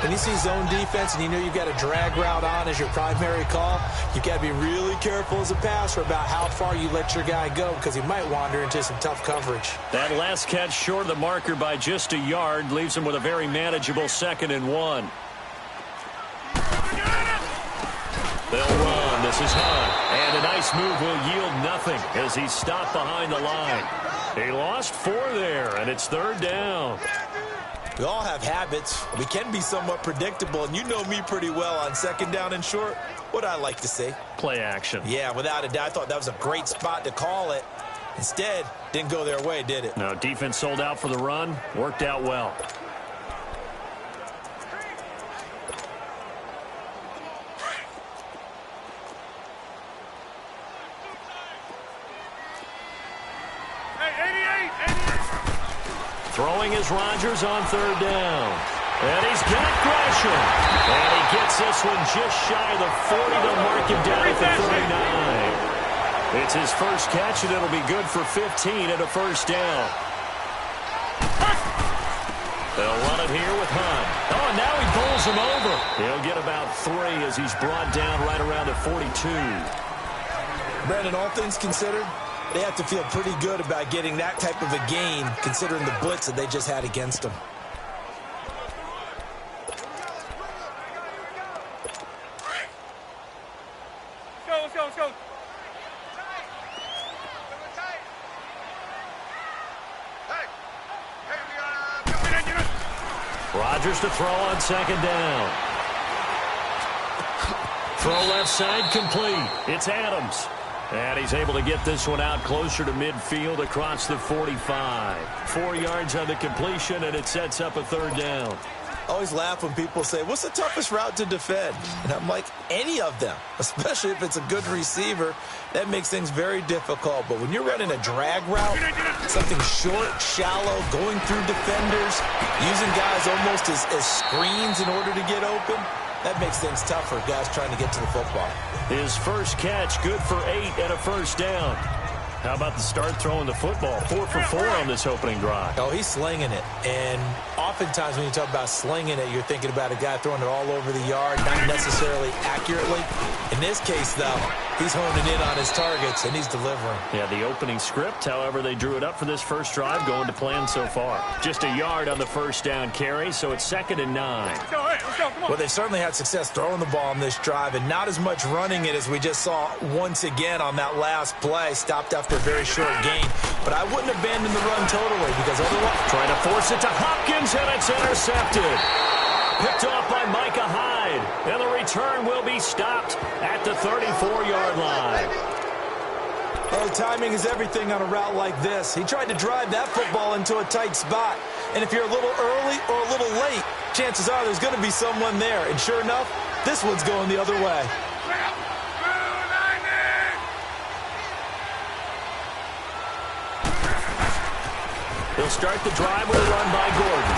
When you see zone defense and you know you've got a drag route on as your primary call, you've got to be really careful as a passer about how far you let your guy go because he might wander into some tough coverage. That last catch short of the marker by just a yard leaves him with a very manageable 2nd and 1. They'll run. This is Hunt. And a nice move will yield nothing as he's stopped behind the line. He lost 4 there, and it's 3rd down. We all have habits. We can be somewhat predictable, and you know me pretty well on 2nd down and short. What I like to say? Play action. Yeah, without a doubt. I thought that was a great spot to call it. Instead, didn't go their way, did it? No, defense sold out for the run. Worked out well. Throwing is Rodgers on 3rd down. And he's got Gresham. And he gets this one just shy of the 40 to mark him down at the 39. It's his first catch, and it'll be good for 15 and a 1st down. They'll run it here with Hunt. Oh, and now he pulls him over. He'll get about 3 as he's brought down right around the 42. Brandon, all things considered, they have to feel pretty good about getting that type of a gain, considering the blitz that they just had against them. Let's go. Rodgers to throw on 2nd down. Throw left side complete. It's Adams. And he's able to get this one out closer to midfield across the 45. 4 yards on the completion, and it sets up a 3rd down. I always laugh when people say, what's the toughest route to defend? And I'm like, any of them, especially if it's a good receiver. That makes things very difficult. But when you're running a drag route, something short, shallow, going through defenders, using guys almost as screens in order to get open, that makes things tough for guys trying to get to the football. His first catch, good for 8 and a 1st down. How about the start throwing the football? 4 for 4 on this opening drive. Oh, he's slinging it. And oftentimes when you talk about slinging it, you're thinking about a guy throwing it all over the yard, not necessarily accurately. In this case, though, he's honing in on his targets, and he's delivering. Yeah, the opening script, however, they drew it up for this first drive, going to plan so far. Just a yard on the 1st down carry, so it's 2nd and 9. Let's go, come on. Well, they've certainly had success throwing the ball on this drive, and not as much running it as we just saw once again on that last play. Stopped after a very short gain. But I wouldn't abandon the run totally, because otherwise... Trying to force it to Hopkins, and it's intercepted. Picked off by Micah Hyde, and the return will be stopped at the 34-yard line. Oh, timing is everything on a route like this. He tried to drive that football into a tight spot. And if you're a little early or a little late, chances are there's going to be someone there. And sure enough, this one's going the other way. He'll start the drive with a run by Gordon.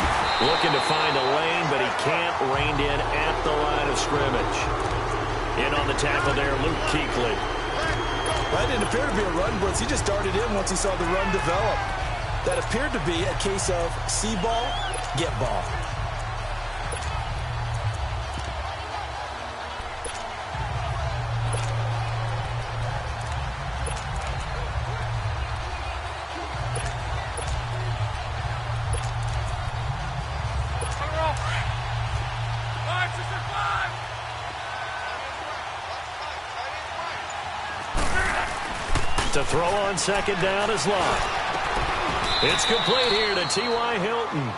Looking to find a lane, but he can't. Reined in at the line of scrimmage. In on the tackle there, Luke Kuechly. That didn't appear to be a run blitz. He just darted in once he saw the run develop. That appeared to be a case of see ball, get ball. To throw on 2nd down is Love. It's complete here to T.Y. Hilton.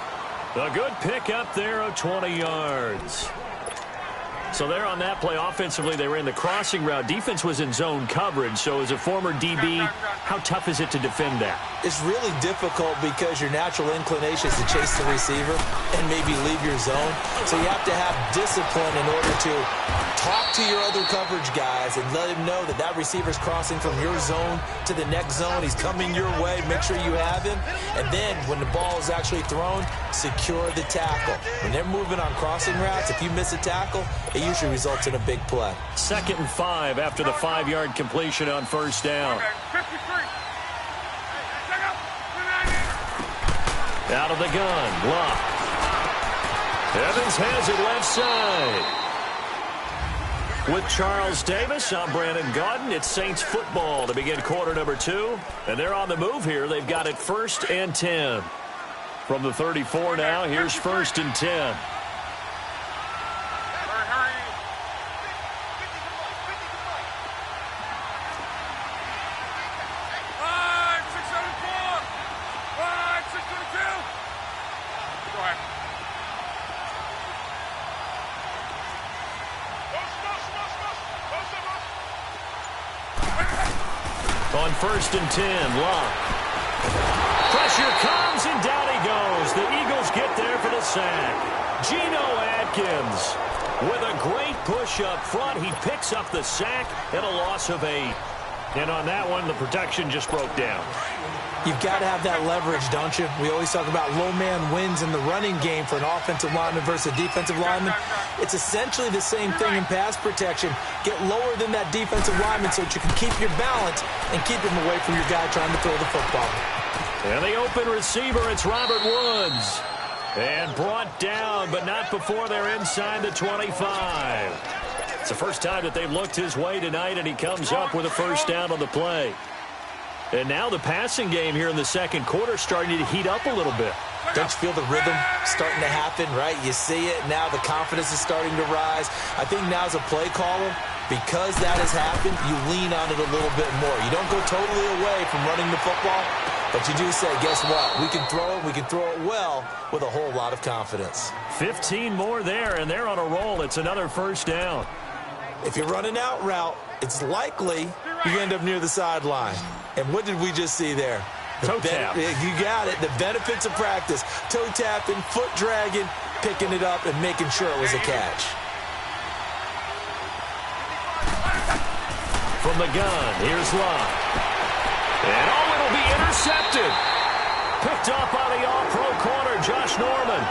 A good pick up there of 20 yards. So there on that play, offensively, they ran the crossing route. Defense was in zone coverage. So as a former DB, how tough is it to defend that? It's really difficult because your natural inclination is to chase the receiver and maybe leave your zone. So you have to have discipline in order to talk to your other coverage guys and let him know that that receiver's crossing from your zone to the next zone. He's coming your way. Make sure you have him. And then when the ball is actually thrown, secure the tackle. When they're moving on crossing routes, if you miss a tackle, it usually results in a big play. 2nd and 5 after the 5-yard completion on 1st down. Out of the gun, Luck. Evans has it left side. With Charles Davis, I'm Brandon Gaudin. It's Saints football to begin quarter number 2. And they're on the move here. They've got it 1st and 10. From the 34 now, here's 1st and 10. On 1st and 10, Locke. Pressure comes, and down he goes. The Eagles get there for the sack. Geno Atkins with a great push up front. He picks up the sack and a loss of 8. And on that one, the protection just broke down. You've got to have that leverage, don't you? We always talk about low man wins in the running game for an offensive lineman versus a defensive lineman. It's essentially the same thing in pass protection. Get lower than that defensive lineman so that you can keep your balance and keep him away from your guy trying to throw the football. And the open receiver, it's Robert Woods. And brought down, but not before they're inside the 25. It's the first time that they've looked his way tonight, and he comes up with a first down on the play. And now the passing game here in the second quarter starting to heat up a little bit. Don't you feel the rhythm starting to happen, right? You see it now. The confidence is starting to rise. I think now as a play caller, because that has happened, you lean on it a little bit more. You don't go totally away from running the football, but you do say, guess what? We can throw it. We can throw it well with a whole lot of confidence. 15 more there, and they're on a roll. It's another first down. If you run an out route, it's likely you end up near the sideline. And what did we just see there? Toe tap. You got it. The benefits of practice. Toe tapping, foot dragging, picking it up, and making sure it was a catch. From the gun, here's Locke. And it'll be intercepted. Picked up by the all-pro corner, Josh Norman.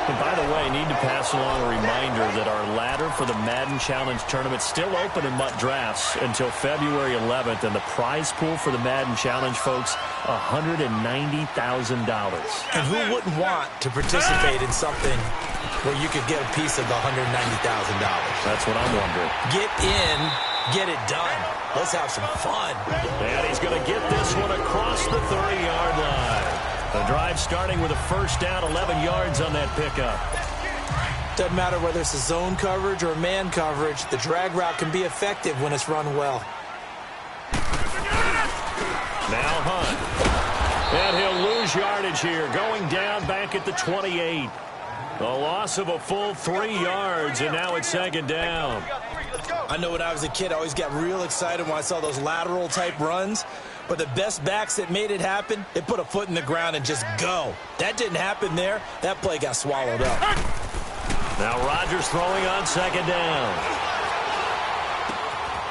And by the way, I need to pass along a reminder that our ladder for the Madden Challenge tournament is still open in MUT Drafts until February 11th. And the prize pool for the Madden Challenge, folks, $190,000. And who wouldn't want to participate in something where you could get a piece of the $190,000? That's what I'm wondering. Get in, get it done. Let's have some fun. And he's going to get this one across the 30-yard line. The drive starting with a first down, 11 yards on that pickup. Doesn't matter whether it's a zone coverage or a man coverage, the drag route can be effective when it's run well. Now Hunt. And he'll lose yardage here, going down back at the 28. A loss of a full 3 yards, and now it's second down. I know when I was a kid, I always got real excited when I saw those lateral-type runs. But the best backs that made it happen, they put a foot in the ground and just go. That didn't happen there. That play got swallowed up. Now Rodgers throwing on second down.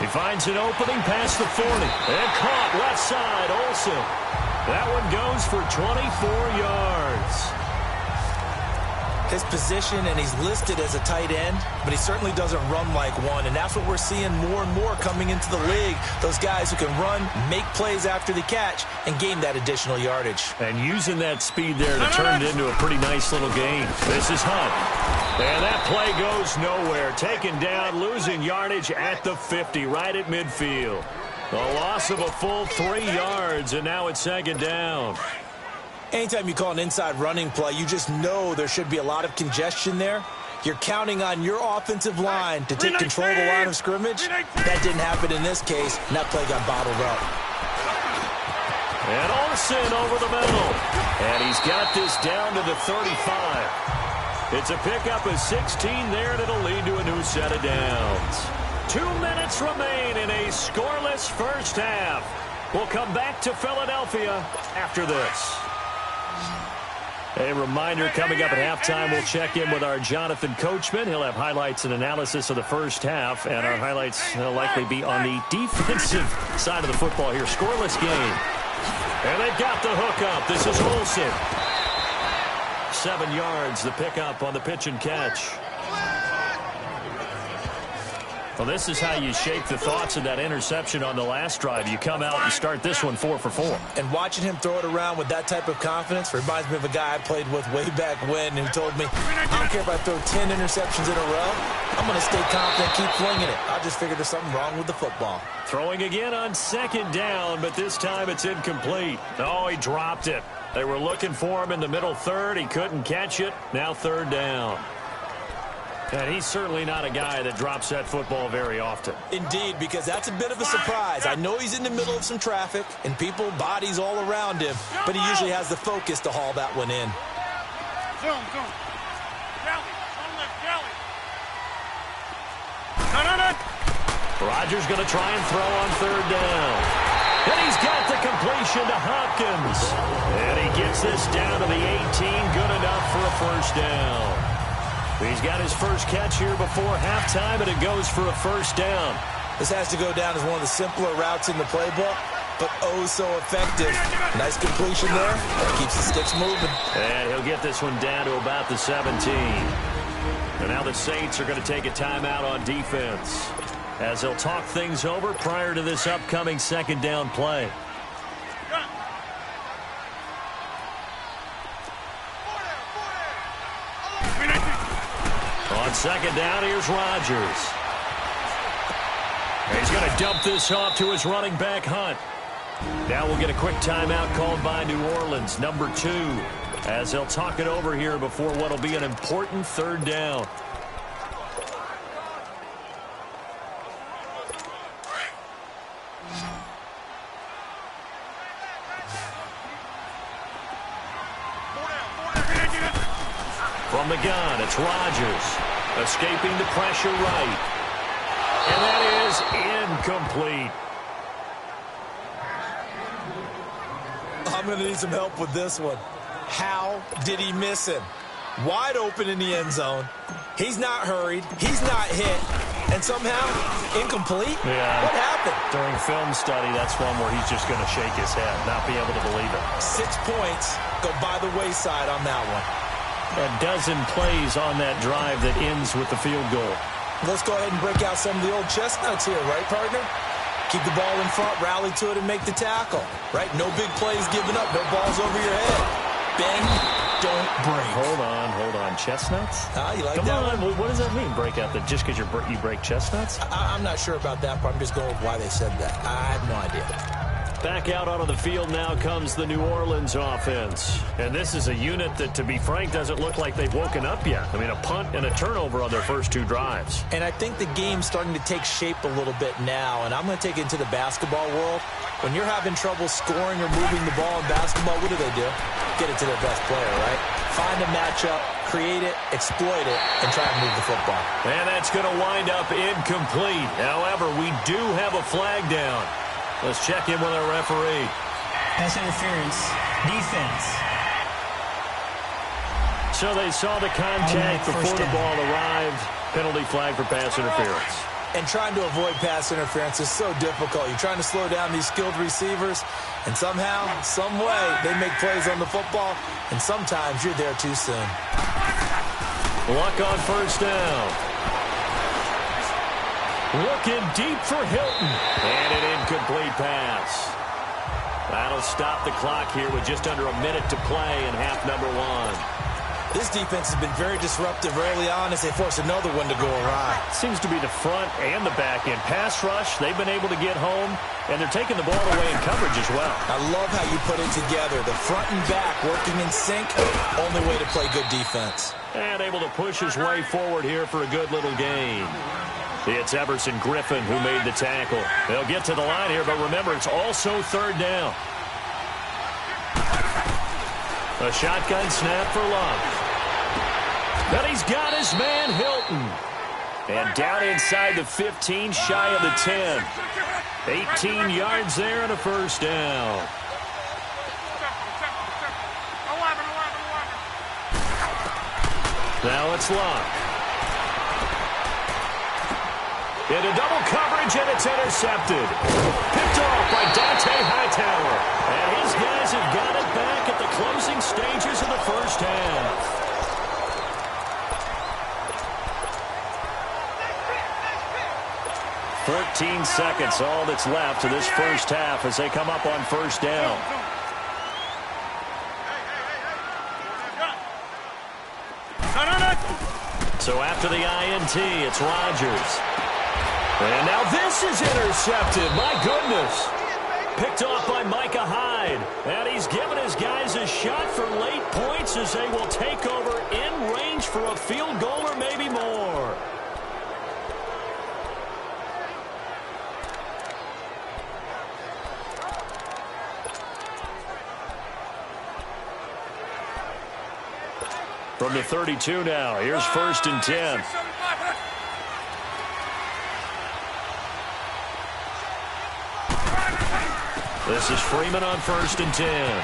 He finds an opening past the 40. And caught left side, Olsen. That one goes for 24 yards. His position, and he's listed as a tight end, but he certainly doesn't run like one, and that's what we're seeing more and more coming into the league. Those guys who can run, make plays after the catch, and gain that additional yardage. And using that speed there to turn it into a pretty nice little game. This is Hunt. And that play goes nowhere. Taken down, losing yardage at the 50, right at midfield. A loss of a full 3 yards, and now it's second down. Anytime you call an inside running play, you just know there should be a lot of congestion there. You're counting on your offensive line to take control of the line of scrimmage. That didn't happen in this case, and that play got bottled up. And Olsen over the middle. And he's got this down to the 35. It's a pickup of 16 there, and it'll lead to a new set of downs. 2 minutes remain in a scoreless first half. We'll come back to Philadelphia after this. A reminder, coming up at halftime, we'll check in with our Jonathan Coachman. He'll have highlights and analysis of the first half, and our highlights will likely be on the defensive side of the football here. Scoreless game. And they've got the hook up. This is Olsen. 7 yards, the pickup on the pitch and catch. Well, this is how you shape the thoughts of that interception on the last drive. You come out and start this one 4 for 4. And watching him throw it around with that type of confidence reminds me of a guy I played with way back when who told me, I don't care if I throw 10 interceptions in a row. I'm going to stay confident, keep flinging it. I just figured there's something wrong with the football. Throwing again on second down, but this time it's incomplete. Oh, he dropped it. They were looking for him in the middle third. He couldn't catch it. Now third down. And he's certainly not a guy that drops that football very often. Indeed, because that's a bit of a surprise. I know he's in the middle of some traffic and people, bodies all around him, but he usually has the focus to haul that one in. Zoom. Jelly. Don't lift, jelly. No. Rodgers going to try and throw on third down. And he's got the completion to Hopkins. And he gets this down to the 18, good enough for a first down. He's got his first catch here before halftime, and it goes for a first down. This has to go down as one of the simpler routes in the playbook, but oh so effective. Nice completion there. Keeps the sticks moving. And he'll get this one down to about the 17. And now the Saints are going to take a timeout on defense as they'll talk things over prior to this upcoming second down play. On second down, here's Rodgers. He's going to dump this off to his running back, Hunt. Now we'll get a quick timeout called by New Orleans, number 2, as they'll talk it over here before what will be an important third down. From the gun, it's Rodgers. Escaping the pressure right. And that is incomplete. I'm going to need some help with this one. How did he miss him? Wide open in the end zone. He's not hurried. He's not hit. And somehow, incomplete? Yeah. What happened? During film study, that's one where he's just going to shake his head, not be able to believe it. 6 points go by the wayside on that one. A dozen plays on that drive that ends with the field goal. Let's go ahead and break out some of the old chestnuts here, right, partner? Keep the ball in front, rally to it, and make the tackle, right? No big plays given up, no balls over your head. Bend, don't break. Hold on. Chestnuts? You like Come that on, one? what does that mean, break out? That just because you break chestnuts? I'm not sure about that, but I'm just going with why they said that. I have no idea. Back out onto the field now comes the New Orleans offense. And this is a unit that, to be frank, doesn't look like they've woken up yet. I mean, a punt and a turnover on their first 2 drives. And I think the game's starting to take shape a little bit now, and I'm going to take it into the basketball world. When you're having trouble scoring or moving the ball in basketball, what do? Get it to their best player, right? Find a matchup, create it, exploit it, and try and move the football. And that's going to wind up incomplete. However, we do have a flag down. Let's check in with our referee. Pass interference. Defense. So they saw the contact before the ball arrived. Penalty flag for pass interference. And trying to avoid pass interference is so difficult. You're trying to slow down these skilled receivers, and somehow, some way, they make plays on the football, and sometimes you're there too soon. Luck on first down. Looking deep for Hilton. And an incomplete pass. That'll stop the clock here with just under a minute to play in half number 1. This defense has been very disruptive early on as they force another one to go awry. Seems to be the front and the back end. Pass rush, they've been able to get home, and they're taking the ball away in coverage as well. I love how you put it together. The front and back working in sync, only way to play good defense. And able to push his way forward here for a good little gain. It's Everson Griffin who made the tackle. They'll get to the line here, but remember, it's also third down. A shotgun snap for Love. But he's got his man, Hilton. And down inside the 15, shy of the 10. 18 yards there and a first down. Now it's Love. Into double coverage, and it's intercepted. Picked off by Dante Hightower. And his guys have got it back at the closing stages of the first half. 14 seconds, all that's left to this first half as they come up on first down. So after the INT, it's Rodgers. And now this is intercepted. My goodness. Picked off by Micah Hyde. And he's given his guys a shot for late points as they will take over in range for a field goal or maybe more. From the 32 now, here's 1st and 10. This is Freeman on 1st and 10.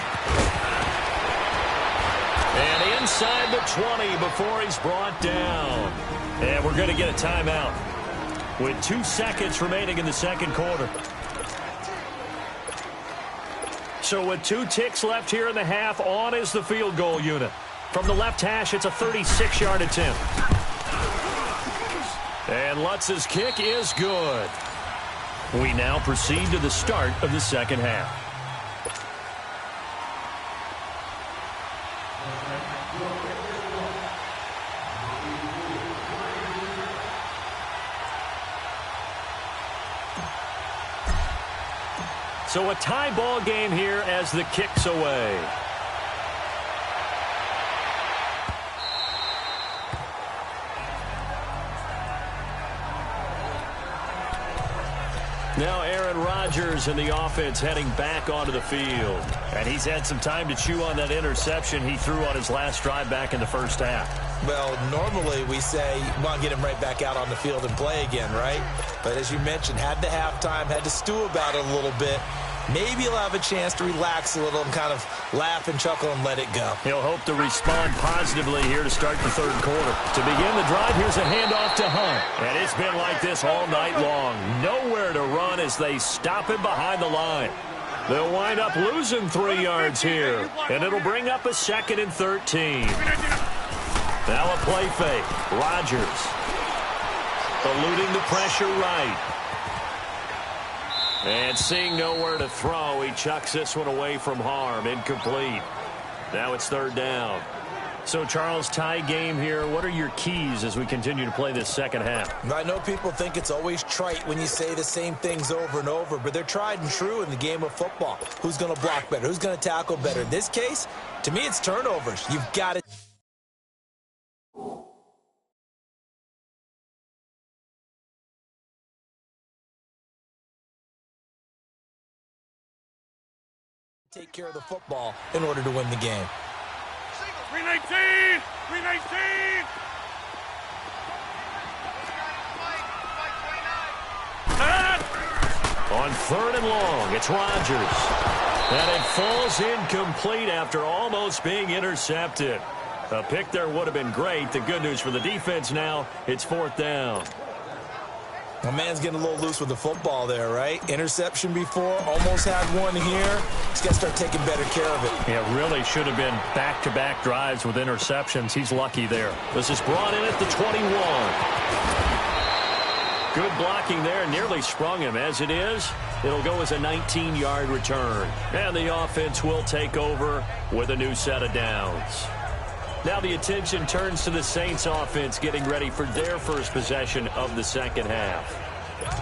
And inside the 20 before he's brought down. And we're going to get a timeout with 2 seconds remaining in the second quarter. So with 2 ticks left here in the half, on is the field goal unit. From the left hash, it's a 36-yard attempt. And Lutz's kick is good. We now proceed to the start of the second half. So a tie ball game here as the kick's away. Now Aaron Rodgers in the offense heading back onto the field. And he's had some time to chew on that interception he threw on his last drive back in the first half. Well, normally we say, well, get him right back out on the field and play again, right? But as you mentioned, had the halftime, had to stew about it a little bit. Maybe he'll have a chance to relax a little and kind of laugh and chuckle and let it go. He'll hope to respond positively here to start the third quarter. To begin the drive, here's a handoff to Hunt. And it's been like this all night long. Nowhere to run as they stop him behind the line. They'll wind up losing 3 yards here. And it'll bring up a 2nd and 13. Now a play fake. Rodgers eluding the pressure right. And seeing nowhere to throw, he chucks this one away from harm. Incomplete. Now it's 3rd down. So, Charles, tie game here. What are your keys as we continue to play this second half? I know people think it's always trite when you say the same things over and over, but they're tried and true in the game of football. Who's going to block better? Who's going to tackle better? In this case, to me, it's turnovers. You've got to take care of the football in order to win the game. 319! 319! On 3rd and long, it's Rodgers. And it falls incomplete after almost being intercepted. A pick there would have been great. The good news for the defense now, it's 4th down. My man's getting a little loose with the football there, right? Interception before, almost had one here. He's got to start taking better care of it. Yeah, really should have been back-to-back drives with interceptions. He's lucky there. This is brought in at the 21. Good blocking there, nearly sprung him. As it is, it'll go as a 19-yard return. And the offense will take over with a new set of downs. Now the attention turns to the Saints offense getting ready for their first possession of the second half.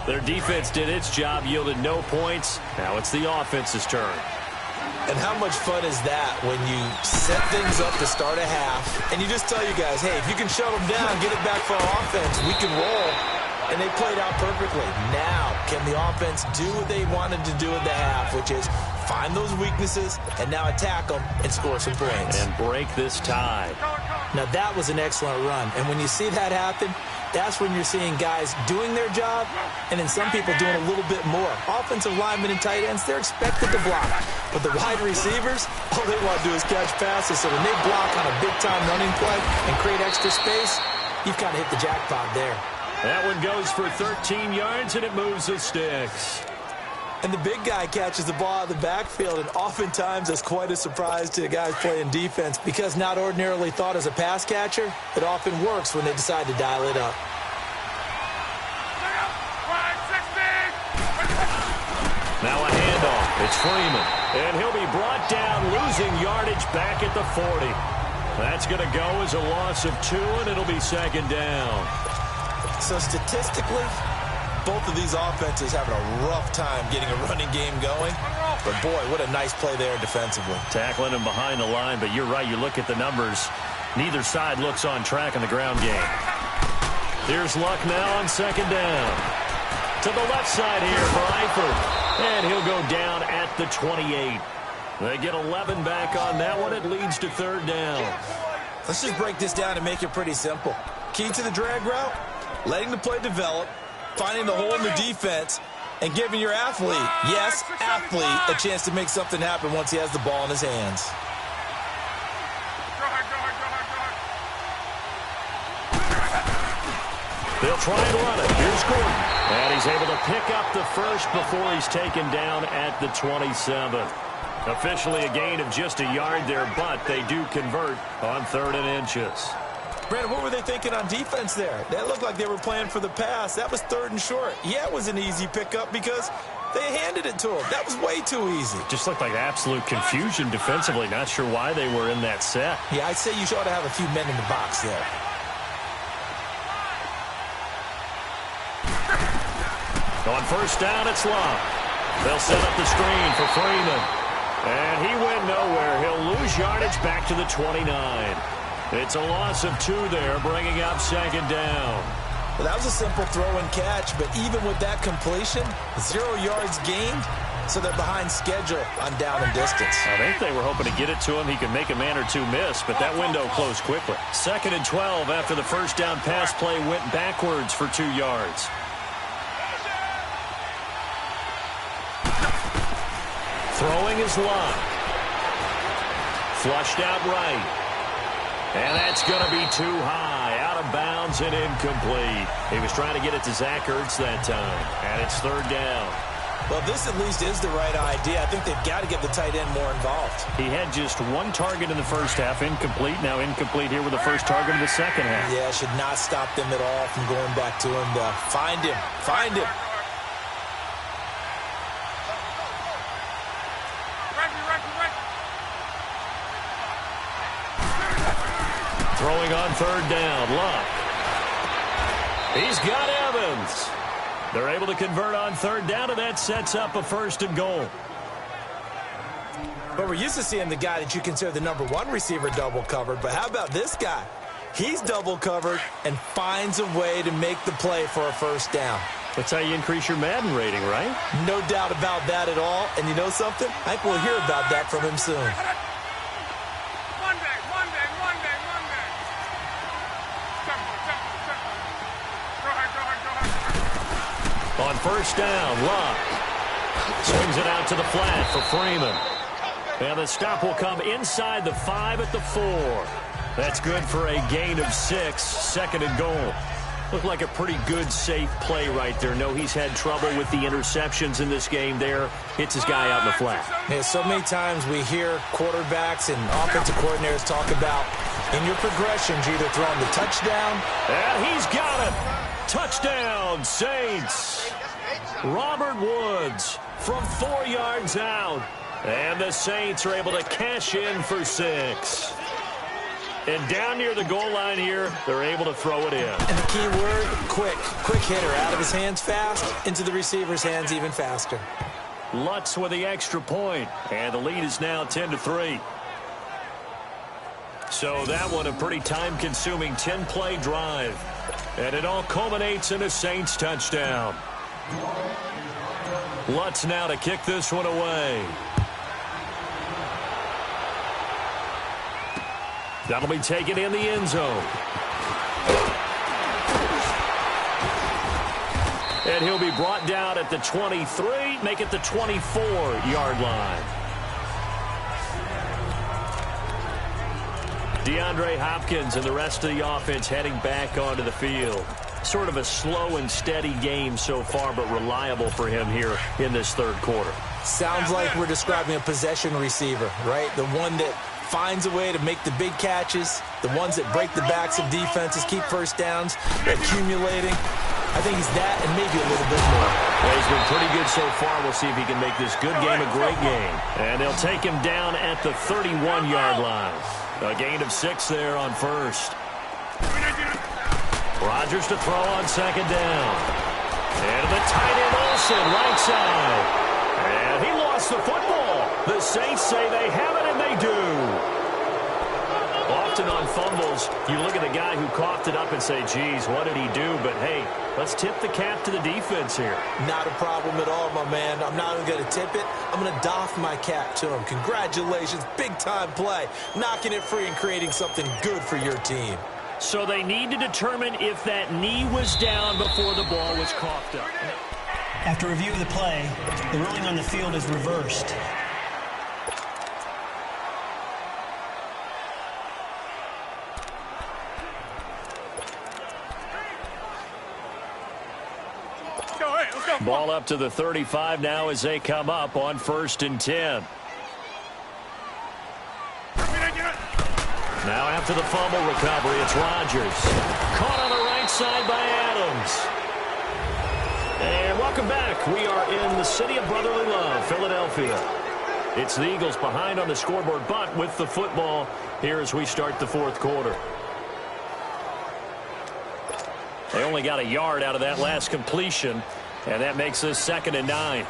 Their defense did its job, yielded no points. Now it's the offense's turn. And how much fun is that when you set things up to start a half and you just tell you guys, hey, if you can shut them down, get it back for our offense, we can roll. And they played out perfectly. Now, can the offense do what they wanted to do at the half, which is find those weaknesses and now attack them and score some points. And break this tie. Now, that was an excellent run. And when you see that happen, that's when you're seeing guys doing their job and then some people doing a little bit more. Offensive linemen and tight ends, they're expected to block. But the wide receivers, all they want to do is catch passes. So when they block on a big-time running play and create extra space, you've kind of hit the jackpot there. That one goes for 13 yards, and it moves the sticks. And the big guy catches the ball out of the backfield, and oftentimes that's quite a surprise to the guys playing defense because not ordinarily thought as a pass catcher, it often works when they decide to dial it up. 560! It's Freeman, and he'll be brought down, losing yardage back at the 40. That's going to go as a loss of 2, and it'll be second down. So statistically, both of these offenses having a rough time getting a running game going. But, boy, what a nice play there defensively. Tackling him behind the line, but you're right. You look at the numbers. Neither side looks on track in the ground game. Here's Luck now on second down. To the left side here for Eifert. And he'll go down at the 28. They get 11 back on that one. It leads to third down. Let's just break this down and make it pretty simple. Key to the drag route, letting the play develop, finding the hole in the defense, and giving your athlete, yes, athlete, a chance to make something happen once he has the ball in his hands. They'll try and run it. Here's Gordon. And he's able to pick up the first before he's taken down at the 27. Officially a gain of just a yard there, but they do convert on 3rd and inches. Brandon, what were they thinking on defense there? That looked like they were playing for the pass. That was 3rd and short. Yeah, it was an easy pickup because they handed it to him. That was way too easy. Just looked like absolute confusion defensively. Not sure why they were in that set. Yeah, I'd say you ought to have a few men in the box there. On first down, it's Love. They'll set up the screen for Freeman. And he went nowhere. He'll lose yardage back to the 29. It's a loss of 2 there, bringing up second down. Well, that was a simple throw and catch, but even with that completion, 0 yards gained, so they're behind schedule on down and distance. I think they were hoping to get it to him. He could make a man or 2 miss, but that window closed quickly. 2nd and 12 after the first down pass play went backwards for 2 yards. Throwing is Love. Flushed out right. And that's going to be too high. Out of bounds and incomplete. He was trying to get it to Zach Ertz that time. And it's 3rd down. Well, this at least is the right idea. I think they've got to get the tight end more involved. He had just 1 target in the first half. Incomplete. Now incomplete here with the first target in the second half. Yeah, should not stop them at all from going back to him to find him. Find him. Throwing on 3rd down, Luck. He's got Evans. They're able to convert on 3rd down, and that sets up a 1st and goal. But we're used to seeing the guy that you consider the #1 receiver double covered. But how about this guy? He's double covered and finds a way to make the play for a 1st down. That's how you increase your Madden rating, right? No doubt about that at all. And you know something? I think we'll hear about that from him soon. On first down, Luck swings it out to the flat for Freeman. And the stop will come inside the 5 at the 4. That's good for a gain of 6, 2nd and goal. Looked like a pretty good, safe play right there. No, he's had trouble with the interceptions in this game there. Hits his guy out in the flat. Yeah, so many times we hear quarterbacks and offensive coordinators talk about in your progressions, you're either throwing the touchdown. And he's got it. Touchdown, Saints. Robert Woods from 4 yards out. And the Saints are able to cash in for 6. And down near the goal line here, they're able to throw it in. And the key word, quick. Quick hitter. Out of his hands fast, into the receiver's hands even faster. Lutz with the extra point. And the lead is now 10-3. So that one a pretty time-consuming 10-play drive. And it all culminates in a Saints touchdown. Lutz now to kick this one away. That'll be taken in the end zone. And he'll be brought down at the 23, make it the 24-yard line. DeAndre Hopkins and the rest of the offense heading back onto the field. Sort of a slow and steady game so far, but reliable for him here in this 3rd quarter. Sounds like we're describing a possession receiver, right? The one that finds a way to make the big catches, the ones that break the backs of defenses, keep first downs, accumulating. I think he's that and maybe a little bit more. Well, he's been pretty good so far. We'll see if he can make this good game a great game. And they'll take him down at the 31-yard line. A gain of 6 there on first. Rodgers to throw on second down. And the tight end Olsen, right side. And he lost the football. The Saints say they have it, and they do. Often on fumbles, you look at the guy who coughed it up and say, geez, what did he do? But, hey, let's tip the cap to the defense here. Not a problem at all, my man. I'm not even going to tip it. I'm going to doff my cap to him. Congratulations. Big-time play. Knocking it free and creating something good for your team. So they need to determine if that knee was down before the ball was coughed up. After review of the play, the ruling on the field is reversed. Ball up to the 35 now as they come up on 1st and 10. Now after the fumble recovery, it's Rodgers. Caught on the right side by Adams. And welcome back. We are in the city of brotherly love, Philadelphia. It's the Eagles behind on the scoreboard, but with the football here as we start the 4th quarter. They only got a yard out of that last completion, and that makes this 2nd and 9.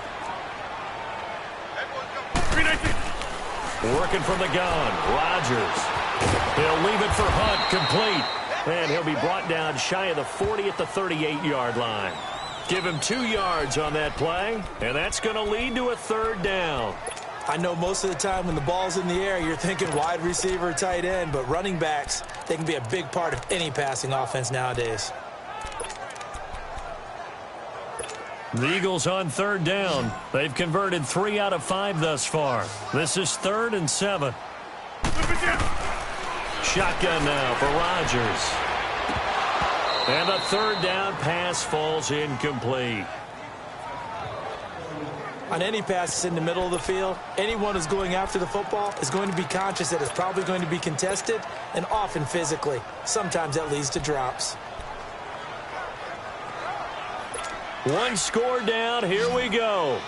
Working from the gun, Rodgers. He'll leave it for Hunt, complete. And he'll be brought down shy of the 40 at the 38-yard line. Give him 2 yards on that play, and that's going to lead to a 3rd down. I know most of the time when the ball's in the air, you're thinking wide receiver, tight end, but running backs, they can be a big part of any passing offense nowadays. The Eagles on 3rd down. They've converted 3 out of 5 thus far. This is 3rd and 7. Shotgun now for Rodgers. And the 3rd down pass falls incomplete. On any pass that's in the middle of the field, anyone who's going after the football is going to be conscious that it's probably going to be contested, and often physically. Sometimes that leads to drops. 1 score down. Here we go.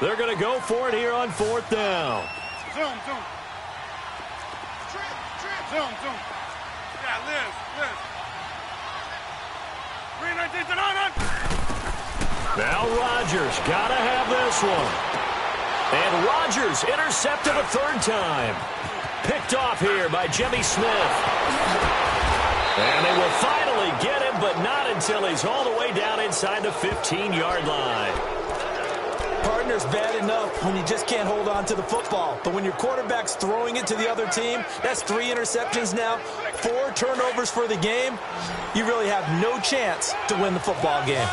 They're going to go for it here on 4th down. Zoom. Zoom. Yeah, Liz. 319 on. Now Rodgers got to have this one. And Rodgers intercepted a 3rd time. Picked off here by Jimmy Smith. And they will finally get him, but not until he's all the way down inside the 15-yard line. Partner's bad enough when you just can't hold on to the football. But when your quarterback's throwing it to the other team, that's 3 interceptions now, 4 turnovers for the game. You really have no chance to win the football game.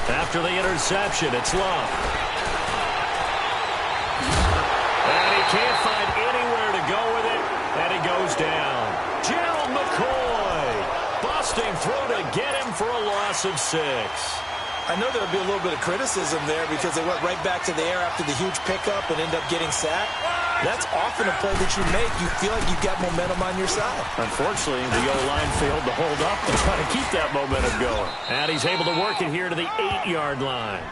After the interception, it's Love. And he can't find anywhere to go with it, and he goes down. Gerald McCoy busting through to get him for a loss of 6. I know there'll be a little bit of criticism there because they went right back to the air after the huge pickup and end up getting sacked. That's often a play that you make. You feel like you've got momentum on your side. Unfortunately, the O-line failed to hold up and try to keep that momentum going. And he's able to work it here to the 8-yard line.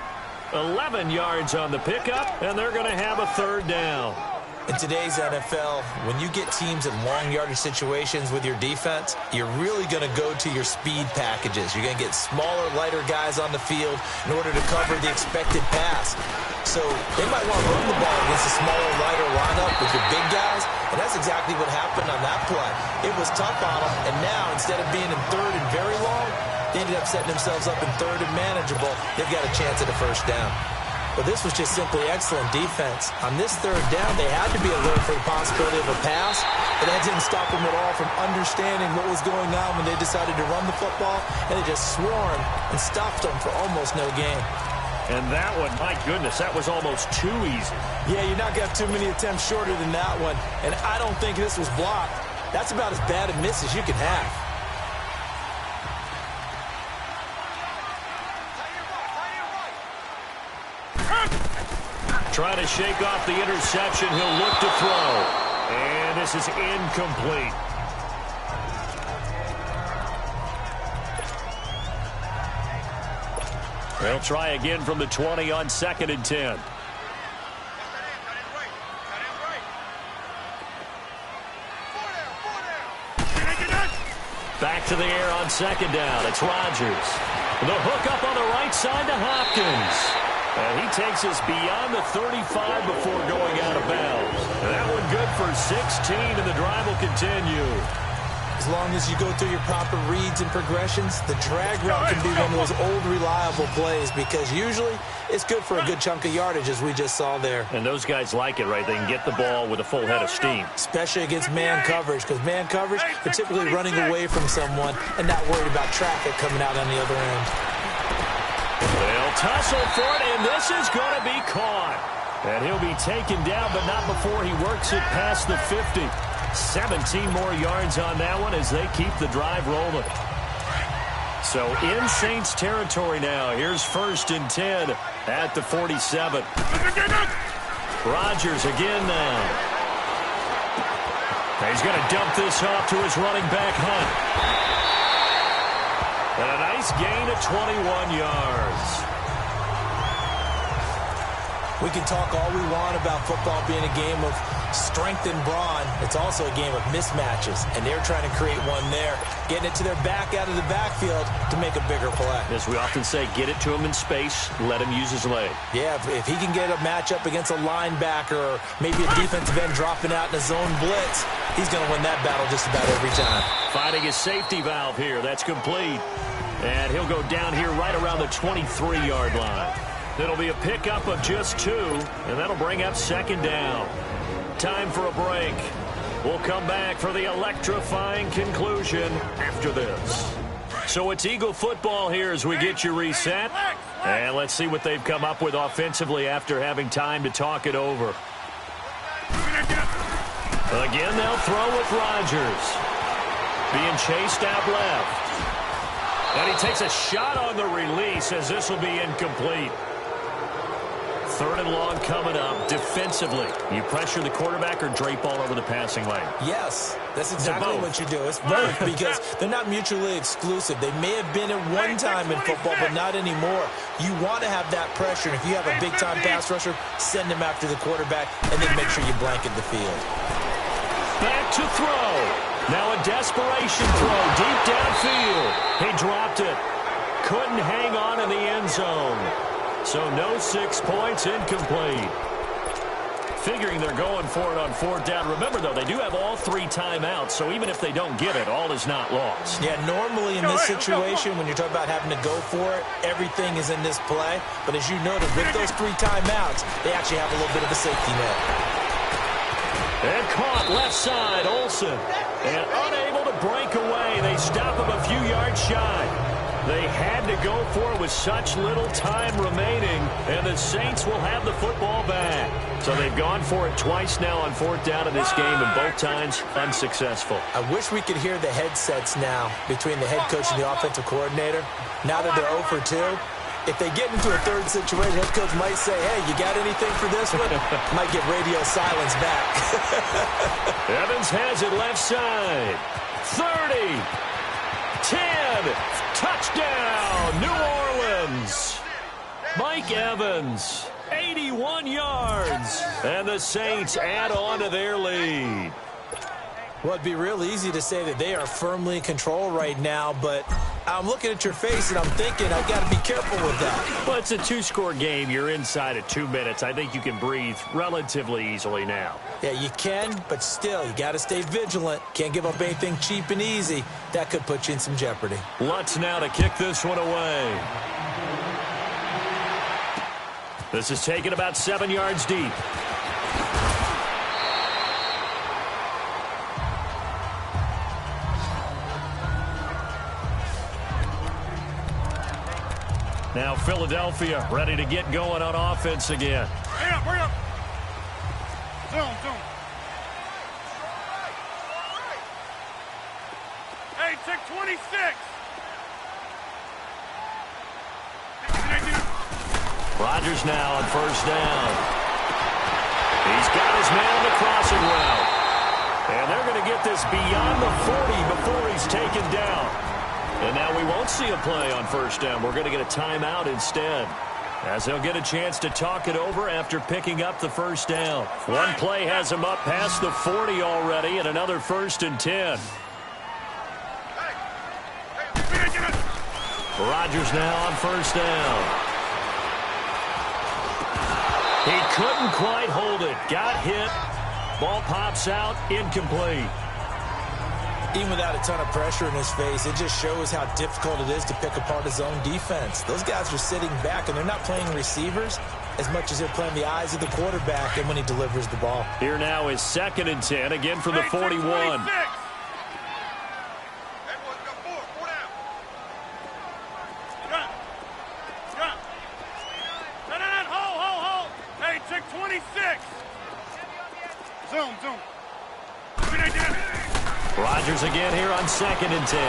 11 yards on the pickup, and they're going to have a 3rd down. In today's NFL, when you get teams in long yardage situations with your defense, you're really going to go to your speed packages. You're going to get smaller, lighter guys on the field in order to cover the expected pass. So they might want to run the ball against a smaller, lighter lineup with your big guys, and that's exactly what happened on that play. It was tough on them, and now instead of being in 3rd and very long, they ended up setting themselves up in 3rd and manageable. They've got a chance at a 1st down. But this was just simply excellent defense. On this 3rd down, they had to be alert for the possibility of a pass, but that didn't stop them at all from understanding what was going on when they decided to run the football, and they just swarmed and stopped them for almost no gain. And that one, my goodness, that was almost too easy. Yeah, you're not going to have too many attempts shorter than that one, and I don't think this was blocked. That's about as bad a miss as you can have. try to shake off the interception. He'll look to throw. And this is incomplete. They'll try again from the 20 on 2nd and 10. Back to the air on 2nd down. It's Rodgers. The hook up on the right side to Hopkins. And he takes us beyond the 35 before going out of bounds. And that one good for 16, and the drive will continue. As long as you go through your proper reads and progressions, the drag route can be one of those old, reliable plays because usually it's good for a good chunk of yardage, as we just saw there. And those guys like it, right? They can get the ball with a full head of steam. Especially against man coverage, because man coverage, they're typically running away from someone and not worried about traffic coming out on the other end. They'll tussle for it, and this is going to be caught. And he'll be taken down, but not before he works it past the 50. 17 more yards on that one as they keep the drive rolling. So in Saints territory now. Here's 1st and 10 at the 47. Rodgers again now. He's going to dump this off to his running back, Hunt. And a nice gain of 21 yards. We can talk all we want about football being a game of strength and brawn. It's also a game of mismatches, and they're trying to create one there, getting it to their back out of the backfield to make a bigger play. As we often say, get it to him in space, let him use his leg. Yeah, if he can get a matchup against a linebacker or maybe a defensive end dropping out in a zone blitz, he's going to win that battle just about every time. Finding his safety valve here. That's complete. And he'll go down here right around the 23-yard line. It'll be a pickup of just 2, and that'll bring up 2nd down. Time for a break. We'll come back for the electrifying conclusion after this. So it's Eagle football here as we get you reset. And let's see what they've come up with offensively after having time to talk it over. Again, they'll throw with Rodgers. Being chased out left. And he takes a shot on the release as this will be incomplete. 3rd and long coming up. Defensively, you pressure the quarterback or drape all over the passing lane? Yes, that's exactly what you do. It's both because they're not mutually exclusive. They may have been at one time in football, but not anymore. You want to have that pressure, and if you have a big-time pass rusher, send him after the quarterback, and then make sure you blanket the field. Back to throw. Now a desperation throw deep downfield. He dropped it. Couldn't hang on in the end zone. So no 6 points, incomplete. Figuring they're going for it on 4th down. Remember, though, they do have all 3 timeouts, so even if they don't get it, all is not lost. Yeah, normally in this situation, when you're talking about having to go for it, everything is in this play. But as you noted, with those 3 timeouts, they actually have a little bit of a safety net. And caught left side, Olsen. And unable to break away. They stop him a few yards shy. They had to go for it with such little time remaining, and the Saints will have the football back. So they've gone for it twice now on 4th down in this game, and both times unsuccessful. I wish we could hear the headsets now between the head coach and the offensive coordinator. Now that they're 0 for 2, if they get into a 3rd situation, head coach might say, hey, you got anything for this one? Might get radio silence back. Evans has it left side. 30. 10. Touchdown, New Orleans. Mike Evans, 81 yards. And the Saints add on to their lead. Well, it'd be real easy to say that they are firmly in control right now, but I'm looking at your face and I'm thinking I got to be careful with that. Well, it's a 2-score game. You're inside at 2 minutes. I think you can breathe relatively easily now. Yeah, you can, but still, you got to stay vigilant. Can't give up anything cheap and easy. That could put you in some jeopardy. Lutz now to kick this one away. This is taken about 7 yards deep. Now Philadelphia ready to get going on offense again. Hurry up. Zoom. Hey, check 26. Rodgers now on 1st down. He's got his man on the crossing route. And they're going to get this beyond the 40 before he's taken down. And now we won't see a play on first down. We're going to get a timeout instead, as they'll get a chance to talk it over after picking up the first down. One play has him up past the 40 already, and another 1st and 10. Rodgers now on first down. He couldn't quite hold it. Got hit. Ball pops out, incomplete. Even without a ton of pressure in his face, it just shows how difficult it is to pick apart his own defense. Those guys are sitting back, and they're not playing receivers as much as they're playing the eyes of the quarterback and when he delivers the ball. Here now is 2nd and 10, again from the 41. Rodgers again here on 2nd and 10.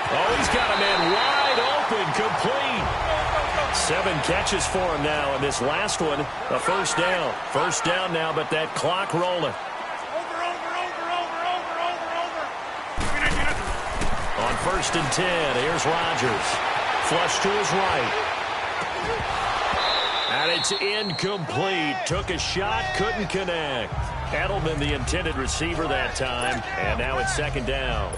Oh, he's got a man wide open, complete. 7 catches for him now, and this last one, a first down. First down now, but that clock rolling. On 1st and 10, here's Rodgers. Flush to his right. And it's incomplete. Took a shot, couldn't connect. Edelman, the intended receiver that time, and now it's 2nd down.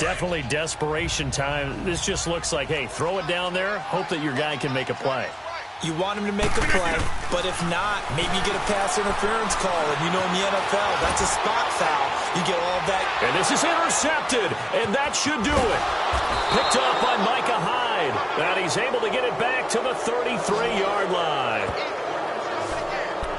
Definitely desperation time. This just looks like, hey, throw it down there, hope that your guy can make a play. You want him to make a play, but if not, maybe you get a pass interference call, and you know in the NFL, that's a spot foul. You get all that. And this is intercepted, and that should do it. Picked up by Micah Hyde, and he's able to get it back to the 33-yard line.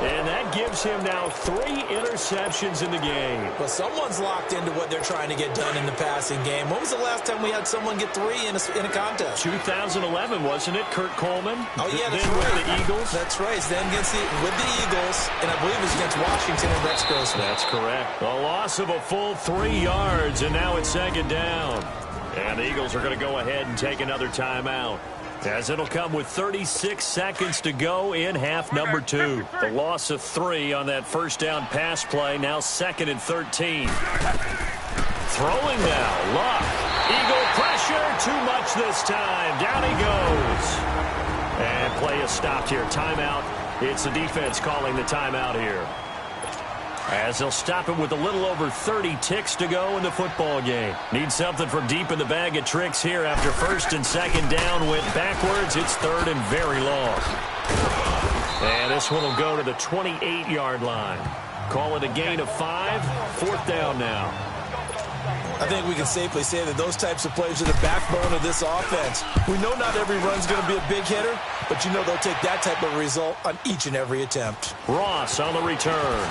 And that gives him now 3 interceptions in the game. Well, someone's locked into what they're trying to get done in the passing game. When was the last time we had someone get 3 in a contest? 2011, wasn't it? Kurt Coleman? Oh, yeah, that's then right. With the Eagles? That's right. Then with the Eagles, and I believe it was against Washington and Rex Grossman. That's correct. A loss of a full 3 yards, and now it's 2nd down. And the Eagles are going to go ahead and take another timeout, as it'll come with 36 seconds to go in half number 2. The loss of 3 on that first down pass play, now 2nd and 13. Throwing now, Luck. Eagle pressure, too much this time. Down he goes. And play is stopped here. Timeout. It's the defense calling the timeout here, as they'll stop it with a little over 30 ticks to go in the football game. Need something from deep in the bag of tricks here after 1st and 2nd down. Went backwards. It's 3rd and very long. And this one will go to the 28-yard line. Call it a gain of 5. 4th down now. I think we can safely say that those types of plays are the backbone of this offense. We know not every run's going to be a big hitter, but you know they'll take that type of result on each and every attempt. Ross on the return.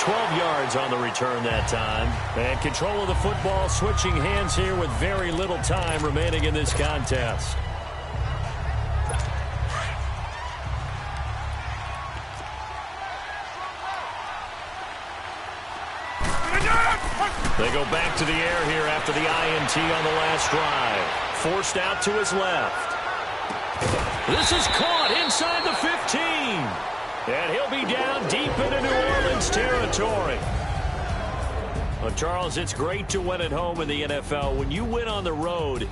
12 yards on the return that time. And control of the football switching hands here with very little time remaining in this contest. They go back to the air here after the INT on the last drive. Forced out to his left. This is caught inside the 15. And he'll be down deep into New Orleans territory. Well, Charles, it's great to win at home in the NFL. When you win on the road,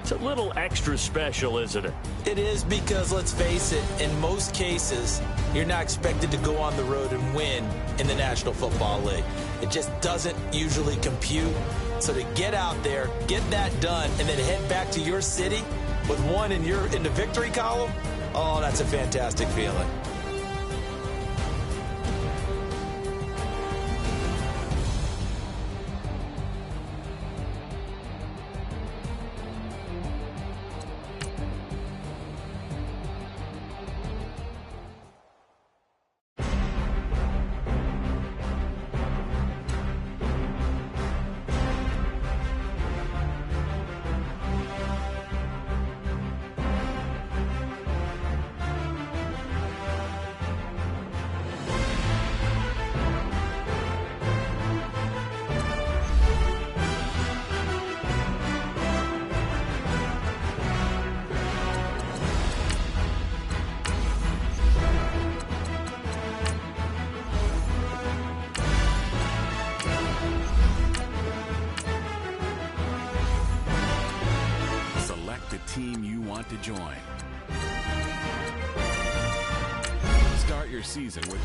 it's a little extra special, isn't it? It is, because, let's face it, in most cases, you're not expected to go on the road and win in the National Football League. It just doesn't usually compute. So to get out there, get that done, and then head back to your city with one in the victory column, oh, that's a fantastic feeling. team you want to join. Start your season with...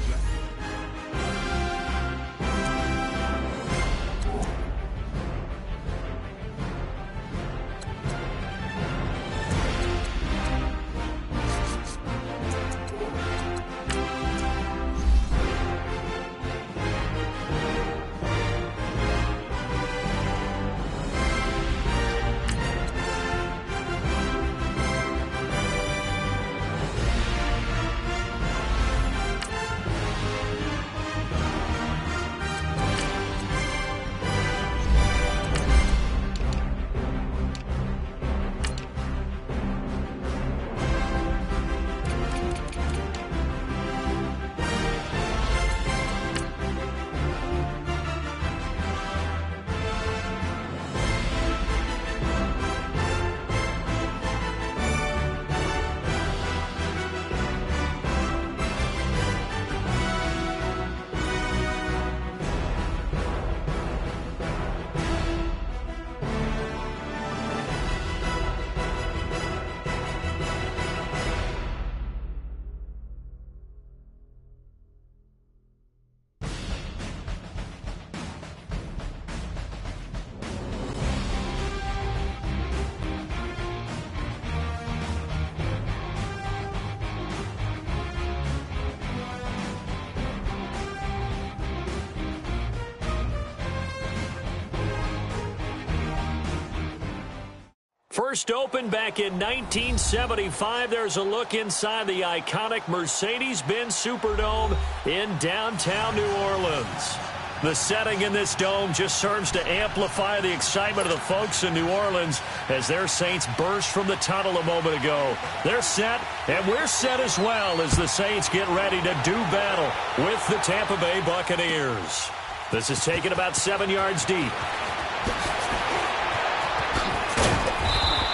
First opened back in 1975, there's a look inside the iconic Mercedes-Benz Superdome in downtown New Orleans. The setting in this dome just serves to amplify the excitement of the folks in New Orleans as their Saints burst from the tunnel a moment ago. They're set, and we're set as well as the Saints get ready to do battle with the Tampa Bay Buccaneers. This is taken about 7 yards deep.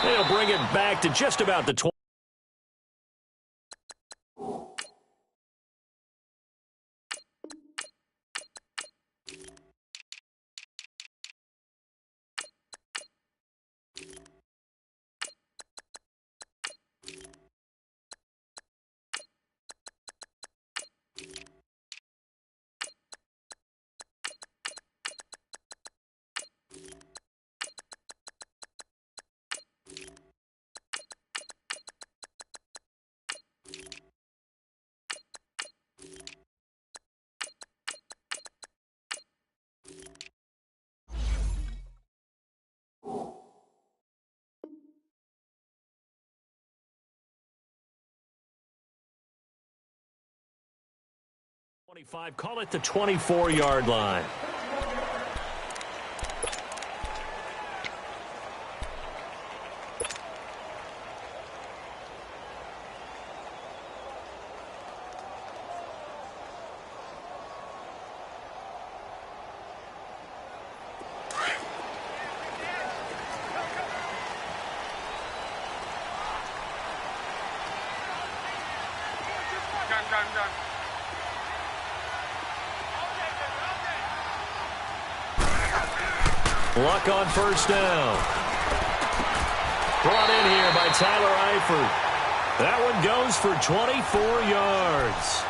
They'll bring it back to just about the 20. Call it the 24-yard line. Done. Luck on first down. Brought in here by Tyler Eifert. That one goes for 24 yards.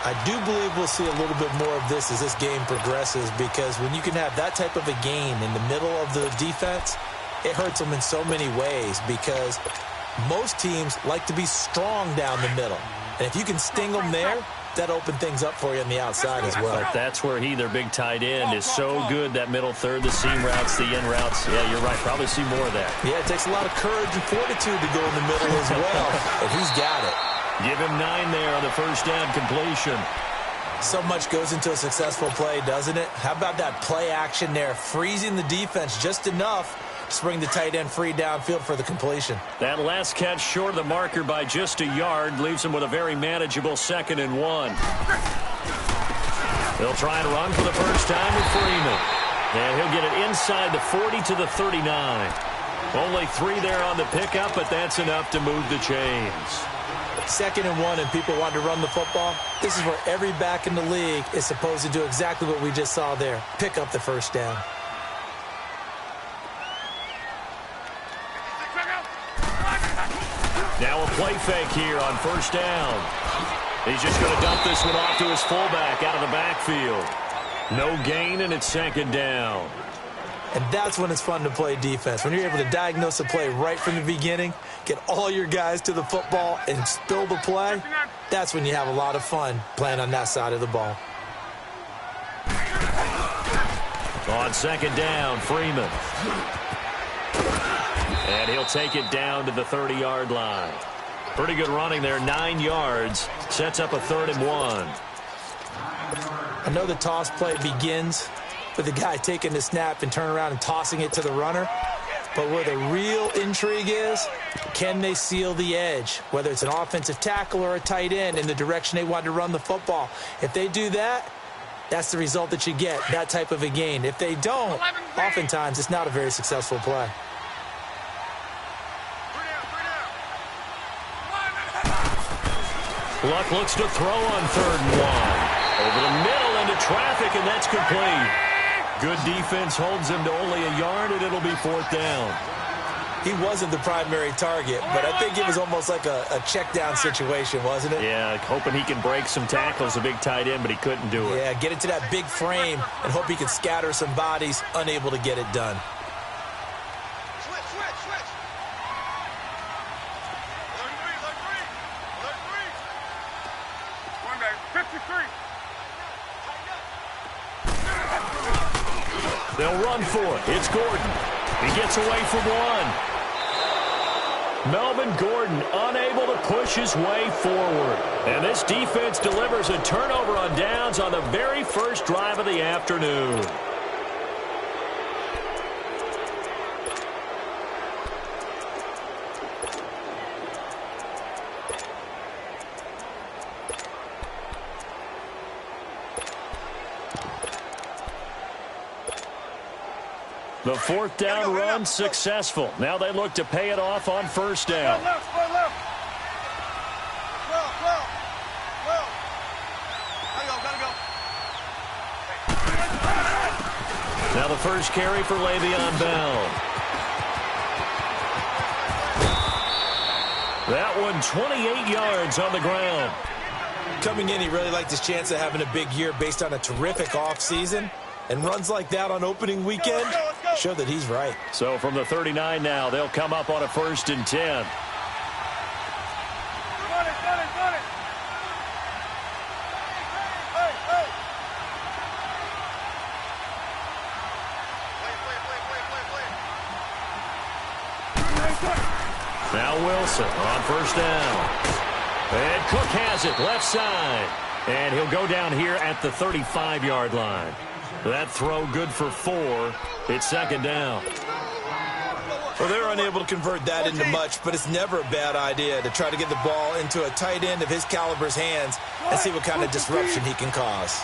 I do believe we'll see a little bit more of this as this game progresses, because when you can have that type of a gain in the middle of the defense, it hurts them in so many ways, because most teams like to be strong down the middle. And if you can sting them there, that open things up for you on the outside as well. But that's where their big tight end, is so good, that middle third, the seam routes, the in routes. Yeah, you're right. Probably see more of that. Yeah, it takes a lot of courage and fortitude to go in the middle as well, if he's got it. Give him 9 there on the first down completion. So much goes into a successful play, doesn't it? How about that play action there, freezing the defense just enough to bring the tight end free downfield for the completion. That last catch short of the marker by just a yard leaves him with a very manageable 2nd and 1. They'll try and run for the first time with Freeman. And he'll get it inside the 40 to the 39. Only 3 there on the pickup, but that's enough to move the chains. 2nd and 1, and people want to run the football. This is where every back in the league is supposed to do exactly what we just saw there. Pick up the first down. Now a play fake here on first down. He's just going to dump this one off to his fullback out of the backfield. No gain, and it's second down. And that's when it's fun to play defense. When you're able to diagnose a play right from the beginning, get all your guys to the football, and spill the play, that's when you have a lot of fun playing on that side of the ball. On second down, Freeman. And he'll take it down to the 30-yard line. Pretty good running there, 9 yards. Sets up a 3rd and 1. I know the toss play begins with the guy taking the snap and turning around and tossing it to the runner. But where the real intrigue is, can they seal the edge? Whether it's an offensive tackle or a tight end in the direction they want to run the football. If they do that, that's the result that you get, that type of a gain. If they don't, oftentimes it's not a very successful play. Luck looks to throw on 3rd and 1. Over the middle into traffic, and that's complete. Good defense holds him to only a yard, and it'll be 4th down. He wasn't the primary target, but I think it was almost like a check down situation, wasn't it? Yeah, hoping he can break some tackles, a big tight end, but he couldn't do it. Yeah, get into that big frame and hope he can scatter some bodies, unable to get it done. They'll run for it. It's Gordon. He gets away from one. Melvin Gordon unable to push his way forward. And this defense delivers a turnover on downs on the very first drive of the afternoon. The 4th down run successful. Now they look to pay it off on first down. Now the first carry for Le'Veon Bell. That one 28 yards on the ground. Coming in, he really liked his chance of having a big year based on a terrific offseason. And runs like that on opening weekend show that he's right. So from the 39 now, they'll come up on a 1st and 10. Now Wilson on first down. And Cook has it left side. And he'll go down here at the 35-yard line. That throw good for 4. It's second down. Well, they're unable to convert that into much, but it's never a bad idea to try to get the ball into a tight end of his caliber's hands and see what kind of disruption he can cause.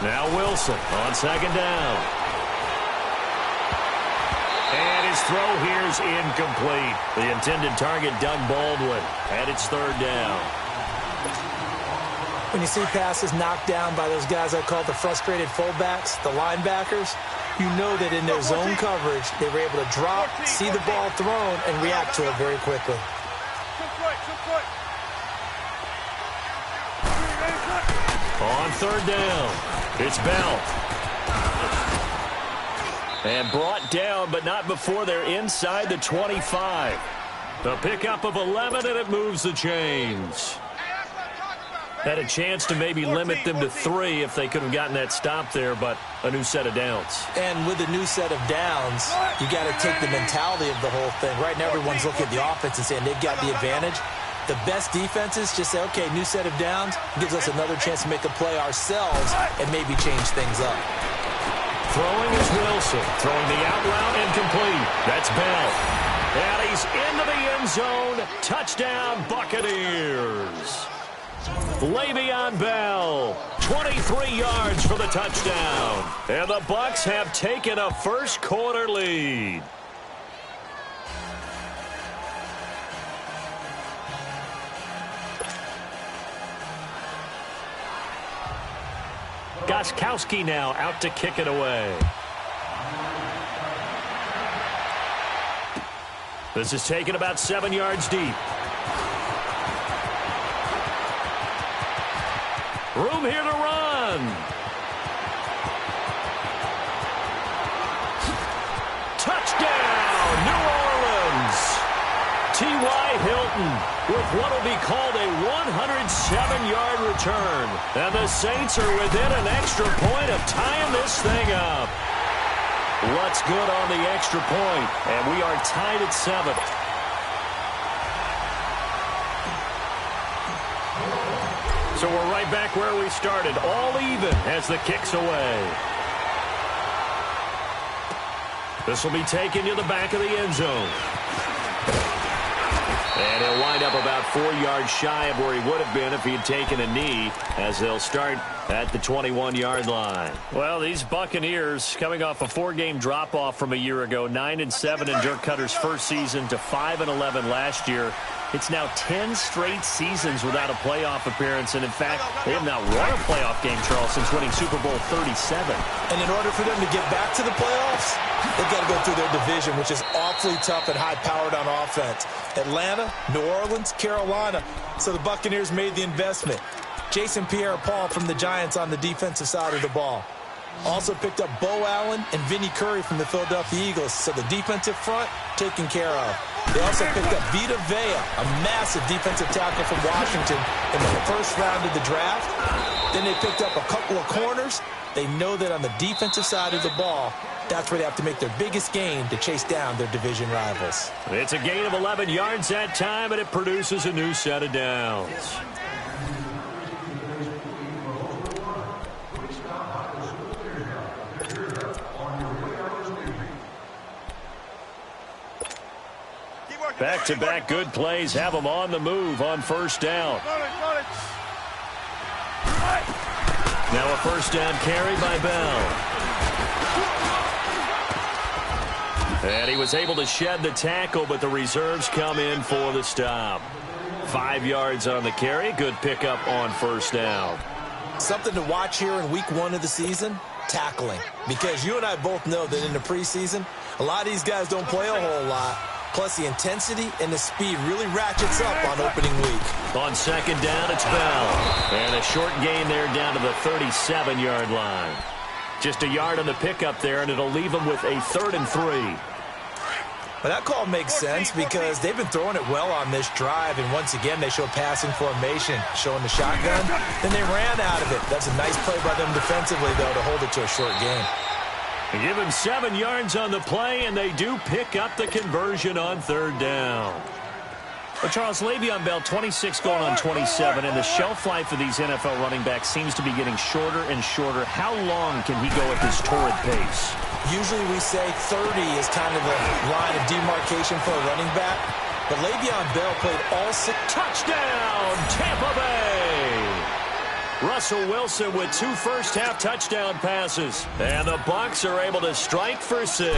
Now Wilson on second down. And his throw here is incomplete. The intended target, Doug Baldwin, and it's 3rd down. When you see passes knocked down by those guys I call the frustrated fullbacks, the linebackers, you know that in their zone coverage, they were able to drop, see the ball thrown, and react to it very quickly. On 3rd down, it's Bell. And brought down, but not before they're inside the 25. The pickup of 11, and it moves the chains. Had a chance to maybe limit them to 3 if they could have gotten that stop there, but a new set of downs. And with a new set of downs, you got to take the mentality of the whole thing. Right now, everyone's looking at the offense and saying they've got the advantage. The best defenses just say, okay, new set of downs gives us another chance to make a play ourselves and maybe change things up. Throwing is Wilson. Throwing the out route incomplete. That's Bell. And he's into the end zone. Touchdown, Buccaneers. Le'Veon Bell, 23 yards for the touchdown. And the Bucs have taken a first quarter lead. Gostkowski now out to kick it away. This is taken about 7 yards deep. Room here to run. Touchdown, New Orleans. T.Y. Hilton with what will be called a 107-yard return. And the Saints are within an extra point of tying this thing up. What's good on the extra point? And we are tied at 7. So we're right back where we started, all even as the kick's away. This will be taken to the back of the end zone. And he'll wind up about 4 yards shy of where he would have been if he had taken a knee, as they'll start at the 21-yard line. Well, these Buccaneers coming off a 4-game drop-off from a year ago, 9-7 in Dirk Cutter's first season to 5-11 last year. It's now 10 straight seasons without a playoff appearance. And, in fact, they have not won a playoff game, Charles, since winning Super Bowl 37. And in order for them to get back to the playoffs, they've got to go through their division, which is awfully tough and high-powered on offense. Atlanta, New Orleans, Carolina. So the Buccaneers made the investment. Jason Pierre-Paul from the Giants on the defensive side of the ball. Also picked up Bo Allen and Vinnie Curry from the Philadelphia Eagles. So the defensive front taken care of. They also picked up Vita Vea, a massive defensive tackle from Washington in the first round of the draft. Then they picked up a couple of corners. They know that on the defensive side of the ball, that's where they have to make their biggest gain to chase down their division rivals. It's a gain of 11 yards that time, and it produces a new set of downs. Back-to-back good plays have them on the move on first down. Now a first down carry by Bell. And he was able to shed the tackle, but the reserves come in for the stop. 5 yards on the carry. Good pickup on first down. Something to watch here in week 1 of the season, tackling. Because you and I both know that in the preseason, a lot of these guys don't play a whole lot. Plus, the intensity and the speed really ratchets up on opening week. On second down, it's Bell. And a short gain there down to the 37-yard line. Just a yard on the pickup there, and it'll leave them with a 3rd and 3. Well, that call makes sense because they've been throwing it well on this drive, and once again, they show passing formation, showing the shotgun. Then they ran out of it. That's a nice play by them defensively, though, to hold it to a short gain. They give him 7 yards on the play, and they do pick up the conversion on 3rd down. Well, Charles, Le'Veon Bell, 26 going on 27, and the shelf life of these NFL running backs seems to be getting shorter and shorter. How long can he go at this torrid pace? Usually we say 30 is kind of the line of demarcation for a running back, but Le'Veon Bell played all 6. Touchdown, Tampa Bay! Russell Wilson with 2 first-half touchdown passes. And the Bucs are able to strike for 6. Now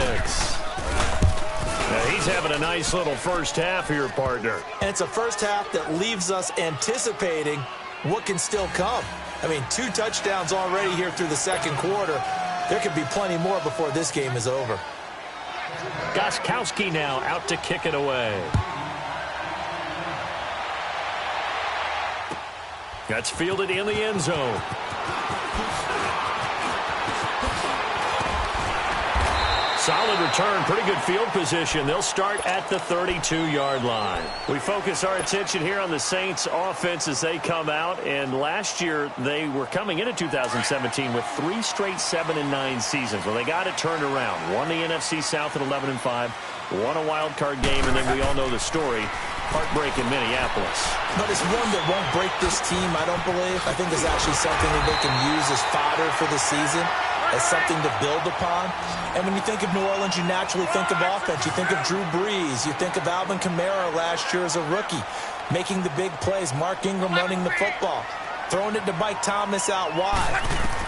he's having a nice little first half here, partner. And it's a first half that leaves us anticipating what can still come. I mean, 2 touchdowns already here through the second quarter. There could be plenty more before this game is over. Gostkowski now out to kick it away. That's fielded in the end zone. Solid return, pretty good field position. They'll start at the 32-yard line. We focus our attention here on the Saints offense as they come out. And last year, they were coming into 2017 with 3 straight 7-9 seasons. Well, they got it turned around. Won the NFC South at 11-5. Won a wild card game, and then we all know the story. Heartbreak in Minneapolis. But it's one that won't break this team, I don't believe. I think it's actually something that they can use as fodder for the season, as something to build upon. And when you think of New Orleans, you naturally think of offense. You think of Drew Brees. You think of Alvin Kamara last year as a rookie, making the big plays. Mark Ingram running the football, throwing it to Mike Thomas out wide.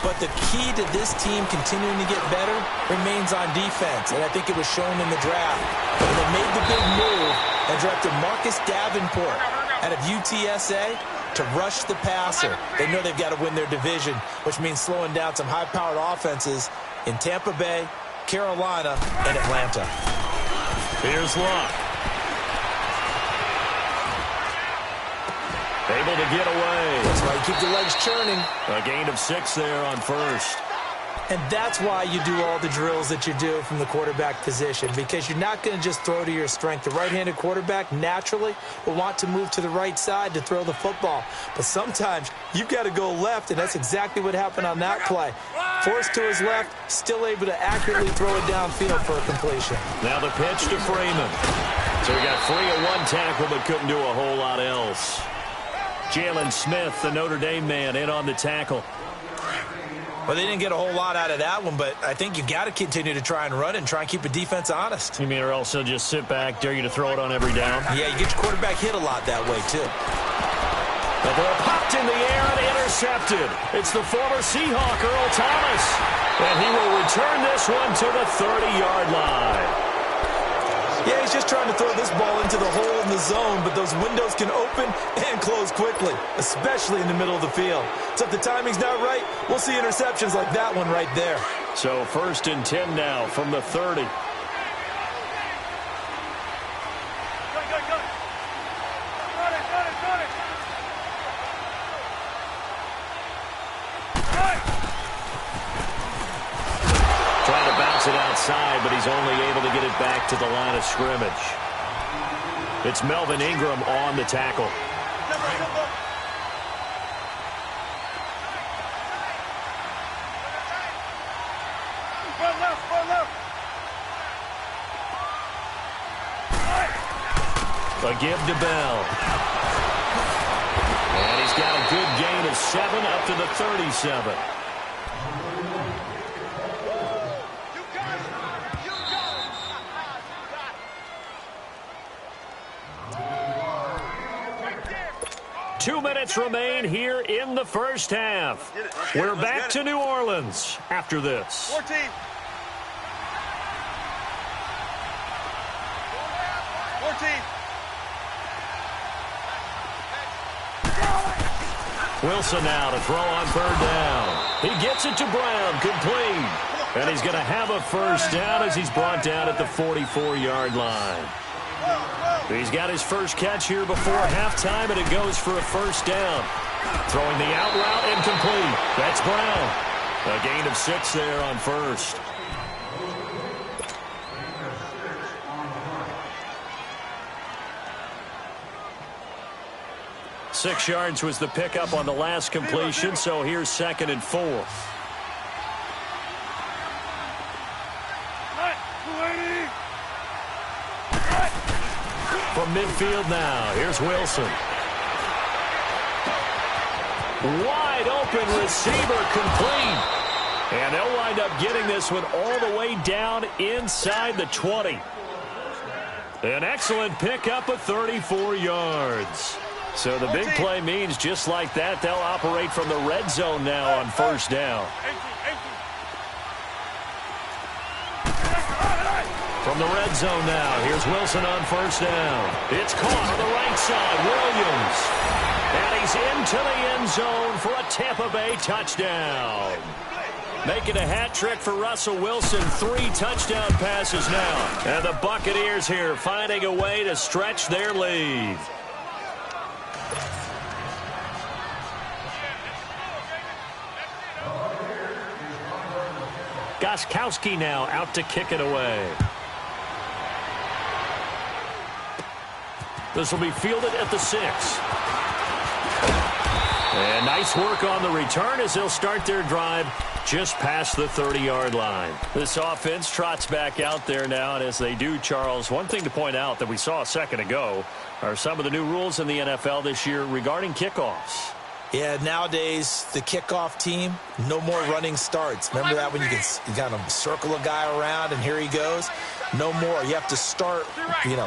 But the key to this team continuing to get better remains on defense, and I think it was shown in the draft. When they made the big move and drafted Marcus Davenport out of UTSA, to rush the passer. They know they've got to win their division, which means slowing down some high-powered offenses in Tampa Bay, Carolina, and Atlanta. Here's Luck. Able to get away. That's why you keep the legs churning. A gain of 6 there on first. And that's why you do all the drills that you do from the quarterback position, because you're not going to just throw to your strength. The right-handed quarterback naturally will want to move to the right side to throw the football. But sometimes you've got to go left, and that's exactly what happened on that play. Forced to his left, still able to accurately throw it downfield for a completion. Now the pitch to Freeman. So he got free of one tackle but couldn't do a whole lot else. Jalen Smith, the Notre Dame man, in on the tackle. Well, they didn't get a whole lot out of that one, but I think you got to continue to try and run it and try and keep a defense honest. You mean or else they'll just sit back, dare you to throw it on every down? Yeah, you get your quarterback hit a lot that way, too. The ball popped in the air and intercepted. It's the former Seahawk, Earl Thomas. And he will return this one to the 30-yard line. Yeah, he's just trying to throw this ball into the hole in the zone, but those windows can open and close quickly, especially in the middle of the field. So if the timing's not right, we'll see interceptions like that one right there. So 1st and 10 now from the 30. Go. Got it. Trying to bounce it outside, but he's only able to get it back to the line of scrimmage. It's Melvin Ingram on the tackle. A give to Bell. And he's got a good gain of 7 up to the 37. Two minutes remain here in the first half. We're back to New Orleans after this. 14. Wilson now to throw on 3rd down. He gets it to Brown, complete. And he's going to have a first down as he's brought down at the 44-yard line. He's got his first catch here before halftime, and it goes for a first down. Throwing the out route incomplete. That's Brown. A gain of 6 there on first. Six yards was the pickup on the last completion, so here's 2nd and 4. From midfield now, here's Wilson. Wide open receiver, complete. And they'll wind up getting this one all the way down inside the 20. An excellent pickup of 34 yards. So the big play means just like that, they'll operate from the red zone now on first down. From the red zone now, here's Wilson on first down. It's caught on the right side, Williams. And he's into the end zone for a Tampa Bay touchdown. Making a hat trick for Russell Wilson, 3 touchdown passes now. And the Buccaneers here finding a way to stretch their lead. Gostkowski now out to kick it away. This will be fielded at the 6. And nice work on the return as they'll start their drive just past the 30-yard line. This offense trots back out there now, and as they do, Charles, one thing to point out that we saw a second ago are some of the new rules in the NFL this year regarding kickoffs. Yeah, nowadays, the kickoff team, no more running starts. Remember that when you kind of circle a guy around and here he goes? No more. You have to start,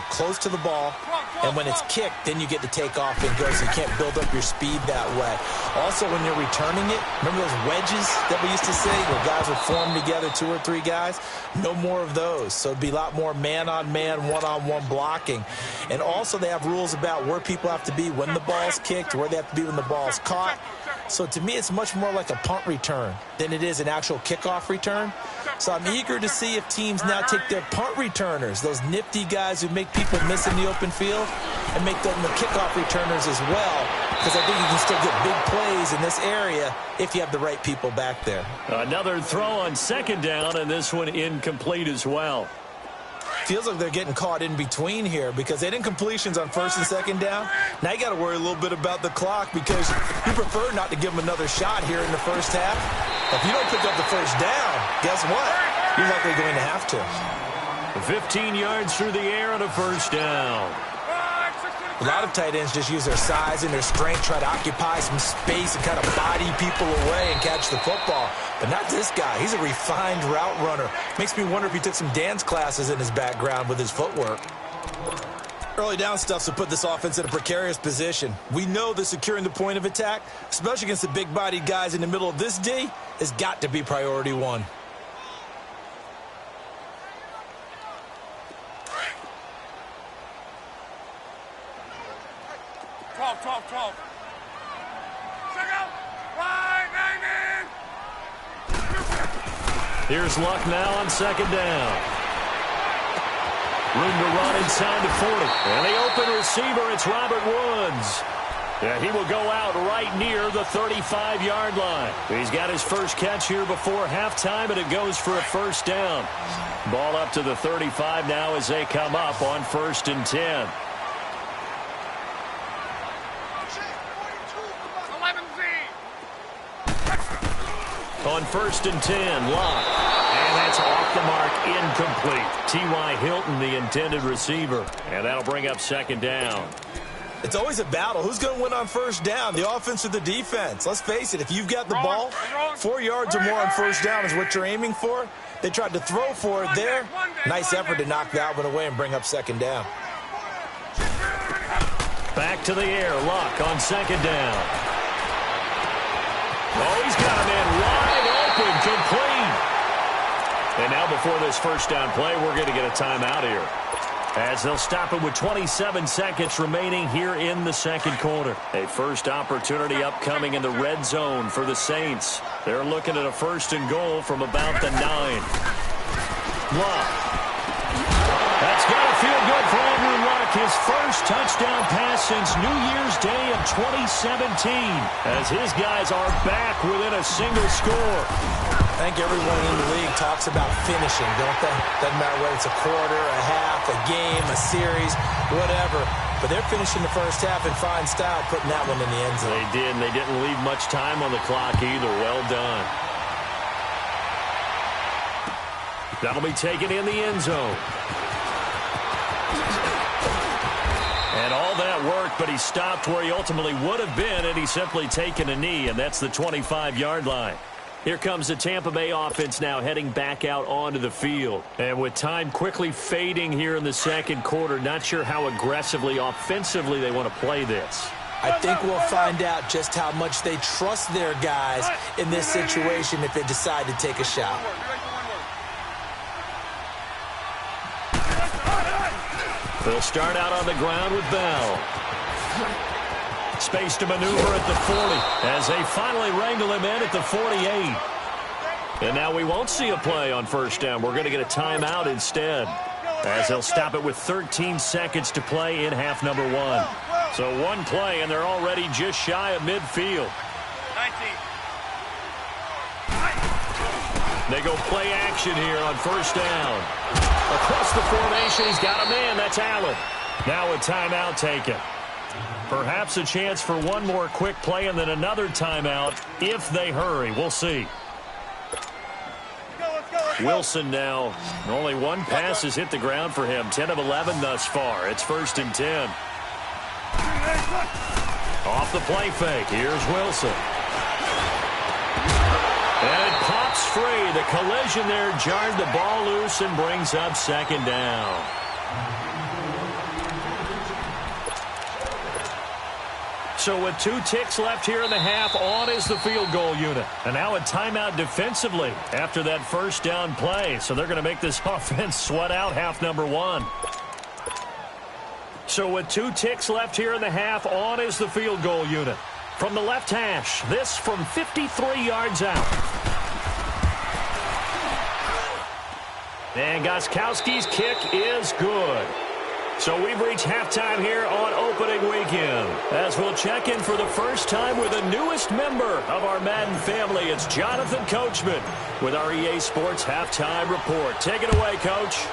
close to the ball, And when it's kicked, then you get to take off and go, so you can't build up your speed that way. Also, when you're returning it, remember those wedges that we used to see where guys would form together, 2 or 3 guys? No more of those. So it'd be a lot more man-on-man, one-on-one blocking. And also they have rules about where people have to be when the ball's kicked, where they have to be when the ball's caught. So to me, it's much more like a punt return than it is an actual kickoff return. So I'm eager to see if teams now take their punt returners, those nifty guys who make people miss in the open field, and make them the kickoff returners as well, because I think you can still get big plays in this area if you have the right people back there. Another throw on second down, and this one incomplete as well. Feels like they're getting caught in between here because they didn't completions on first and second down. Now you got to worry a little bit about the clock because you prefer not to give them another shot here in the first half. If you don't pick up the first down, guess what? You're likely going to have to. 15 yards through the air and a first down. A lot of tight ends just use their size and their strength, try to occupy some space and kind of body people away and catch the football. But not this guy. He's a refined route runner. Makes me wonder if he took some dance classes in his background with his footwork. Early down stuff to put this offense in a precarious position. We know that securing the point of attack, especially against the big-bodied guys in the middle of this D, has got to be priority 1. Here's Luck now on second down. Room to run inside the 40. And the open receiver, it's Robert Woods. Yeah, he will go out right near the 35-yard line. He's got his first catch here before halftime, and it goes for a first down. Ball up to the 35 now as they come up on 1st and 10. On 1st and 10, Lock. And that's off the mark, incomplete. T.Y. Hilton, the intended receiver. And that'll bring up second down. It's always a battle. Who's going to win on first down, the offense or the defense? Let's face it, if you've got the ball, 4 yards or more on first down is what you're aiming for. They tried to throw for it there. Nice effort to knock that one away and bring up second down. Back to the air, Luck on second down. Oh, he's got him in wide open, complete. And now before this first down play, we're going to get a timeout here, as they'll stop it with 27 seconds remaining here in the second quarter. A first opportunity upcoming in the red zone for the Saints. They're looking at a 1st and goal from about the 9. Luck. That's got to feel good for Andrew Luck. His first touchdown pass since New Year's Day of 2017, as his guys are back within a single score. I think everyone in the league talks about finishing, don't they? Doesn't matter whether it's a quarter, a half, a game, a series, whatever. But they're finishing the first half in fine style, putting that one in the end zone. They did, and they didn't leave much time on the clock either. Well done. That'll be taken in the end zone. And all that worked, but he stopped where he ultimately would have been, and he's simply taken a knee, and that's the 25-yard line. Here comes the Tampa Bay offense now heading back out onto the field. And with time quickly fading here in the second quarter, not sure how aggressively, offensively they want to play this. I think we'll find out just how much they trust their guys in this situation if they decide to take a shot. They'll start out on the ground with Bell. Space to maneuver at the 40 as they finally wrangle him in at the 48. And now we won't see a play on first down. We're going to get a timeout instead, as they'll stop it with 13 seconds to play in half number 1. So one play, and they're already just shy of midfield. 19. They go play action here on first down. Across the formation, he's got a man. That's Allen. Now a timeout taken. Perhaps a chance for one more quick play and then another timeout if they hurry. We'll see. Wilson now. Only one pass has hit the ground for him. 10 of 11 thus far. It's 1st and 10. Off the play fake. Here's Wilson. And it pops free. The collision there jarred the ball loose and brings up second down. So with 2 ticks left here in the half, on is the field goal unit. And now a timeout defensively after that first down play. So they're going to make this offense sweat out half number 1. So with 2 ticks left here in the half, on is the field goal unit. From the left hash, this from 53 yards out. And Gostkowski's kick is good. So we've reached halftime here on opening weekend. As we'll check in for the first time with the newest member of our Madden family, it's Jonathan Coachman with our EA Sports Halftime Report. Take it away, Coach.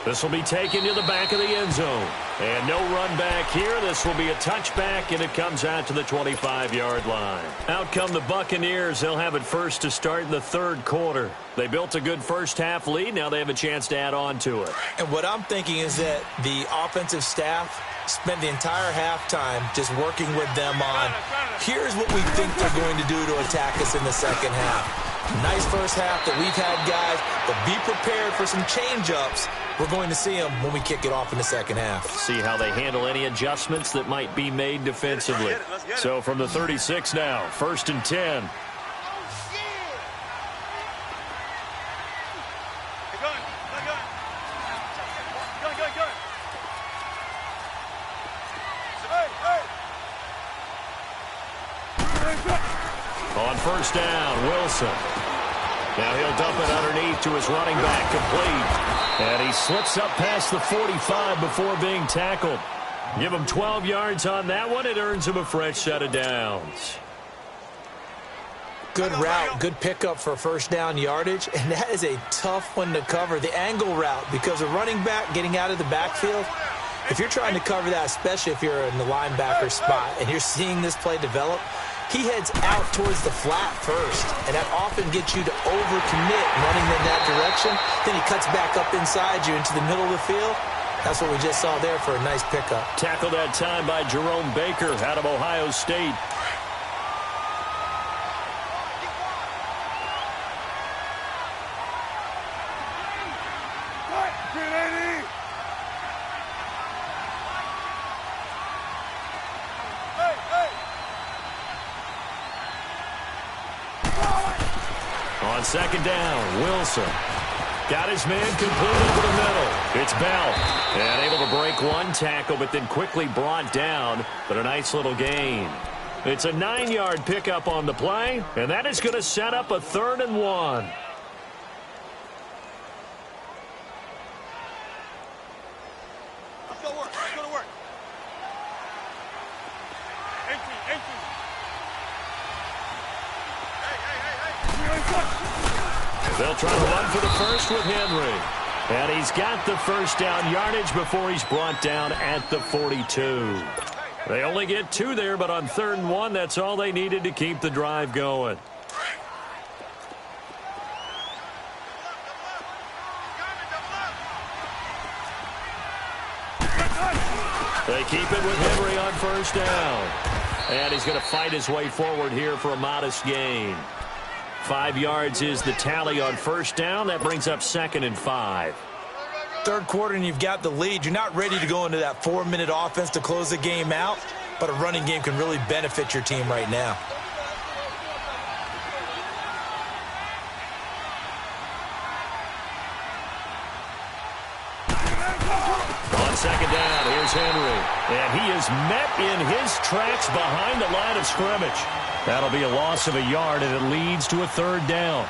This will be taken to the back of the end zone. And no run back here. This will be a touchback, and it comes out to the 25-yard line. Out come the Buccaneers. They'll have it first to start in the third quarter. They built a good first-half lead. Now they have a chance to add on to it. And what I'm thinking is that the offensive staff spent the entire halftime just working with them on, here's what we think they're going to do to attack us in the second half. Nice first half that we've had, guys, but be prepared for some change-ups. We're going to see them when we kick it off in the second half. See how they handle any adjustments that might be made defensively. So from the 36 now, 1st and 10. On first down, Wilson. Now he'll dump it underneath to his running back, complete. And he slips up past the 45 before being tackled. Give him 12 yards on that one. It earns him a fresh set of downs. Good route, good pickup for first down yardage, and that is a tough one to cover. The angle route, because a running back getting out of the backfield, if you're trying to cover that, especially if you're in the linebacker spot and you're seeing this play develop, he heads out towards the flat first, and that often gets you to overcommit running in that direction. Then he cuts back up inside you into the middle of the field. That's what we just saw there for a nice pickup. Tackled that time by Jerome Baker out of Ohio State. On second down, Wilson. Got his man completed to the middle. It's Bell. And able to break one tackle, but then quickly brought down. But a nice little gain. It's a 9-yard pickup on the play, and that is going to set up a 3rd and 1. Let's go to work. Let's go to work. 18. They'll try to run for the first with Henry. And he's got the first down yardage before he's brought down at the 42. They only get 2 there, but on 3rd and 1, that's all they needed to keep the drive going. They keep it with Henry on first down. And he's going to fight his way forward here for a modest gain. 5 yards is the tally on first down. That brings up 2nd and 5. Third quarter and you've got the lead. You're not ready to go into that 4-minute offense to close the game out, but a running game can really benefit your team right now. On second down, here's Henry. And he is met in his tracks behind the line of scrimmage. That'll be a loss of a yard, and it leads to a 3rd down.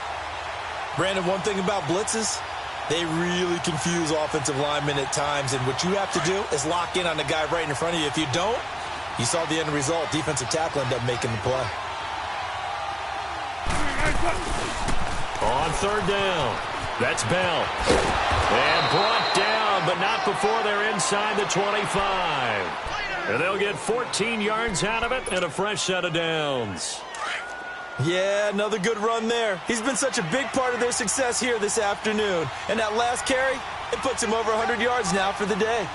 Brandon, one thing about blitzes, they really confuse offensive linemen at times, and what you have to do is lock in on the guy right in front of you. If you don't, you saw the end result. Defensive tackle ended up making the play. On 3rd down, that's Bell. And brought down, but not before they're inside the 25. And they'll get 14 yards out of it and a fresh set of downs. Yeah, another good run there. He's been such a big part of their success here this afternoon. And that last carry, it puts him over 100 yards now for the day.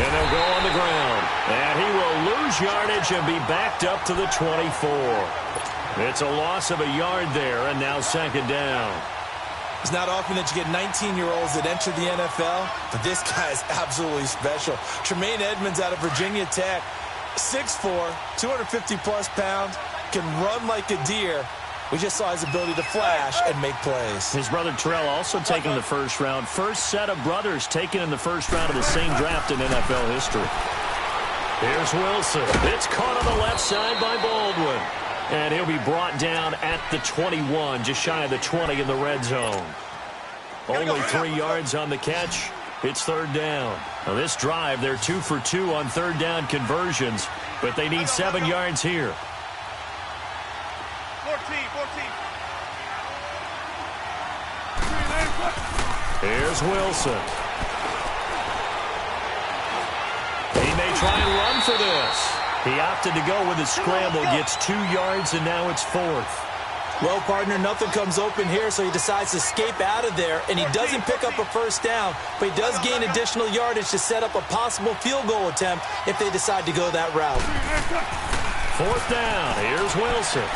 And they'll go on the ground. And he will lose yardage and be backed up to the 24. It's a loss of a yard there, and now second down. It's not often that you get 19-year-olds that enter the NFL, but this guy is absolutely special. Tremaine Edmonds out of Virginia Tech, 6'4", 250-plus pounds, can run like a deer. We just saw his ability to flash and make plays. His brother Terrell also taken in the first round. First set of brothers taken in the first round of the same draft in NFL history. Here's Wilson. It's caught on the left side by Baldwin. And he'll be brought down at the 21, just shy of the 20 in the red zone. Only 3 yards on the catch. It's third down. Now this drive, they're 2 for 2 on third down conversions, but they need 7 yards here. 14. Here's Wilson. He may try and run for this. He opted to go with a scramble, gets 2 yards, and now it's fourth. Well, partner, nothing comes open here, so he decides to escape out of there, and he doesn't pick up a first down, but he does gain additional yardage to set up a possible field goal attempt if they decide to go that route. Fourth down. Here's Wilson.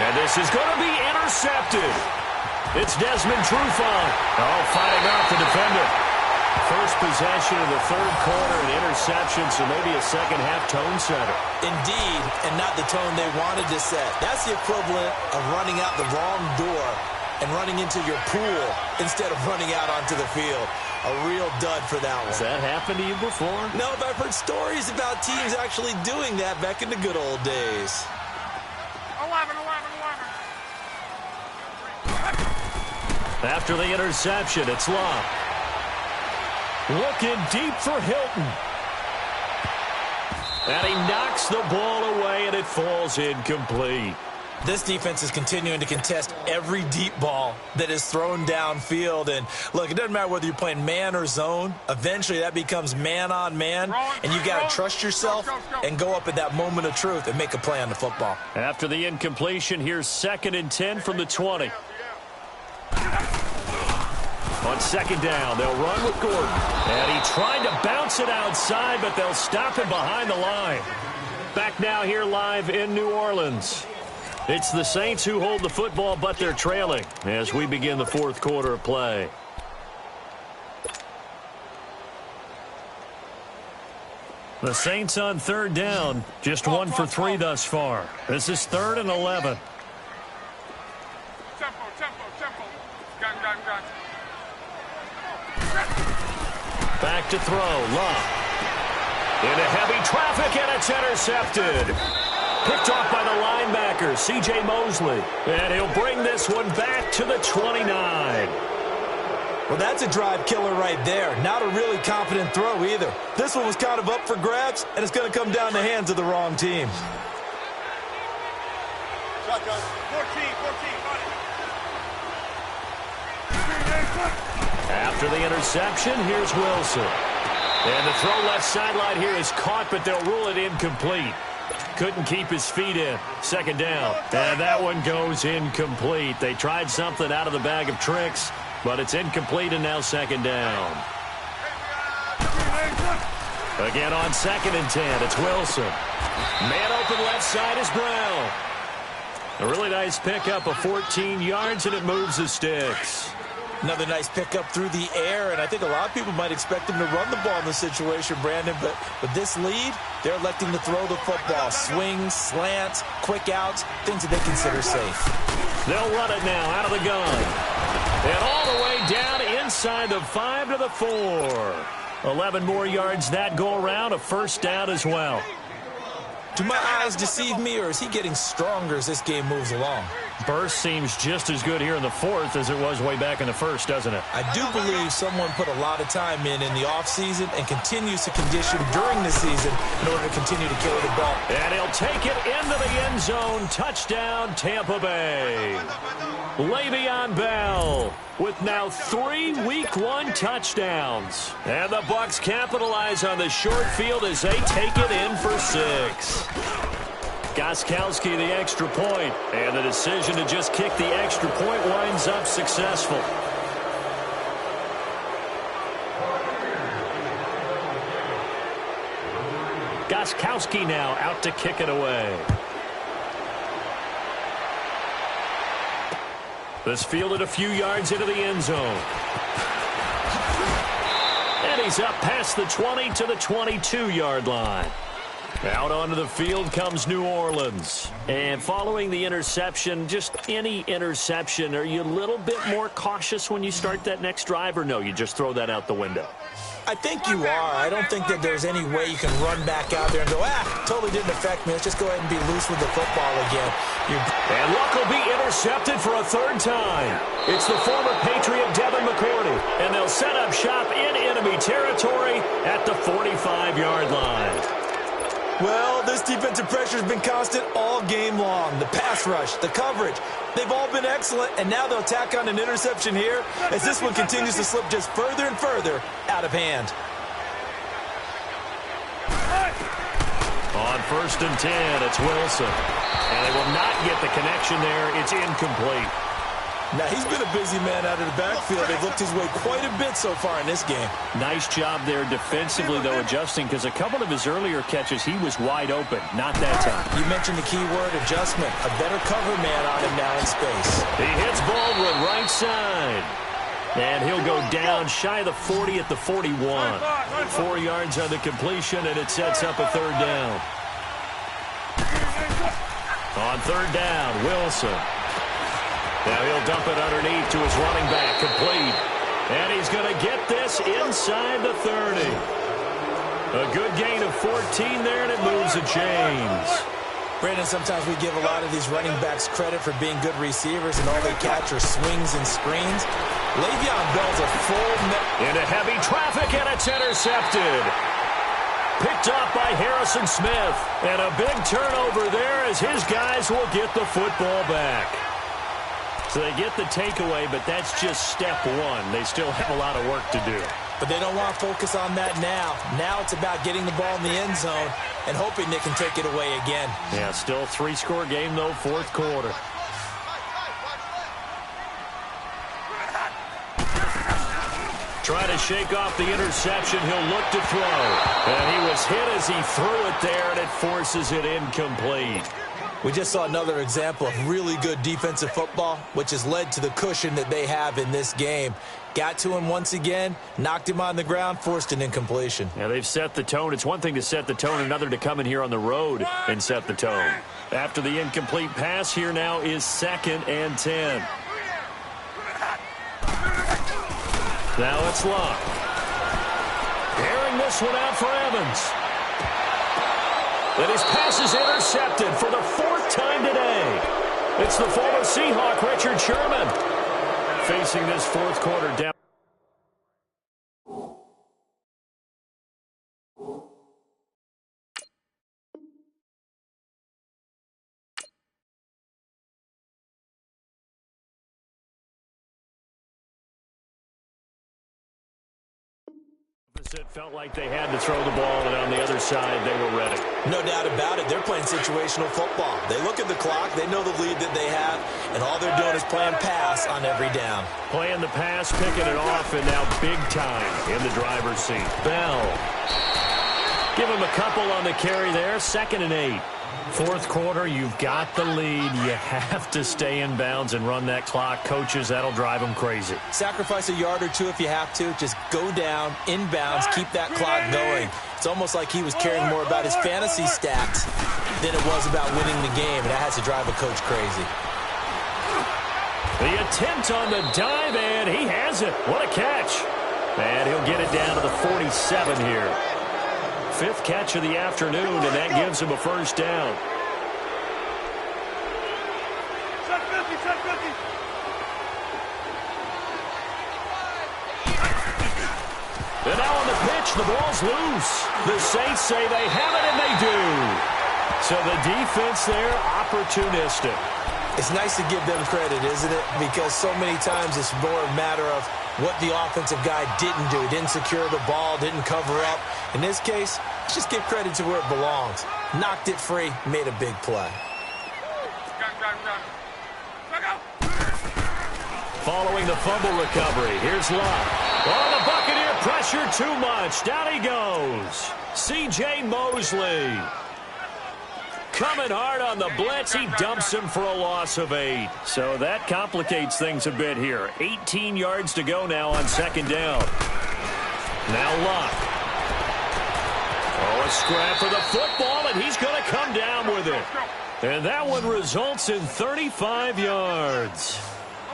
And this is going to be intercepted. It's Desmond Trufant. Oh, fighting off the defender. First possession of the third quarter, an interception, so maybe a second-half tone setter. Indeed, and not the tone they wanted to set. That's the equivalent of running out the wrong door and running into your pool instead of running out onto the field. A real dud for that one. Has that happened to you before? No, but I've heard stories about teams actually doing that back in the good old days. 11. After the interception, it's Love. Looking deep for Hilton. And he knocks the ball away, and it falls incomplete. This defense is continuing to contest every deep ball that is thrown downfield. And, look, it doesn't matter whether you're playing man or zone. Eventually, that becomes man-on-man, and you got to trust yourself and go up at that moment of truth and make a play on the football. After the incompletion, here's 2nd and 10 from the 20. On second down, they'll run with Gordon. And he tried to bounce it outside, but they'll stop him behind the line. Back now here live in New Orleans. It's the Saints who hold the football, but they're trailing as we begin the fourth quarter of play. The Saints on third down, just 1 for 3 thus far. This is 3rd and 11. Tempo. Gun. Back to throw, Love. Into heavy traffic, and it's intercepted. Picked off by the linebacker, C.J. Mosley. And he'll bring this one back to the 29. Well, that's a drive killer right there. Not a really confident throw either. This one was kind of up for grabs, and it's going to come down the hands of the wrong team. Shotgun. 14. After the interception, here's Wilson. And the throw left sideline here is caught, but they'll rule it incomplete. Couldn't keep his feet in. Second down. And that one goes incomplete. They tried something out of the bag of tricks, but it's incomplete, and now second down. Again on 2nd and 10, it's Wilson. Man open left side is Brown. A really nice pickup of 14 yards, and it moves the sticks. Another nice pickup through the air, and I think a lot of people might expect him to run the ball in this situation, Brandon, but with this lead, they're electing to throw the football. Swings, slants, quick outs, things that they consider safe. They'll run it now out of the gun. And all the way down inside the 5 to the 4. 11 more yards that go around, a first down as well. Do my eyes deceive me, or is he getting stronger as this game moves along? Burst seems just as good here in the fourth as it was way back in the first, doesn't it? I do believe someone put a lot of time in the offseason and continues to condition during the season in order to continue to carry the ball. And he'll take it into the end zone. Touchdown, Tampa Bay. Le'Veon Bell with now 3 Week 1 touchdowns. And the Bucs capitalize on the short field as they take it in for 6. Gostkowski the extra point, and the decision to just kick the extra point winds up successful. Gostkowski now out to kick it away. This fielded a few yards into the end zone. And he's up past the 20 to the 22-yard line. Out onto the field comes New Orleans. And following the interception, just any interception, are you a little bit more cautious when you start that next drive, or no, you just throw that out the window? I think you are. I don't think that there's any way you can run back out there and go, totally didn't affect me. Let's just go ahead and be loose with the football again. And Luck will be intercepted for a third time. It's the former Patriot Devin McCourty, and they'll set up shop in enemy territory at the 45-yard line. Well, this defensive pressure has been constant all game long. The pass rush, the coverage, they've all been excellent, and now they'll tack on an interception here as this one continues to slip just further and further out of hand. On 1st and 10, it's Wilson. And they will not get the connection there. It's incomplete. Now, he's been a busy man out of the backfield. They've looked his way quite a bit so far in this game. Nice job there defensively, though, adjusting, because a couple of his earlier catches, he was wide open. Not that time. You mentioned the key word, adjustment. A better cover man on him now in space. He hits Baldwin right side. And he'll go down shy of the 40 at the 41. 4 yards on the completion, and it sets up a third down. On third down, Wilson. Now he'll dump it underneath to his running back, complete. And he's going to get this inside the 30. A good gain of 14 there, and it moves the chains. Brandon, sometimes we give a lot of these running backs credit for being good receivers, and all they catch are swings and screens. Le'Veon Bell's a full... Into heavy traffic, and it's intercepted. Picked off by Harrison Smith. And a big turnover there as his guys will get the football back. So they get the takeaway, but that's just step one. They still have a lot of work to do. But they don't want to focus on that now. Now it's about getting the ball in the end zone and hoping they can take it away again. Yeah, still 3-score game, though, 4th quarter. Try to shake off the interception. He'll look to throw. And he was hit as he threw it there, and it forces it incomplete. We just saw another example of really good defensive football, which has led to the cushion that they have in this game. Got to him once again, knocked him on the ground, forced an incompletion. Yeah, they've set the tone. It's one thing to set the tone, another to come in here on the road and set the tone. After the incomplete pass, here now is 2nd and 10. Now it's Luck. Airing this one out for Evans. And his pass is intercepted for the 4th time today. It's the former Seahawk, Richard Sherman, facing this 4th quarter down. It felt like they had to throw the ball, and on the other side, they were ready. No doubt about it. They're playing situational football. They look at the clock. They know the lead that they have, and all they're doing is playing pass on every down. Playing the pass, picking it off, and now big time in the driver's seat. Bell. Give him a couple on the carry there. 2nd and 8. 4th quarter, you've got the lead. You have to stay in bounds and run that clock. Coaches, that'll drive them crazy. Sacrifice a yard or two if you have to. Just go down, inbounds, keep that clock going. It's almost like he was caring more about his fantasy stats than it was about winning the game, and that has to drive a coach crazy. The attempt on the dive, and he has it. What a catch. And he'll get it down to the 47 here. 5th catch of the afternoon, and that gives him a 1st down. Set 50, set 50. And now on the pitch, the ball's loose. The Saints say they have it, and they do. So the defense there, opportunistic. It's nice to give them credit, isn't it? Because so many times it's more a matter of what the offensive guy didn't do. He didn't secure the ball, didn't cover up. In this case, let's just give credit to where it belongs. Knocked it free, made a big play. Gun. Look out. Following the fumble recovery, here's Love. Oh, the Buccaneer pressure too much. Down he goes. C.J. Mosley. Coming hard on the blitz. He dumps him for a loss of 8. So that complicates things a bit here. 18 yards to go now on second down. Now Luck. Oh, a scrap for the football, and he's going to come down with it. And that one results in 35 yards.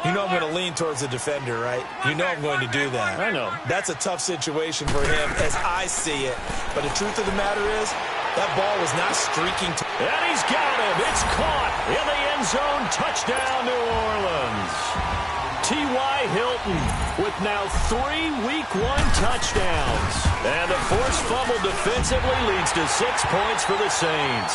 You know I'm going to lean towards the defender, right? You know I'm going to do that. I know. That's a tough situation for him as I see it. But the truth of the matter is, that ball was not streaking. And he's got him. It's caught in the end zone. Touchdown, New Orleans. T.Y. Hilton with now 3 Week 1 touchdowns. And the forced fumble defensively leads to 6 points for the Saints.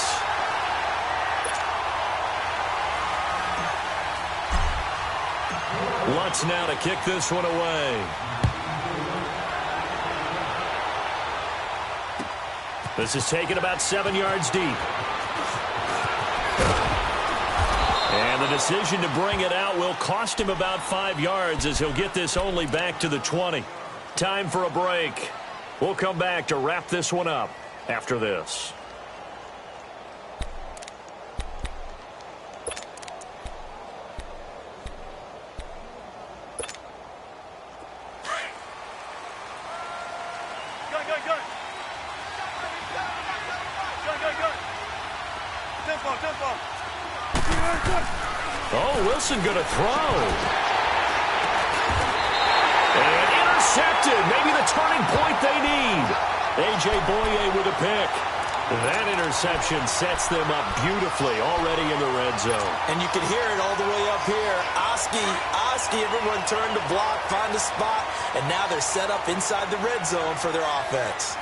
Lutz now to kick this one away. This is taken about 7 yards deep. And the decision to bring it out will cost him about 5 yards as he'll get this only back to the 20. Time for a break. We'll come back to wrap this one up after this. Oh, Wilson going to throw. And intercepted. Maybe the turning point they need. A.J. Boye with a pick. That interception sets them up beautifully already in the red zone. And you can hear it all the way up here. Oski, everyone turned to block, find a spot, and now they're set up inside the red zone for their offense.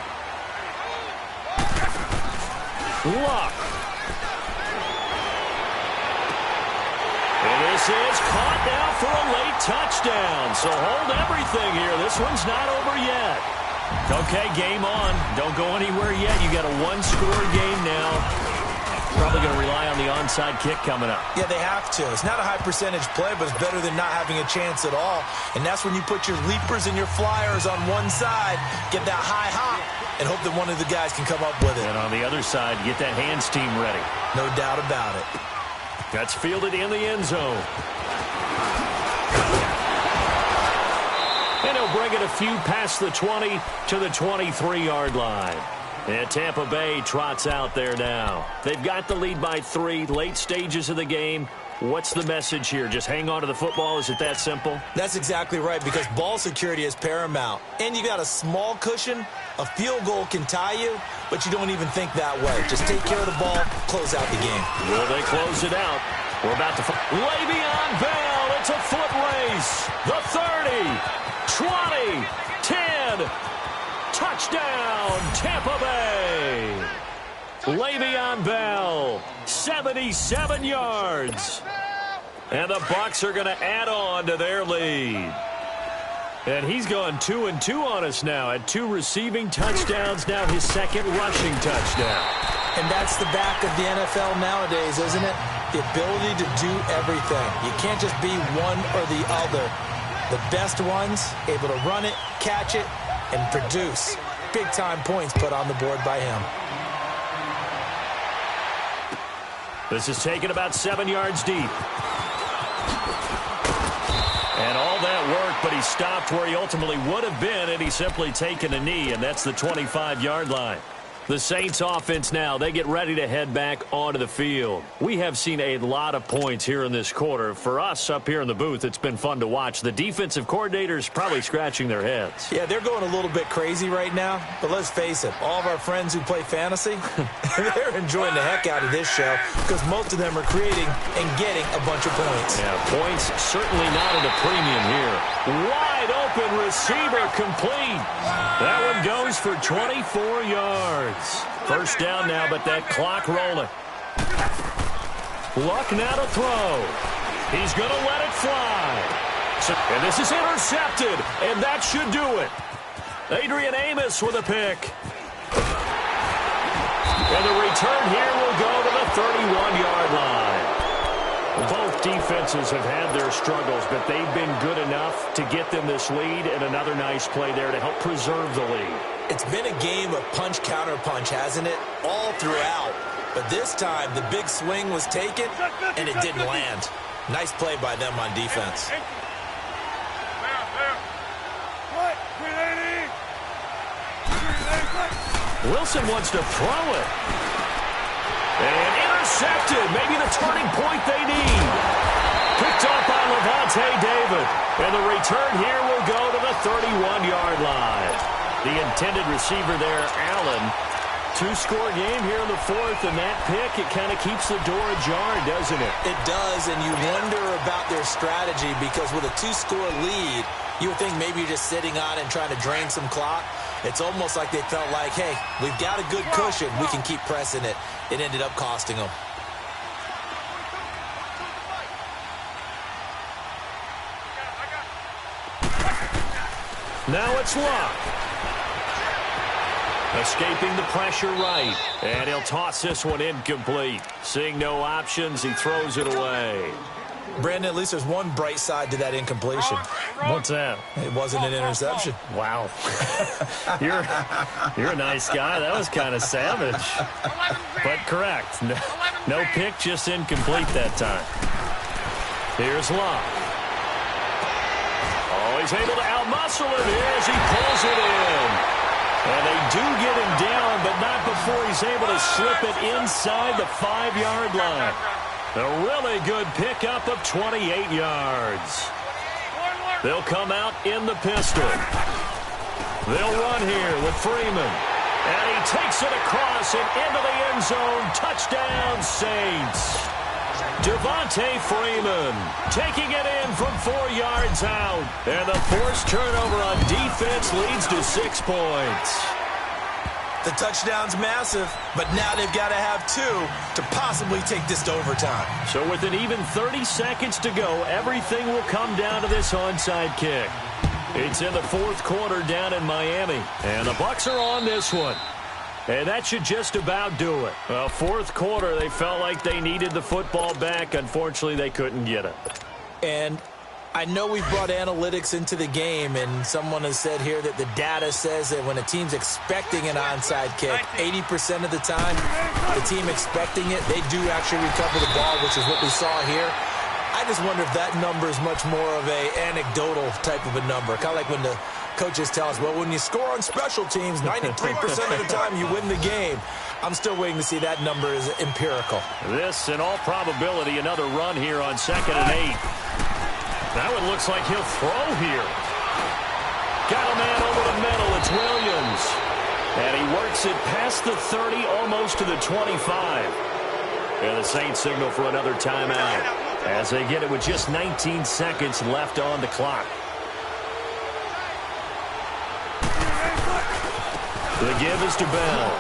Luck. And this is caught now for a late touchdown. So hold everything here. This one's not over yet. Okay, game on. Don't go anywhere yet. You got a one-score game now. Probably going to rely on the onside kick coming up. Yeah, they have to. It's not a high-percentage play, but it's better than not having a chance at all. And that's when you put your leapers and your flyers on one side, get that high hop, and hope that one of the guys can come up with it. And on the other side, get that hands team ready. No doubt about it. That's fielded in the end zone. And he'll bring it a few past the 20 to the 23-yard line. And Tampa Bay trots out there now. They've got the lead by 3, late stages of the game. What's the message here? Just hang on to the football? Is it that simple? That's exactly right, because ball security is paramount. And you got a small cushion. A field goal can tie you, but you don't even think that way. Just take care of the ball, close out the game. Will they close it out? We're about to... Le'Veon Bell, it's a foot race. The 30, 20, 10. Touchdown, Tampa Bay. Le'Veon Bell, 77 yards. And the Bucs are going to add on to their lead. And he's gone 2-2 on us now at 2 receiving touchdowns, now his 2nd rushing touchdown. And that's the back of the NFL nowadays, isn't it? The ability to do everything. You can't just be one or the other. The best ones, able to run it, catch it, and produce. Big-time points put on the board by him. This is taken about 7 yards deep. And all that worked, but he stopped where he ultimately would have been, and he's simply taken a knee, and that's the 25-yard line. The Saints offense now, they get ready to head back onto the field. We have seen a lot of points here in this quarter. For us up here in the booth, it's been fun to watch. The defensive coordinators probably scratching their heads. Yeah, they're going a little bit crazy right now, but let's face it, all of our friends who play fantasy, they're enjoying the heck out of this show because most of them are creating and getting a bunch of points. Yeah, points certainly not at a premium here. Wide open receiver complete. That one goes for 24 yards. First down now, but that clock rolling. Luck now to throw. He's going to let it fly. And this is intercepted, and that should do it. Adrian Amos with a pick. And the return here will go to the 31-yard line. Both defenses defenses have had their struggles, but they've been good enough to get them this lead, and another nice play there to help preserve the lead. It's been a game of punch-counter-punch, hasn't it? All throughout. But this time, the big swing was taken, and it didn't land. Nice play by them on defense. Wilson wants to throw it. And intercepted. Maybe the turning point they need. Picked up by Levante David. And the return here will go to the 31-yard line. The intended receiver there, Allen. Two-score game here in the fourth, and that pick, it kind of keeps the door ajar, doesn't it? It does, and you wonder about their strategy because with a two-score lead, you would think maybe you're just sitting on it and trying to drain some clock. It's almost like they felt like, hey, we've got a good cushion. We can keep pressing it. It ended up costing them. Now it's Luck. Escaping the pressure right. And he'll toss this one incomplete. Seeing no options, he throws it away. Brandon, at least there's one bright side to that incompletion. What's that? It wasn't an interception. Wow. You're a nice guy. That was kind of savage. But correct. No pick, just incomplete that time. Here's Luck. Oh, he's able to outmuscle him here as he pulls it in. And they do get him down, but not before he's able to slip it inside the 5-yard line. A really good pickup of 28 yards. They'll come out in the pistol. They'll run here with Freeman. And he takes it across and into the end zone. Touchdown, Saints. Devontae Freeman taking it in from 4 yards out. And the forced turnover on defense leads to 6 points. The touchdown's massive, but now they've got to have 2 to possibly take this to overtime. So with an even 30 seconds to go, everything will come down to this onside kick. It's in the fourth quarter down in Miami, and the Bucs are on this one. And that should just about do it. Well, fourth quarter, they felt like they needed the football back. Unfortunately, they couldn't get it. And I know we've brought analytics into the game, and someone has said here that the data says that when a team's expecting an onside kick, 80% of the time, the team expecting it, they do actually recover the ball, which is what we saw here. I just wonder if that number is much more of a anecdotal type of a number, kind of like when the coaches tell us, well, when you score on special teams, 93% of the time you win the game. I'm still waiting to see that number is empirical. This, in all probability, another run here on 2nd and 8. That one looks like he'll throw here. Got a man over the middle. It's Williams. And he works it past the 30, almost to the 25. And the Saints signal for another timeout as they get it with just 19 seconds left on the clock. The give is to Bell.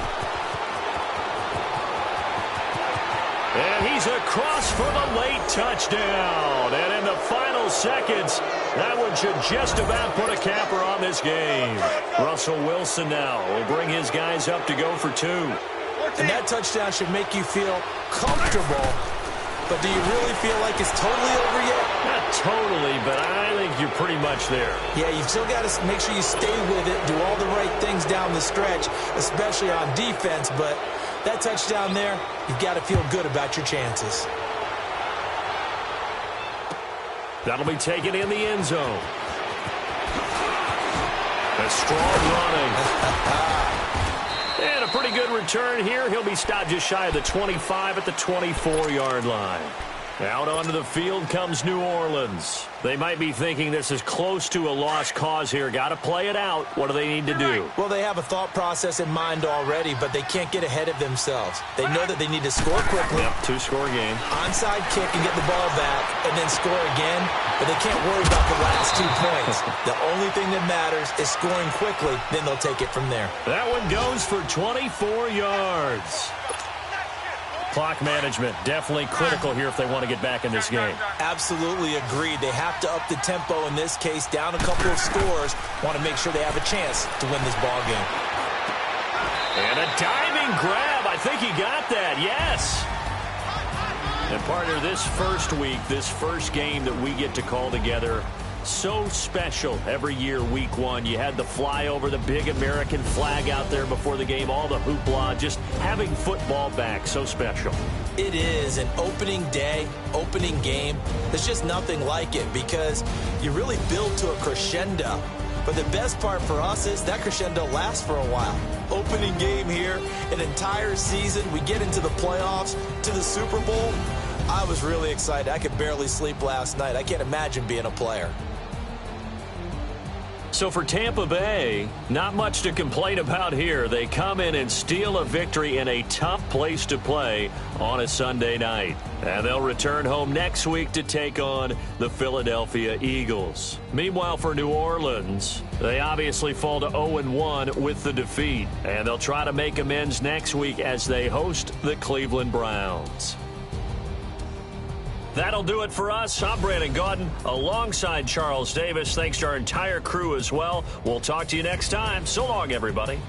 And he's across for the late touchdown. And in the final seconds, that one should just about put a capper on this game. Russell Wilson now will bring his guys up to go for 2. And that touchdown should make you feel comfortable. But do you really feel like it's totally over yet? Not totally, but I think you're pretty much there. Yeah, you've still got to make sure you stay with it, do all the right things down the stretch, especially on defense. But that touchdown there, you've got to feel good about your chances. That'll be taken in the end zone. A strong running. And a pretty good return here. He'll be stopped just shy of the 25 at the 24-yard line. Out onto the field comes New Orleans. They might be thinking this is close to a lost cause here. Got to play it out. What do they need to do? Well, they have a thought process in mind already, but they can't get ahead of themselves. They know that they need to score quickly. Yep, 2-score game. Onside kick and get the ball back and then score again, but they can't worry about the last 2 points. The only thing that matters is scoring quickly, then they'll take it from there. That one goes for 24 yards. Clock management, definitely critical here if they want to get back in this game. Absolutely agreed. They have to up the tempo in this case, down a couple of scores. Want to make sure they have a chance to win this ball game. And a diving grab. I think he got that. Yes. And partner, this first week, this first game that we get to call together, so special every year, week one. You had the flyover, the big American flag out there before the game, all the hoopla, just having football back, so special. It is an opening day, opening game. There's just nothing like it because you really build to a crescendo. But the best part for us is that crescendo lasts for a while. Opening game here, an entire season. We get into the playoffs, to the Super Bowl. I was really excited. I could barely sleep last night. I can't imagine being a player. So for Tampa Bay, not much to complain about here. They come in and steal a victory in a tough place to play on a Sunday night. And they'll return home next week to take on the Philadelphia Eagles. Meanwhile, for New Orleans, they obviously fall to 0-1 with the defeat. And they'll try to make amends next week as they host the Cleveland Browns. That'll do it for us. I'm Brandon Gaudin alongside Charles Davis. Thanks to our entire crew as well. We'll talk to you next time. So long, everybody.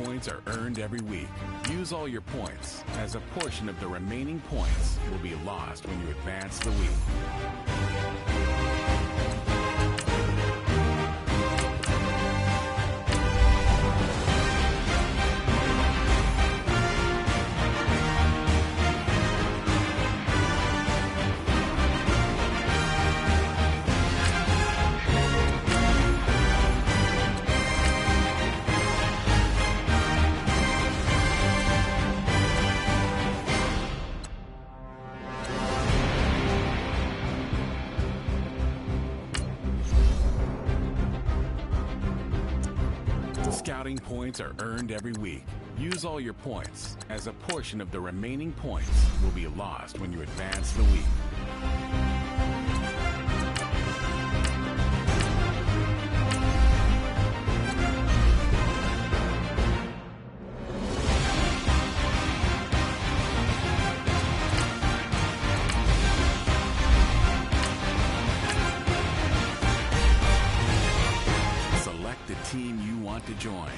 Points are earned every week. Use all your points, as a portion of the remaining points will be lost when you advance the week. Scouting points are earned every week. Use all your points, as a portion of the remaining points will be lost when you advance the week. want to join.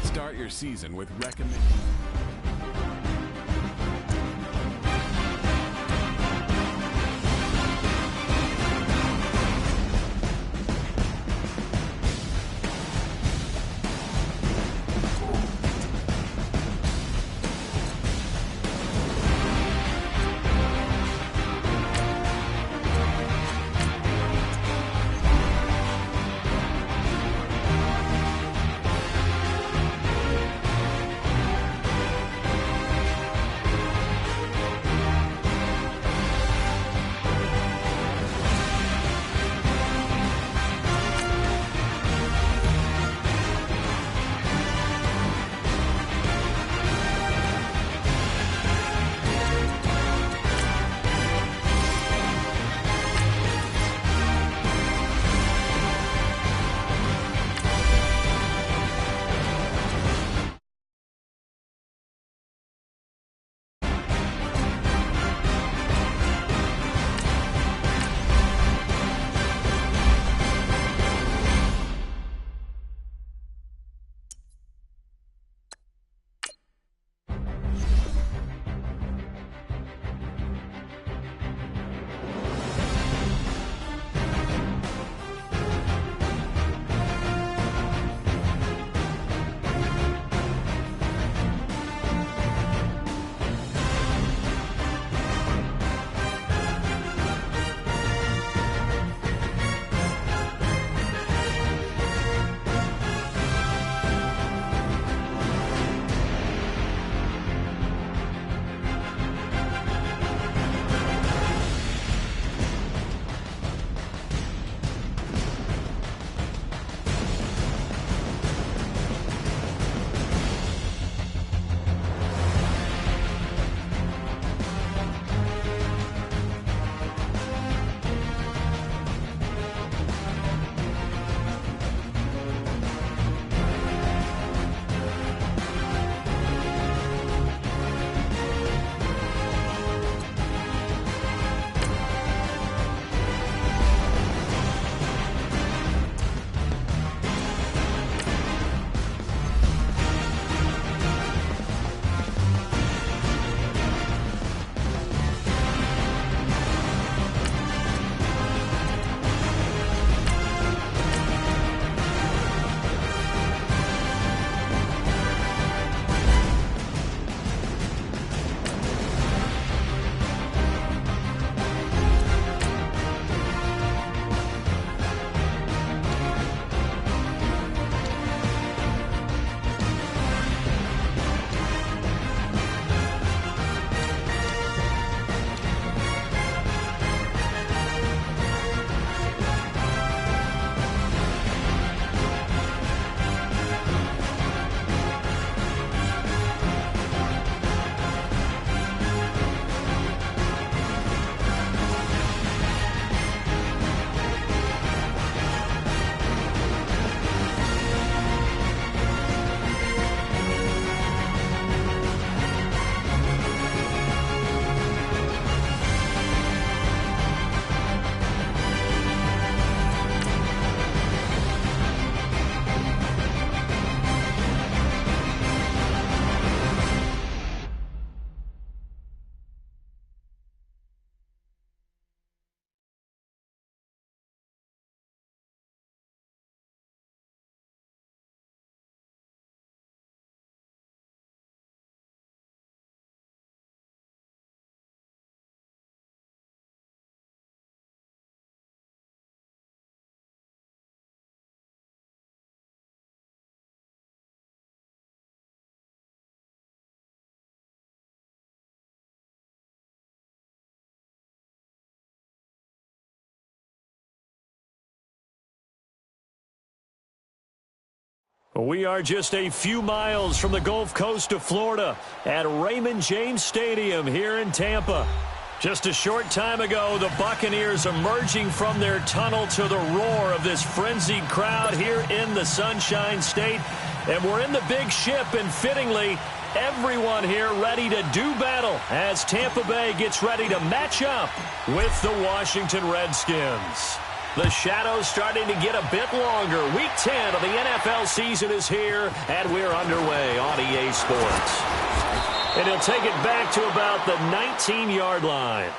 Start your season with recommended. We are just a few miles from the Gulf Coast of Florida at Raymond James Stadium here in Tampa. Just a short time ago, the Buccaneers emerging from their tunnel to the roar of this frenzied crowd here in the Sunshine State. And we're in the big ship, and fittingly, everyone here ready to do battle ball as Tampa Bay gets ready to match up with the Washington Redskins. The shadow's starting to get a bit longer. Week 10 of the NFL season is here, and we're underway on EA Sports. And he'll take it back to about the 19-yard line.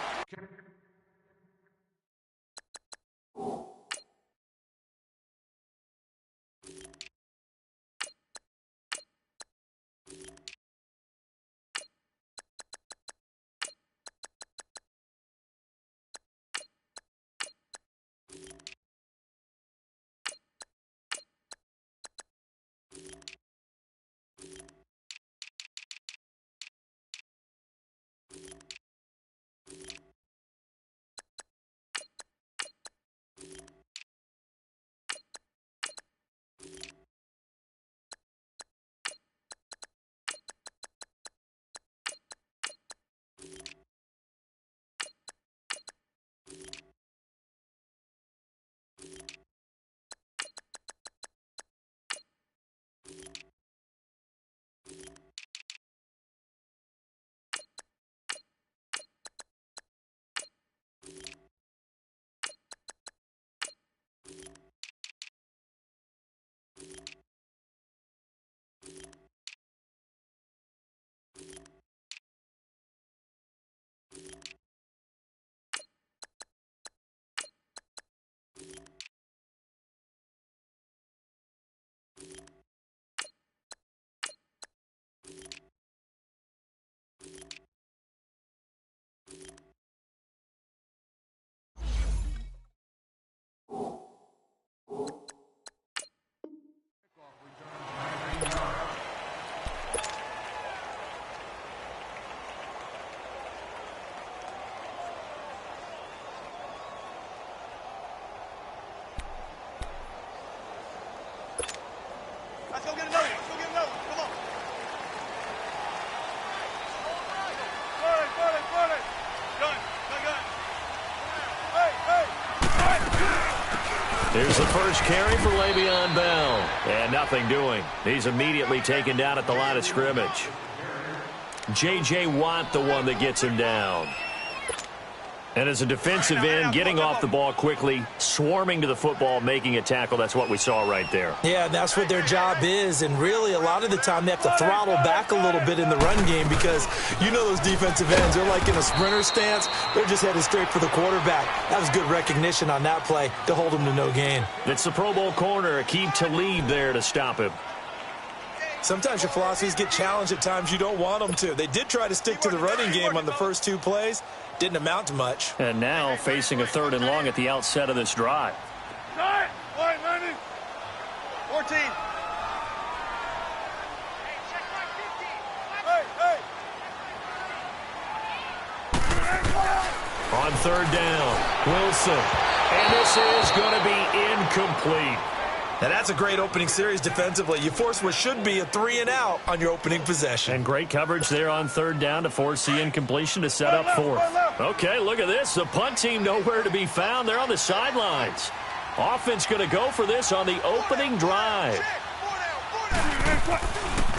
Let's go get another one. Let's go get another one. Come on. Got it. Gun. Hey. Here's the first carry for Le'Veon Bell. And nothing doing. He's immediately taken down at the line of scrimmage. J.J. Watt, the one that gets him down. And as a defensive end, getting off the ball quickly, swarming to the football, making a tackle, that's what we saw right there. Yeah, that's what their job is, and really a lot of the time they have to throttle back a little bit in the run game because you know those defensive ends, they're like in a sprinter stance, they're just headed straight for the quarterback. That was good recognition on that play to hold him to no gain. It's the Pro Bowl corner, Aqib Talib there to stop him. Sometimes your philosophies get challenged at times you don't want them to. They did try to stick to the running game on the first two plays. Didn't amount to much. And now facing a 3rd and long at the outset of this drive. 9, 14. Hey. On 3rd down, Wilson. And this is going to be incomplete. Now that's a great opening series defensively. You force what should be a 3-and-out on your opening possession. And great coverage there on 3rd down to force the incompletion to set up 4th. Okay, look at this. The punt team nowhere to be found. They're on the sidelines. Offense going to go for this on the opening drive.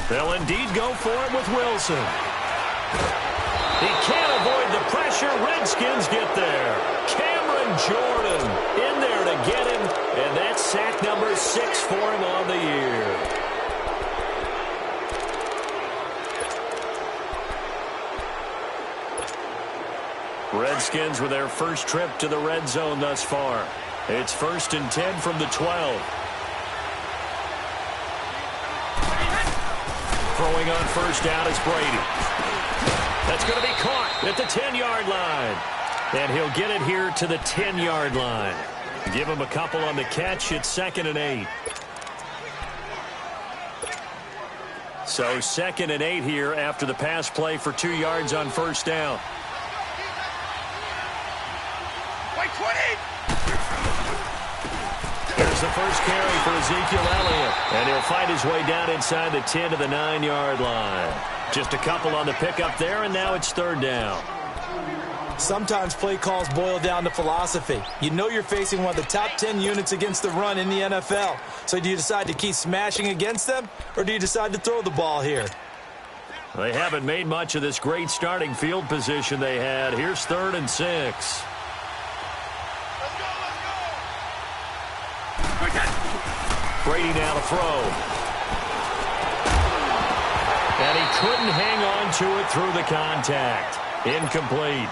They'll indeed go for it with Wilson. He can't avoid the pressure. Redskins get there. Cameron Jordan in there to get him. And that's sack number 6 for him on the year. Redskins with their first trip to the red zone thus far. It's 1st and 10 from the 12. Throwing on 1st down is Brady. That's going to be caught at the 10-yard line. And he'll get it here to the 10-yard line. Give him a couple on the catch. It's 2nd and 8. So 2nd and 8 here after the pass play for 2 yards on 1st down. Wait, 20. There's the first carry for Ezekiel Elliott. And he'll find his way down inside the 10 to the 9-yard line. Just a couple on the pickup there, and now it's 3rd down. Sometimes play calls boil down to philosophy. You know you're facing one of the top 10 units against the run in the NFL. So do you decide to keep smashing against them, or do you decide to throw the ball here? They haven't made much of this great starting field position they had. Here's 3rd and 6. Let's go. Brady now to throw. And he couldn't hang on to it through the contact. Incomplete.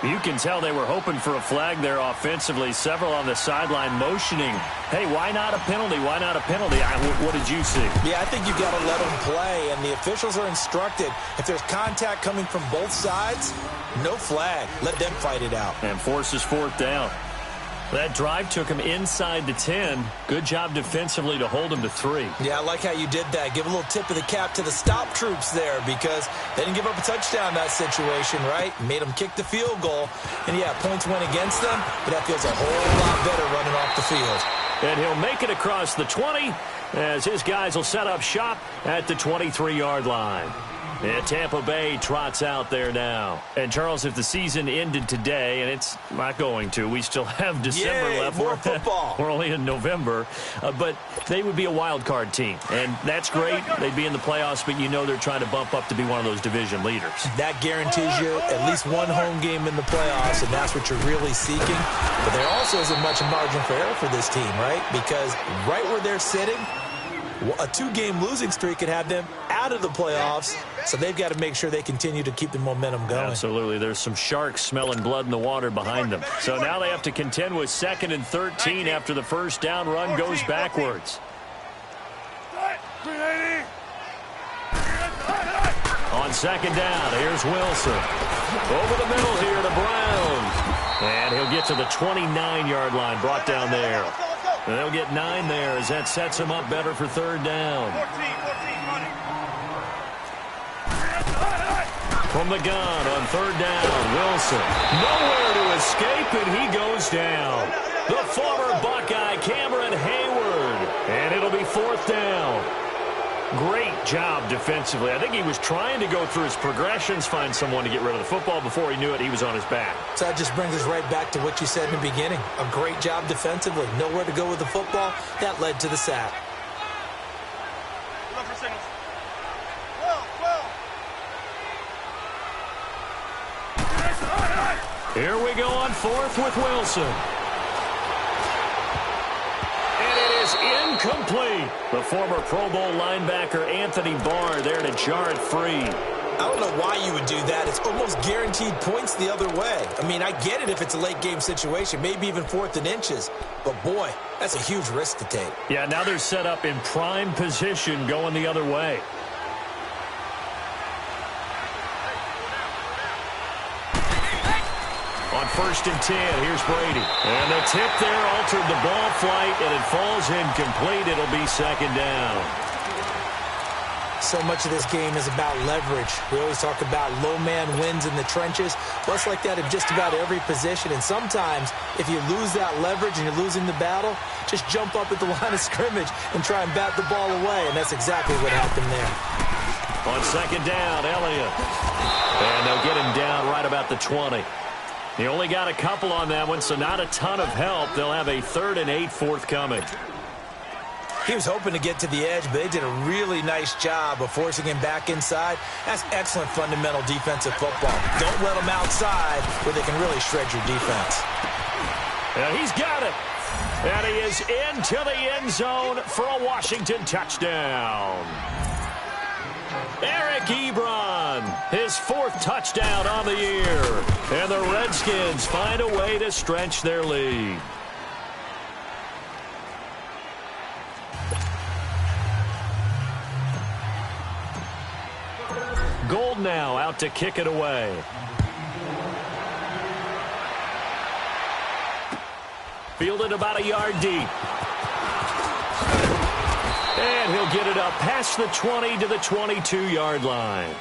You can tell they were hoping for a flag there offensively. Several on the sideline motioning, hey, why not a penalty? Why not a penalty? What did you see? Yeah, I think you've got to let them play, and the officials are instructed, if there's contact coming from both sides, no flag. Let them fight it out. And forces 4th down. That drive took him inside the 10. Good job defensively to hold him to 3. Yeah, I like how you did that. Give a little tip of the cap to the stop troops there because they didn't give up a touchdown in that situation, right? Made them kick the field goal. And, yeah, points went against them, but that feels a whole lot better running off the field. And he'll make it across the 20 as his guys will set up shop at the 23-yard line. And Tampa Bay trots out there now. And, Charles, if the season ended today, and it's not going to, we still have December left. More football. We're only in November. But they would be a wild card team. And that's great. They'd be in the playoffs, but you know they're trying to bump up to be one of those division leaders. That guarantees you at least one home game in the playoffs, and that's what you're really seeking. But there also isn't much margin for error for this team, right? Because right where they're sitting, a 2-game losing streak could have them out of the playoffs, so they've got to make sure they continue to keep the momentum going. Absolutely. There's some sharks smelling blood in the water behind them. So now they have to contend with 2nd and 13 after the first down run goes backwards. On 2nd down, here's Wilson. Over the middle here to Brown. And he'll get to the 29-yard line, brought down there. And they'll get 9 there as that sets him up better for 3rd down. 14, running. From the gun on 3rd down, Wilson. Nowhere to escape, and he goes down. The former Buckeye, Cameron Hayward. And it'll be 4th down. Great job defensively. I think he was trying to go through his progressions, find someone to get rid of the football. Before he knew it, he was on his back. So that just brings us right back to what you said in the beginning. A great job defensively. Nowhere to go with the football. That led to the sack. Look for signals. Here we go on 4th with Wilson. Incomplete. The former Pro Bowl linebacker Anthony Barr there to jar it free. I don't know why you would do that. It's almost guaranteed points the other way. I mean, I get it if it's a late game situation, maybe even 4th and inches. But, boy, that's a huge risk to take. Yeah, now they're set up in prime position going the other way. On 1st and 10, here's Brady. And the tip there altered the ball flight, and it falls incomplete. It'll be 2nd down. So much of this game is about leverage. We always talk about low man wins in the trenches. Well, it's like that in just about every position. And sometimes, if you lose that leverage and you're losing the battle, just jump up at the line of scrimmage and try and bat the ball away. And that's exactly what happened there. On 2nd down, Elliott. And they'll get him down right about the 20. He only got a couple on that one, so not a ton of help. They'll have a 3rd and 8 forthcoming. He was hoping to get to the edge, but they did a really nice job of forcing him back inside. That's excellent fundamental defensive football. Don't let him outside where they can really shred your defense. And he's got it. And he is into the end zone for a Washington touchdown. Eric Ebron, his 4th touchdown on the year. And the Redskins find a way to stretch their lead. Gold now out to kick it away. Fielded about a yard deep. And he'll get it up past the 20 to the 22-yard line.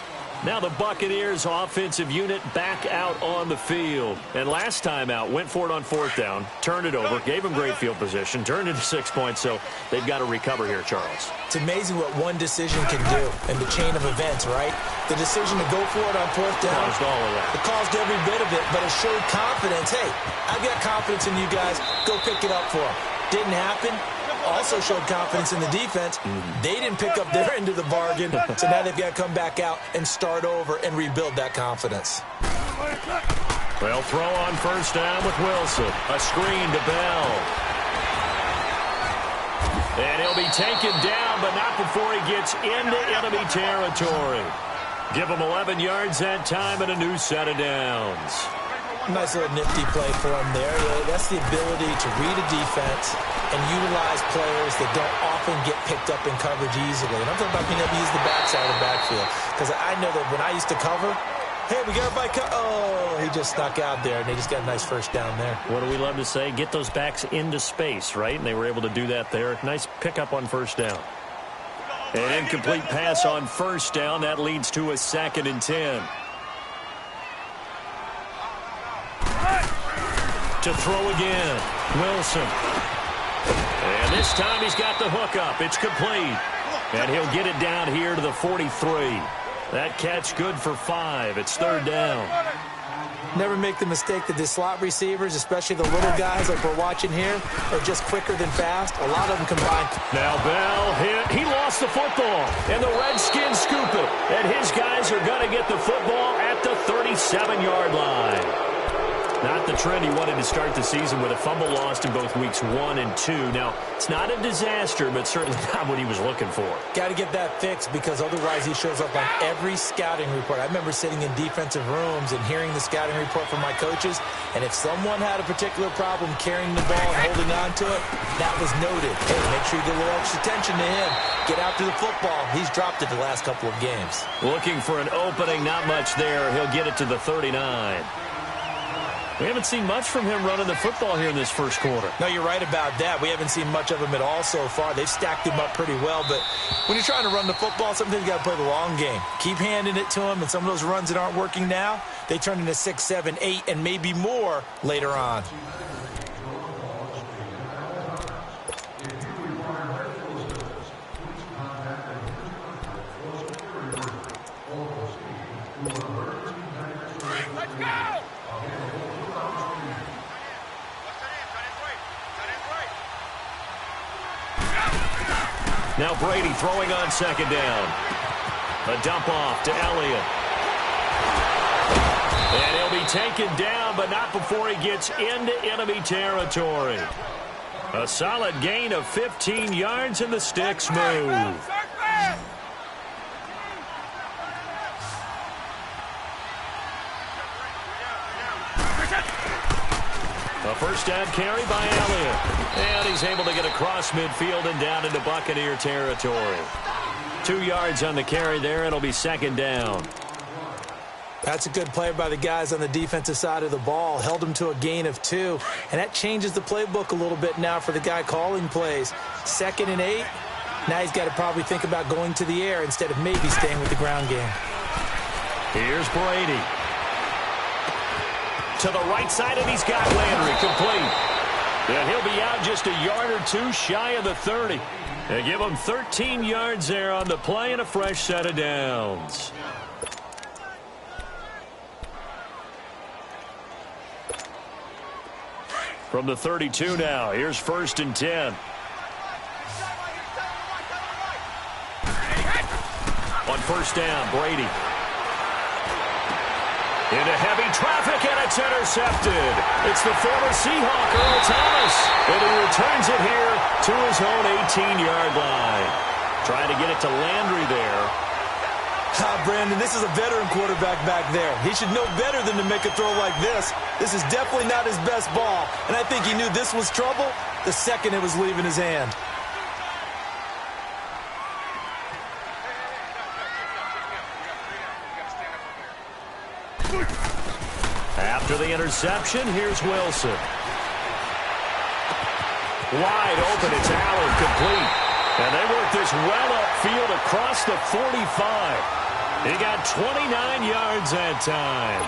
Now the Buccaneers offensive unit back out on the field. And last time out, went for it on 4th down, turned it over, gave them great field position, turned it to 6 points, so they've got to recover here, Charles. It's amazing what one decision can do in the chain of events, right? The decision to go for it on 4th down. Caused all of that. It caused every bit of it, but it showed confidence. Hey, I've got confidence in you guys. Go pick it up for them. Didn't happen. also showed confidence in the defense. They didn't pick up their end of the bargain, so now they've got to come back out and start over and rebuild that confidence. They'll throw on first down with Wilson. A screen to Bell. And he'll be taken down, but not before he gets into enemy territory. Give him 11 yards that time and a new set of downs. Nice little nifty play for him there. That's the ability to read a defense and utilize players that don't often get picked up in coverage easily. And I'm talking about being able to use the backside of the backfield. Because I know that when I used to cover, hey, we got everybody oh, he just snuck out there, and they just got a nice first down there. What do we love to say? Get those backs into space, right? And they were able to do that there. Nice pickup on first down. An incomplete pass on first down. That leads to a 2nd and 10. To throw again. Wilson. And this time he's got the hook up. It's complete. And he'll get it down here to the 43. That catch good for 5. It's 3rd down. Never make the mistake that the slot receivers, especially the little guys like we're watching here, are just quicker than fast. A lot of them combine. Now Bell hit. He lost the football. And the Redskins scoop it. And his guys are going to get the football at the 37-yard line. Not the trend he wanted to start the season with a fumble lost in both weeks 1 and 2. Now, it's not a disaster, but certainly not what he was looking for. Got to get that fixed because otherwise he shows up on every scouting report. I remember sitting in defensive rooms and hearing the scouting report from my coaches, and if someone had a particular problem carrying the ball and holding on to it, that was noted. Hey, make sure you get a little extra attention to him. Get after the football. He's dropped it the last couple of games. Looking for an opening, not much there. He'll get it to the 39. We haven't seen much from him running the football here in this first quarter. No, you're right about that. We haven't seen much of him at all so far. They've stacked him up pretty well, but when you're trying to run the football, sometimes you got to play the long game. Keep handing it to him, and some of those runs that aren't working now, they turn into 6, 7, 8, and maybe more later on. Now Brady throwing on 2nd down. A dump off to Elliott. And he'll be taken down, but not before he gets into enemy territory. A solid gain of 15 yards, and the sticks move. A first down carry by Elliott. And he's able to get across midfield and down into Buccaneer territory. 2 yards on the carry there. It'll be 2nd down. That's a good play by the guys on the defensive side of the ball. Held him to a gain of 2. And that changes the playbook a little bit now for the guy calling plays. 2nd and 8. Now he's got to probably think about going to the air instead of maybe staying with the ground game. Here's Brady. To the right side, and he's got Landry complete. And he'll be out just a yard or 2 shy of the 30. They give him 13 yards there on the play and a fresh set of downs. From the 32 now, here's 1st and 10. On first down, Brady. Into heavy traffic, and it's intercepted. It's the former Seahawk, Earl Thomas. And he returns it here to his own 18-yard line. Trying to get it to Landry there. Brandon, this is a veteran quarterback back there. He should know better than to make a throw like this. This is definitely not his best ball. And I think he knew this was trouble the second it was leaving his hand. After the interception, here's Wilson. Wide open, it's Allen, complete. And they work this well upfield across the 45. He got 29 yards that time.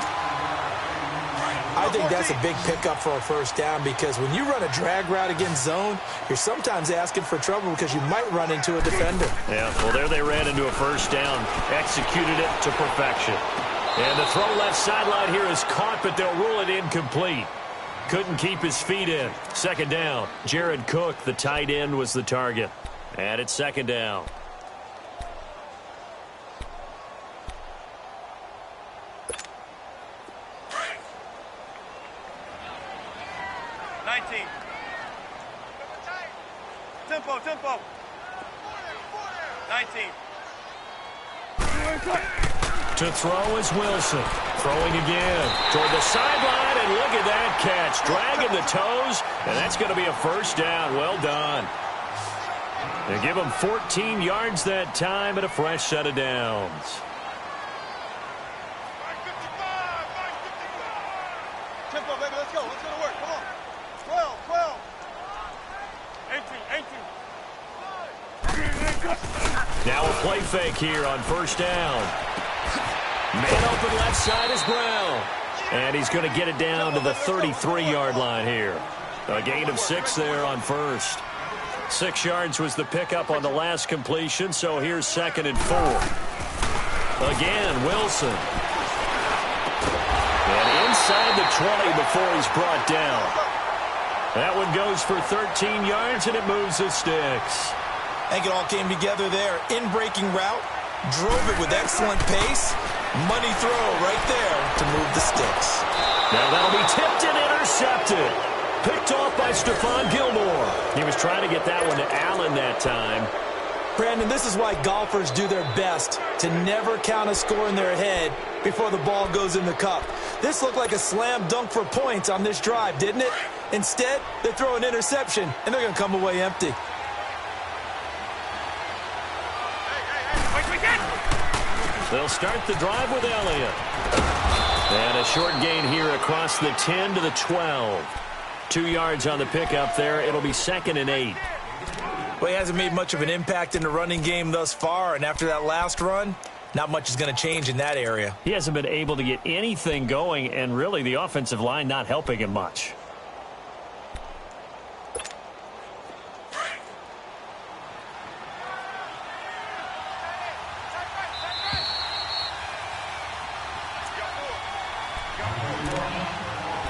I think that's a big pickup for a first down because when you run a drag route against zone, you're sometimes asking for trouble because you might run into a defender. Yeah, well, there they ran into a first down, executed it to perfection. And the throw left sideline here is caught, but they'll rule it incomplete. couldn't keep his feet in. Second down. Jared Cook, the tight end, was the target. And it's second down. Tempo. 19. To throw is Wilson. Throwing again toward the sideline, and look at that catch. Dragging the toes, and that's going to be a first down. Well done. They give him 14 yards that time and a fresh set of downs. Tempo, baby, let's go. Let's go to work. Come on. 12. 18. Now a play fake here on first down. Man open left side is Brown. And he's going to get it down to the 33-yard line here. A gain of 6 there on first. 6 yards was the pickup on the last completion, so here's 2nd and 4. Again, Wilson. And inside the 20 before he's brought down. That one goes for 13 yards, and it moves the sticks. I think it all came together there. In-breaking route, drove it with excellent pace. Money throw right there to move the sticks. Now that'll be tipped and intercepted. Picked off by Stephon Gilmore. He was trying to get that one to Allen that time. Brandon, this is why golfers do their best to never count a score in their head before the ball goes in the cup. This looked like a slam dunk for points on this drive, didn't it? Instead, they throw an interception, and they're going to come away empty. They'll start the drive with Elliott. And a short gain here across the 10 to the 12. 2 yards on the pickup there. It'll be 2nd and 8. Well, he hasn't made much of an impact in the running game thus far, and after that last run, not much is going to change in that area. He hasn't been able to get anything going, and really the offensive line not helping him much.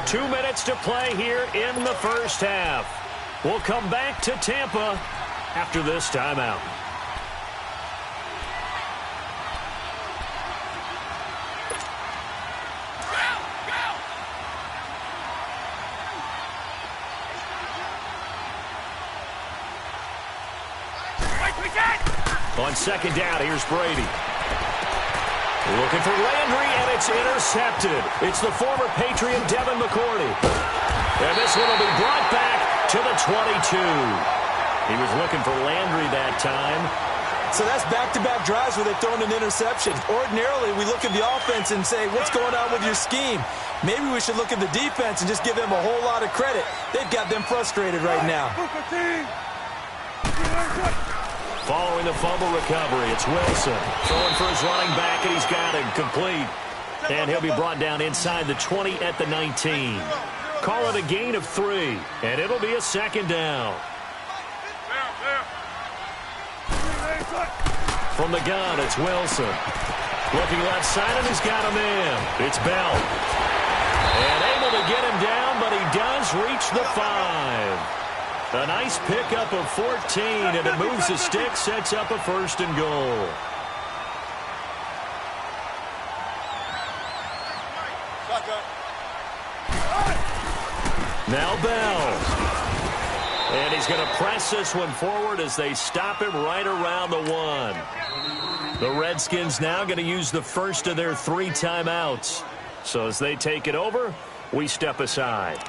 Two minutes to play here in the first half. We'll come back to Tampa after this timeout. On second down, here's Brady. Looking for Landry, and it's intercepted. It's the former Patriot Devin McCourty. And this one will be brought back to the 22. He was looking for Landry that time. So that's back-to-back drives where they've thrown an interception. Ordinarily, we look at the offense and say, what's going on with your scheme? Maybe we should look at the defense and just give them a whole lot of credit. They've got them frustrated right now. Following the fumble recovery, it's Wilson. Throwing for his running back, and he's got him complete. And he'll be brought down inside the 20 at the 19. Call it a gain of 3, and it'll be a second down. From the gun, it's Wilson. Looking left side, and he's got a man. It's Bell. And able to get him down, but he does reach the 5. A nice pickup of 14, and it moves the stick, sets up a 1st and goal. Now Bell. And he's going to press this one forward as they stop him right around the 1. The Redskins now going to use the first of their 3 timeouts. So as they take it over, we step aside.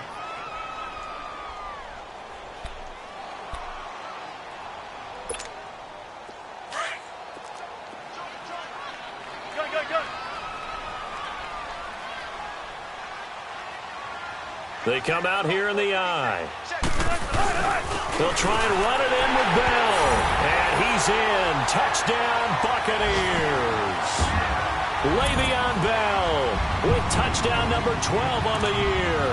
They come out here in the eye. They'll try and run it in with Bell. And he's in. Touchdown, Buccaneers. Le'Veon Bell with touchdown number 12 on the year.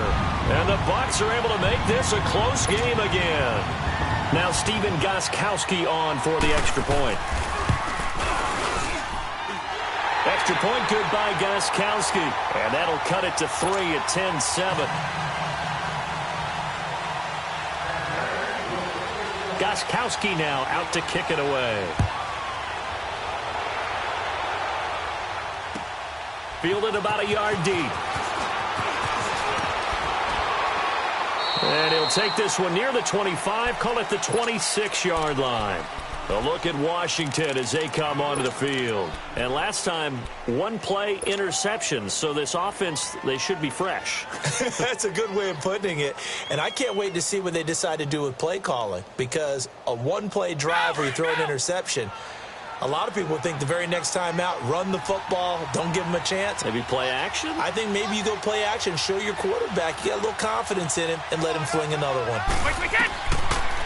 And the Bucs are able to make this a close game again. Now Stephen Gostkowski on for the extra point. Extra point good by Gostkowski. And that'll cut it to 3 at 10-7. Gostkowski now out to kick it away. Fielded about a yard deep. And he'll take this one near the 25, call it the 26-yard line. A look at Washington as they come onto the field. And last time, one play interception, so this offense, they should be fresh. That's a good way of putting it. And I can't wait to see what they decide to do with play calling, because a one-play drive where you throw an interception, a lot of people think the very next time out, run the football, don't give them a chance. Maybe play action? I think maybe you go play action, show your quarterback you got a little confidence in him, and let him fling another one.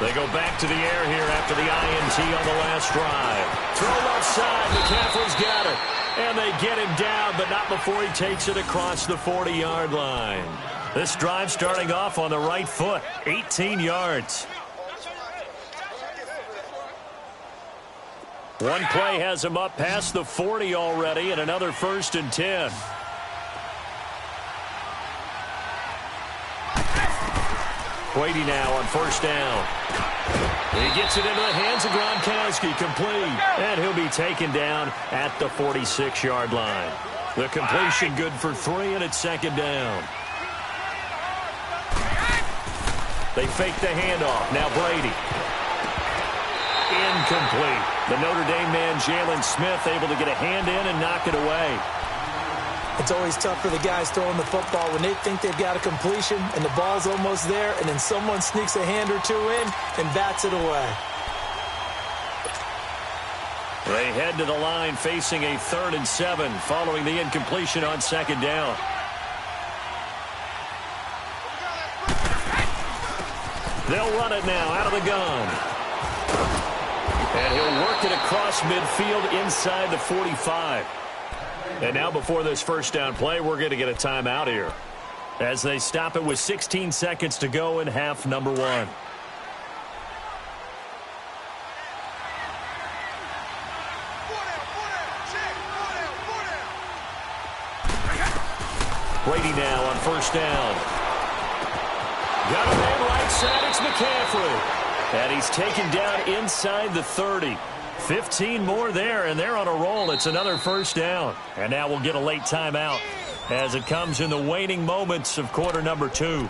They go back to the air here after the INT on the last drive. Throw left side, McCaffrey's got it. And they get him down, but not before he takes it across the 40-yard line. This drive starting off on the right foot, 18 yards. One play has him up past the 40 already, and another 1st and 10. Brady now on 1st down. He gets it into the hands of Gronkowski, complete. And he'll be taken down at the 46-yard line. The completion good for 3, and it's 2nd down. They fake the handoff. Now Brady. Incomplete. The Notre Dame man, Jalen Smith, able to get a hand in and knock it away. It's always tough for the guys throwing the football when they think they've got a completion and the ball's almost there, and then someone sneaks a hand or two in and bats it away. They head to the line facing a 3rd and 7 following the incompletion on 2nd down. They'll run it now out of the gun. And he'll work it across midfield inside the 45. And now before this 1st down play, we're going to get a timeout here as they stop it with 16 seconds to go in half number 1. Brady now on 1st down. Got a man right side, it's McCaffrey. And he's taken down inside the 30. 15 more there, and they're on a roll. It's another 1st down. And now we'll get a late timeout as it comes in the waning moments of quarter number 2.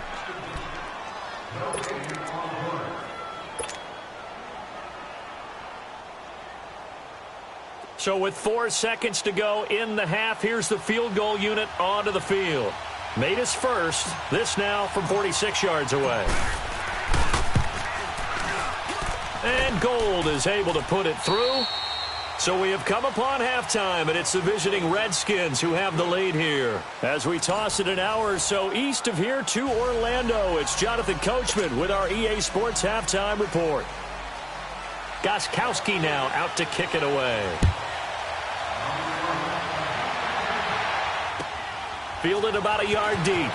So with 4 seconds to go in the half, here's the field goal unit onto the field. Made his first. This now from 46 yards away. And Gold is able to put it through. So we have come upon halftime, and it's the visiting Redskins who have the lead here. As we toss it an hour or so east of here to Orlando, it's Jonathan Coachman with our EA Sports Halftime Report. Gostkowski now out to kick it away. Fielded about a yard deep.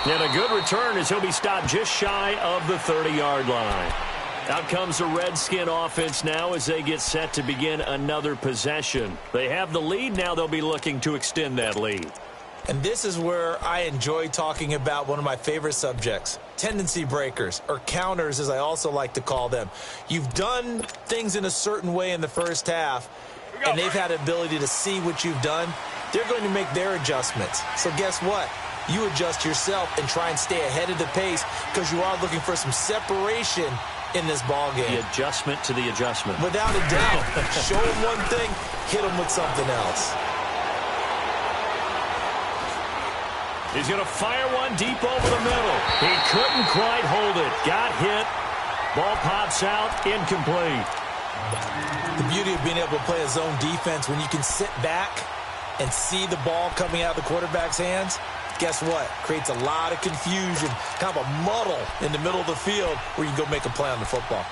And a good return as he'll be stopped just shy of the 30-yard line. Out comes the Redskin offense now as they get set to begin another possession. They have the lead. Now they'll be looking to extend that lead. And this is where I enjoy talking about one of my favorite subjects, tendency breakers, or counters as I also like to call them. You've done things in a certain way in the first half, and they've had the ability to see what you've done. They're going to make their adjustments. So guess what? You adjust yourself and try and stay ahead of the pace because you are looking for some separation in this ball game. The adjustment to the adjustment. Without a doubt. Show them one thing, hit them with something else. He's going to fire one deep over the middle. He couldn't quite hold it. Got hit. Ball pops out, incomplete. The beauty of being able to play a zone defense when you can sit back and see the ball coming out of the quarterback's hands, guess what? Creates a lot of confusion, kind of a muddle in the middle of the field where you can go make a play on the football.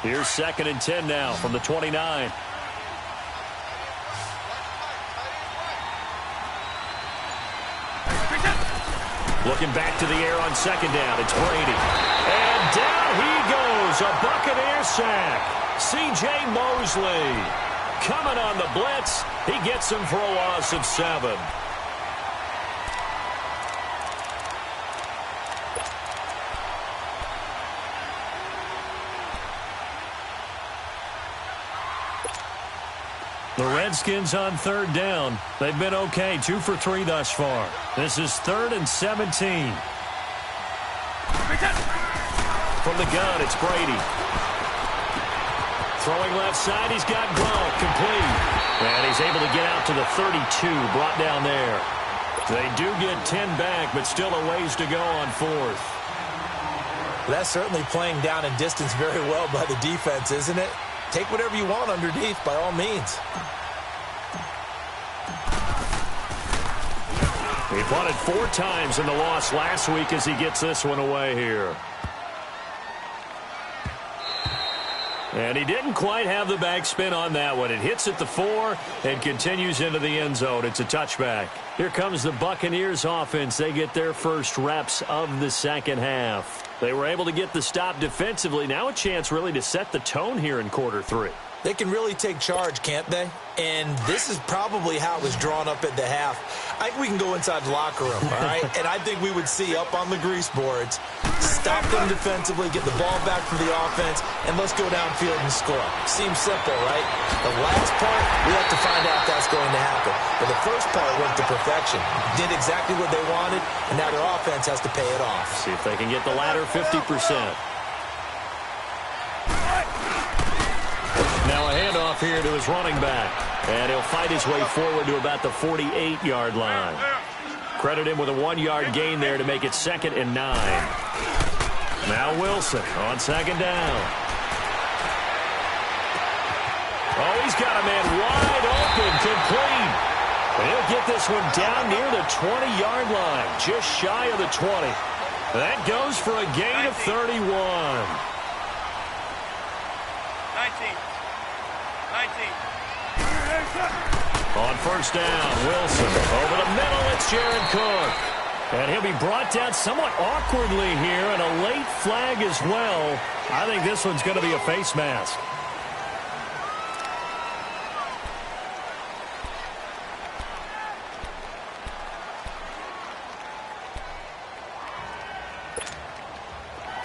Here's 2nd and 10 now from the 29. Looking back to the air on 2nd down. It's Brady. And down he goes. A Buccaneer sack. C.J. Mosley. coming on the blitz. He gets him for a loss of 7. The Redskins on 3rd down. They've been okay, 2 for 3 thus far. This is 3rd and 17. From the gun, it's Brady. Throwing left side, he's got Gronk, complete. And he's able to get out to the 32, brought down there. They do get 10 back, but still a ways to go on 4th. That's certainly playing down and distance very well by the defense, isn't it? Take whatever you want underneath, by all means. He punted 4 times in the loss last week as he gets this one away here. And he didn't quite have the backspin on that one. It hits at the 4 and continues into the end zone. It's a touchback. Here comes the Buccaneers offense. They get their first reps of the second half. They were able to get the stop defensively. Now a chance really to set the tone here in quarter 3. They can really take charge, can't they? And this is probably how it was drawn up at the half. I think we can go inside the locker room, all right? And I think we would see up on the grease boards, stop them defensively, get the ball back from the offense, and let's go downfield and score. Seems simple, right? The last part, we have to find out if that's going to happen. But the first part went to perfection. Did exactly what they wanted, and now their offense has to pay it off. See if they can get the latter 50%. Now a handoff here to his running back. And he'll fight his way forward to about the 48-yard line. Credit him with a 1-yard gain there to make it 2nd and 9. Now Wilson on 2nd down. Oh, he's got a man wide open, complete. And he'll get this one down near the 20-yard line, just shy of the 20. That goes for a gain of 31. 19. On 1st down, Wilson. Over the middle, it's Jared Cook. And he'll be brought down somewhat awkwardly here, and a late flag as well. I think this one's going to be a face mask.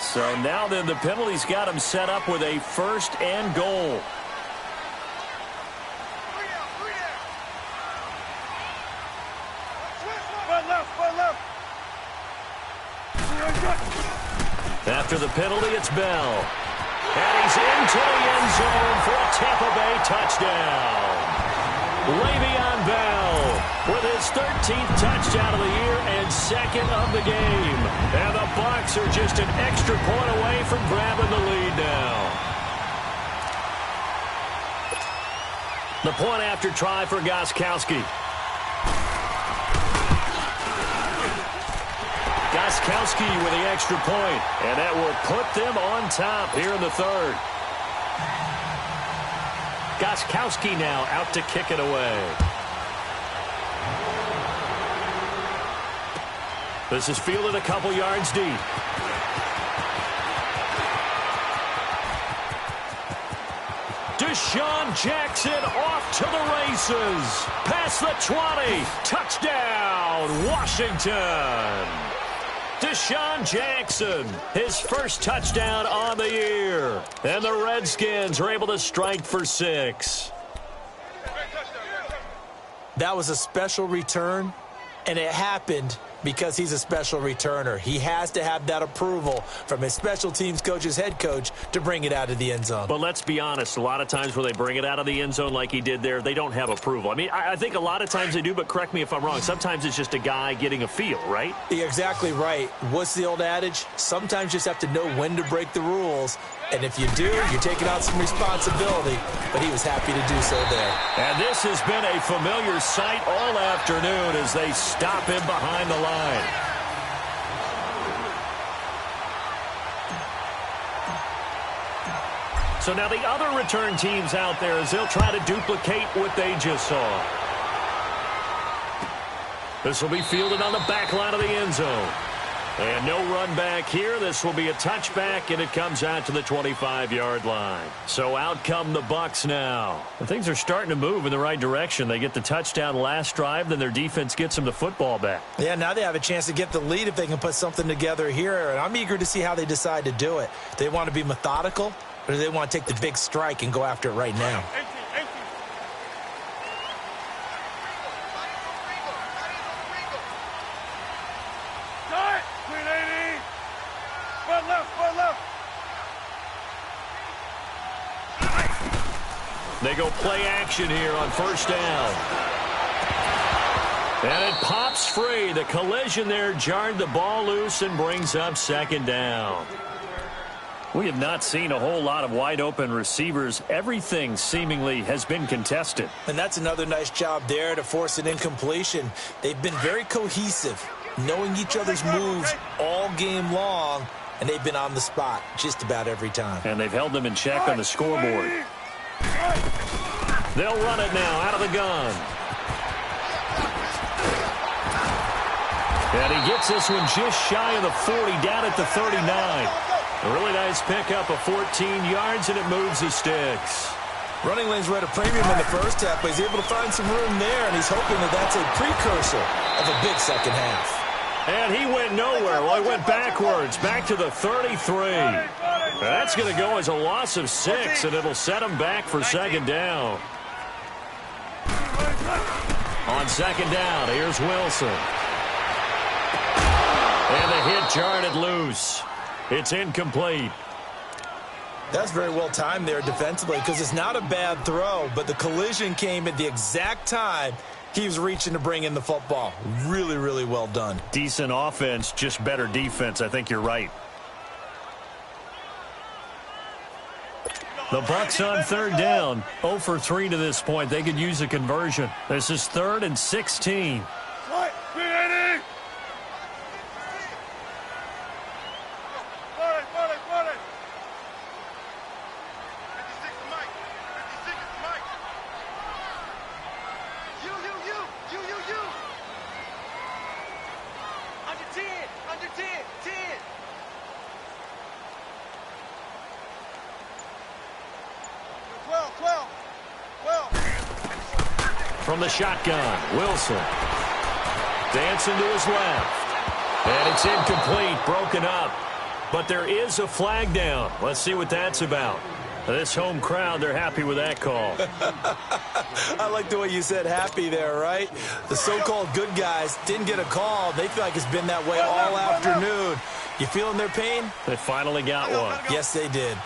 So now then, the penalty's got him set up with a 1st and goal. After the penalty, it's Bell. And he's into the end zone for a Tampa Bay touchdown. Le'Veon Bell with his 13th touchdown of the year and 2nd of the game. And the Bucs are just an extra point away from grabbing the lead now. The point after try for Gostkowski. Gostkowski with the extra point, and that will put them on top here in the 3rd. Gostkowski now out to kick it away. This is fielded a couple yards deep. Deshaun Jackson off to the races. Past the 20. Touchdown, Washington. Deshaun Jackson, his first touchdown on the year. And the Redskins are able to strike for 6. That was a special return, and it happened because he's a special returner. He has to have that approval from his special teams coach's head coach to bring it out of the end zone. But let's be honest, a lot of times when they bring it out of the end zone like he did there, they don't have approval. I mean, I think a lot of times they do, but correct me if I'm wrong. Sometimes it's just a guy getting a feel, right? You're exactly right. What's the old adage? Sometimes you just have to know when to break the rules. And if you do, you're taking on some responsibility. But he was happy to do so there. And this has been a familiar sight all afternoon as they stop him behind the line. So now the other return teams out there as they'll try to duplicate what they just saw. This will be fielded on the back line of the end zone. And no run back here. This will be a touchback, and it comes out to the 25-yard line. So out come the Bucs now. And things are starting to move in the right direction. They get the touchdown last drive, then their defense gets them the football back. Yeah, now they have a chance to get the lead if they can put something together here. And I'm eager to see how they decide to do it. Do they want to be methodical, or do they want to take the big strike and go after it right now? 18. Start! Clean 80. Front left. They go play action here on first down. And it pops free. The collision there jarred the ball loose and brings up second down. We have not seen a whole lot of wide-open receivers. Everything seemingly has been contested. And that's another nice job there to force an incompletion. They've been very cohesive, knowing each other's moves all game long, and they've been on the spot just about every time. And they've held them in check on the scoreboard. They'll run it now out of the gun. And he gets this one just shy of the 40, down at the 39. A really nice pickup of 14 yards, and it moves the sticks. Running lanes were at a premium in the first half, but he's able to find some room there, and he's hoping that that's a precursor of a big second half. And he went nowhere. Well, he went backwards, back to the 33. That's going to go as a loss of 6, and it'll set him back for second down. On second down, here's Wilson. And the hit jarred it loose. It's incomplete. That's very well timed there defensively, because it's not a bad throw, but the collision came at the exact time he was reaching to bring in the football. Really, really well done. Decent offense, just better defense. I think you're right. The Bucs on third down. 0 for 3 to this point. They could use a conversion. This is 3rd and 16. Right, 380. 40. 56 to Mike. 56 to Mike. You. Under 10. 10. From the shotgun, Wilson. Dancing to his left. And it's incomplete, broken up. But there is a flag down. Let's see what that's about. This home crowd, they're happy with that call. I like the way you said happy there, right? The so-called good guys didn't get a call. They feel like it's been that way all afternoon. You feeling their pain? They finally got one. Yes, they did.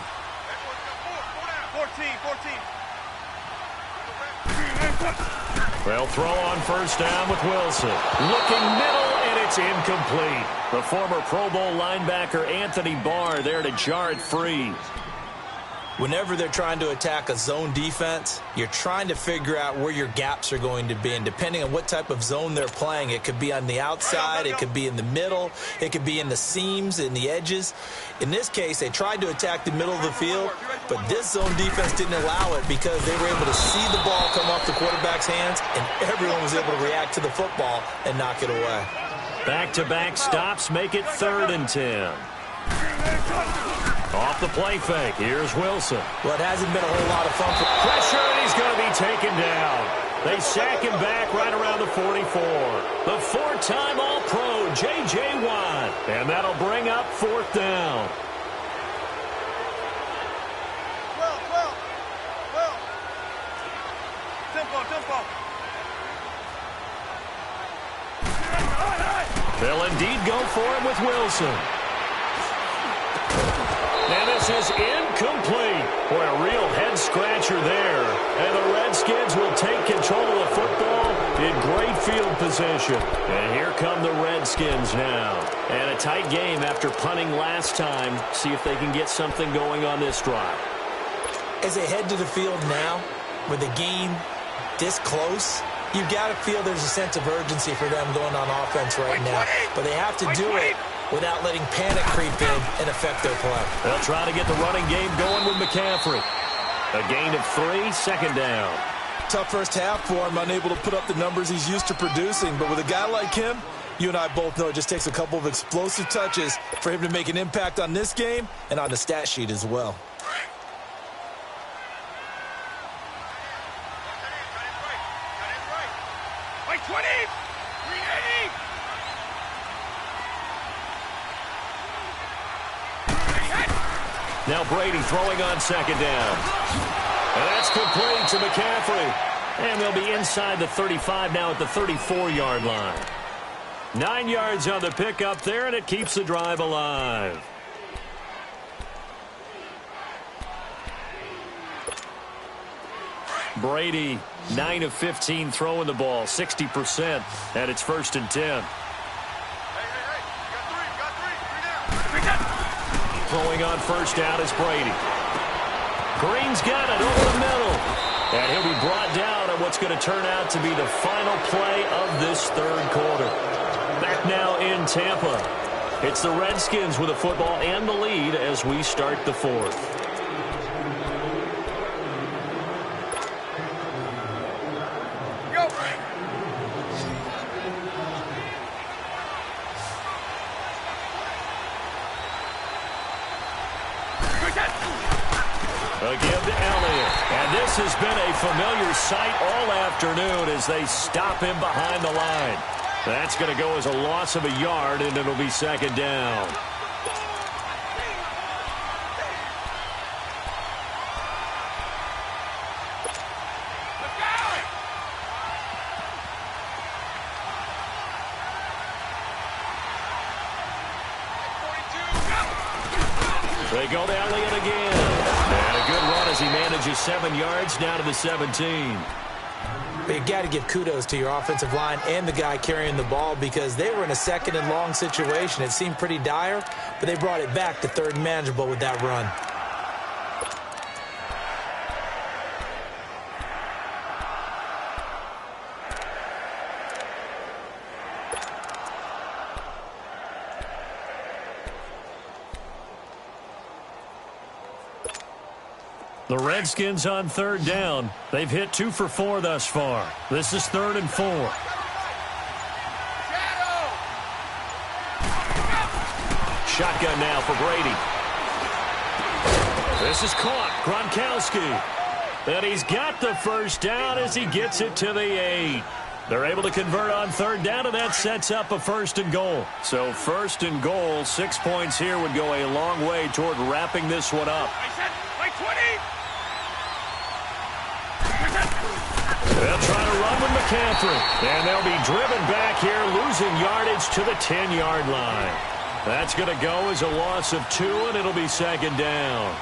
14. They'll throw on first down with Wilson. Looking middle, and it's incomplete. The former Pro Bowl linebacker Anthony Barr there to jar it free. Whenever they're trying to attack a zone defense, you're trying to figure out where your gaps are going to be. And depending on what type of zone they're playing, it could be on the outside, it could be in the middle, it could be in the seams, in the edges. In this case, they tried to attack the middle of the field, but this zone defense didn't allow it because they were able to see the ball come off the quarterback's hands, and everyone was able to react to the football and knock it away. Back-to-back stops make it 3rd and 10. Off the play fake. Here's Wilson. Well, it hasn't been a whole lot of fun for pressure, and he's going to be taken down. They sack him back right around the 44. The 4-time All-Pro, J.J. Watt. And that'll bring up 4th down. Well. Tempo. They'll indeed go for him with Wilson. And this is incomplete. Boy, a real head-scratcher there. And the Redskins will take control of the football in great field position. And here come the Redskins now. And a tight game after punting last time. See if they can get something going on this drive. As they head to the field now, with the game this close, you've got to feel there's a sense of urgency for them going on offense right now. But they have to do it without letting panic creep in and affect their play. They'll try to get the running game going with McCaffrey. A gain of 3, second down. Tough first half for him, unable to put up the numbers he's used to producing. But with a guy like him, You and I both know it just takes a couple of explosive touches for him to make an impact on this game and on the stat sheet as well. Like 20! 380! Now Brady throwing on second down. And that's complete to McCaffrey. And they'll be inside the 35 now at the 34-yard line. 9 yards on the pickup there, and it keeps the drive alive. Brady, 9 of 15 throwing the ball, 60%, and it's 1st and 10. Throwing on first down is Brady. Green's got it over the middle. And he'll be brought down on what's going to turn out to be the final play of this third quarter. Back now in Tampa. It's the Redskins with the football and the lead as we start the fourth. A give to Elliott. And this has been a familiar sight all afternoon as they stop him behind the line. That's going to go as a loss of a yard, and it'll be second down. They go to Elliott again. And a good run as he manages 7 yards down to the 17. But you got to give kudos to your offensive line and the guy carrying the ball because they were in a second and long situation. It seemed pretty dire, but they brought it back to third and manageable with that run. The Redskins on third down. They've hit 2 for 4 thus far. This is 3rd and 4. Shotgun now for Brady. This is caught. Gronkowski. And he's got the first down as he gets it to the 8. They're able to convert on third down, and that sets up a 1st and goal. So 1st and goal, 6 points here would go a long way toward wrapping this one up. They'll try to run with McCaffrey. And they'll be driven back here, losing yardage to the 10-yard line. That's going to go as a loss of 2, and it'll be second down. I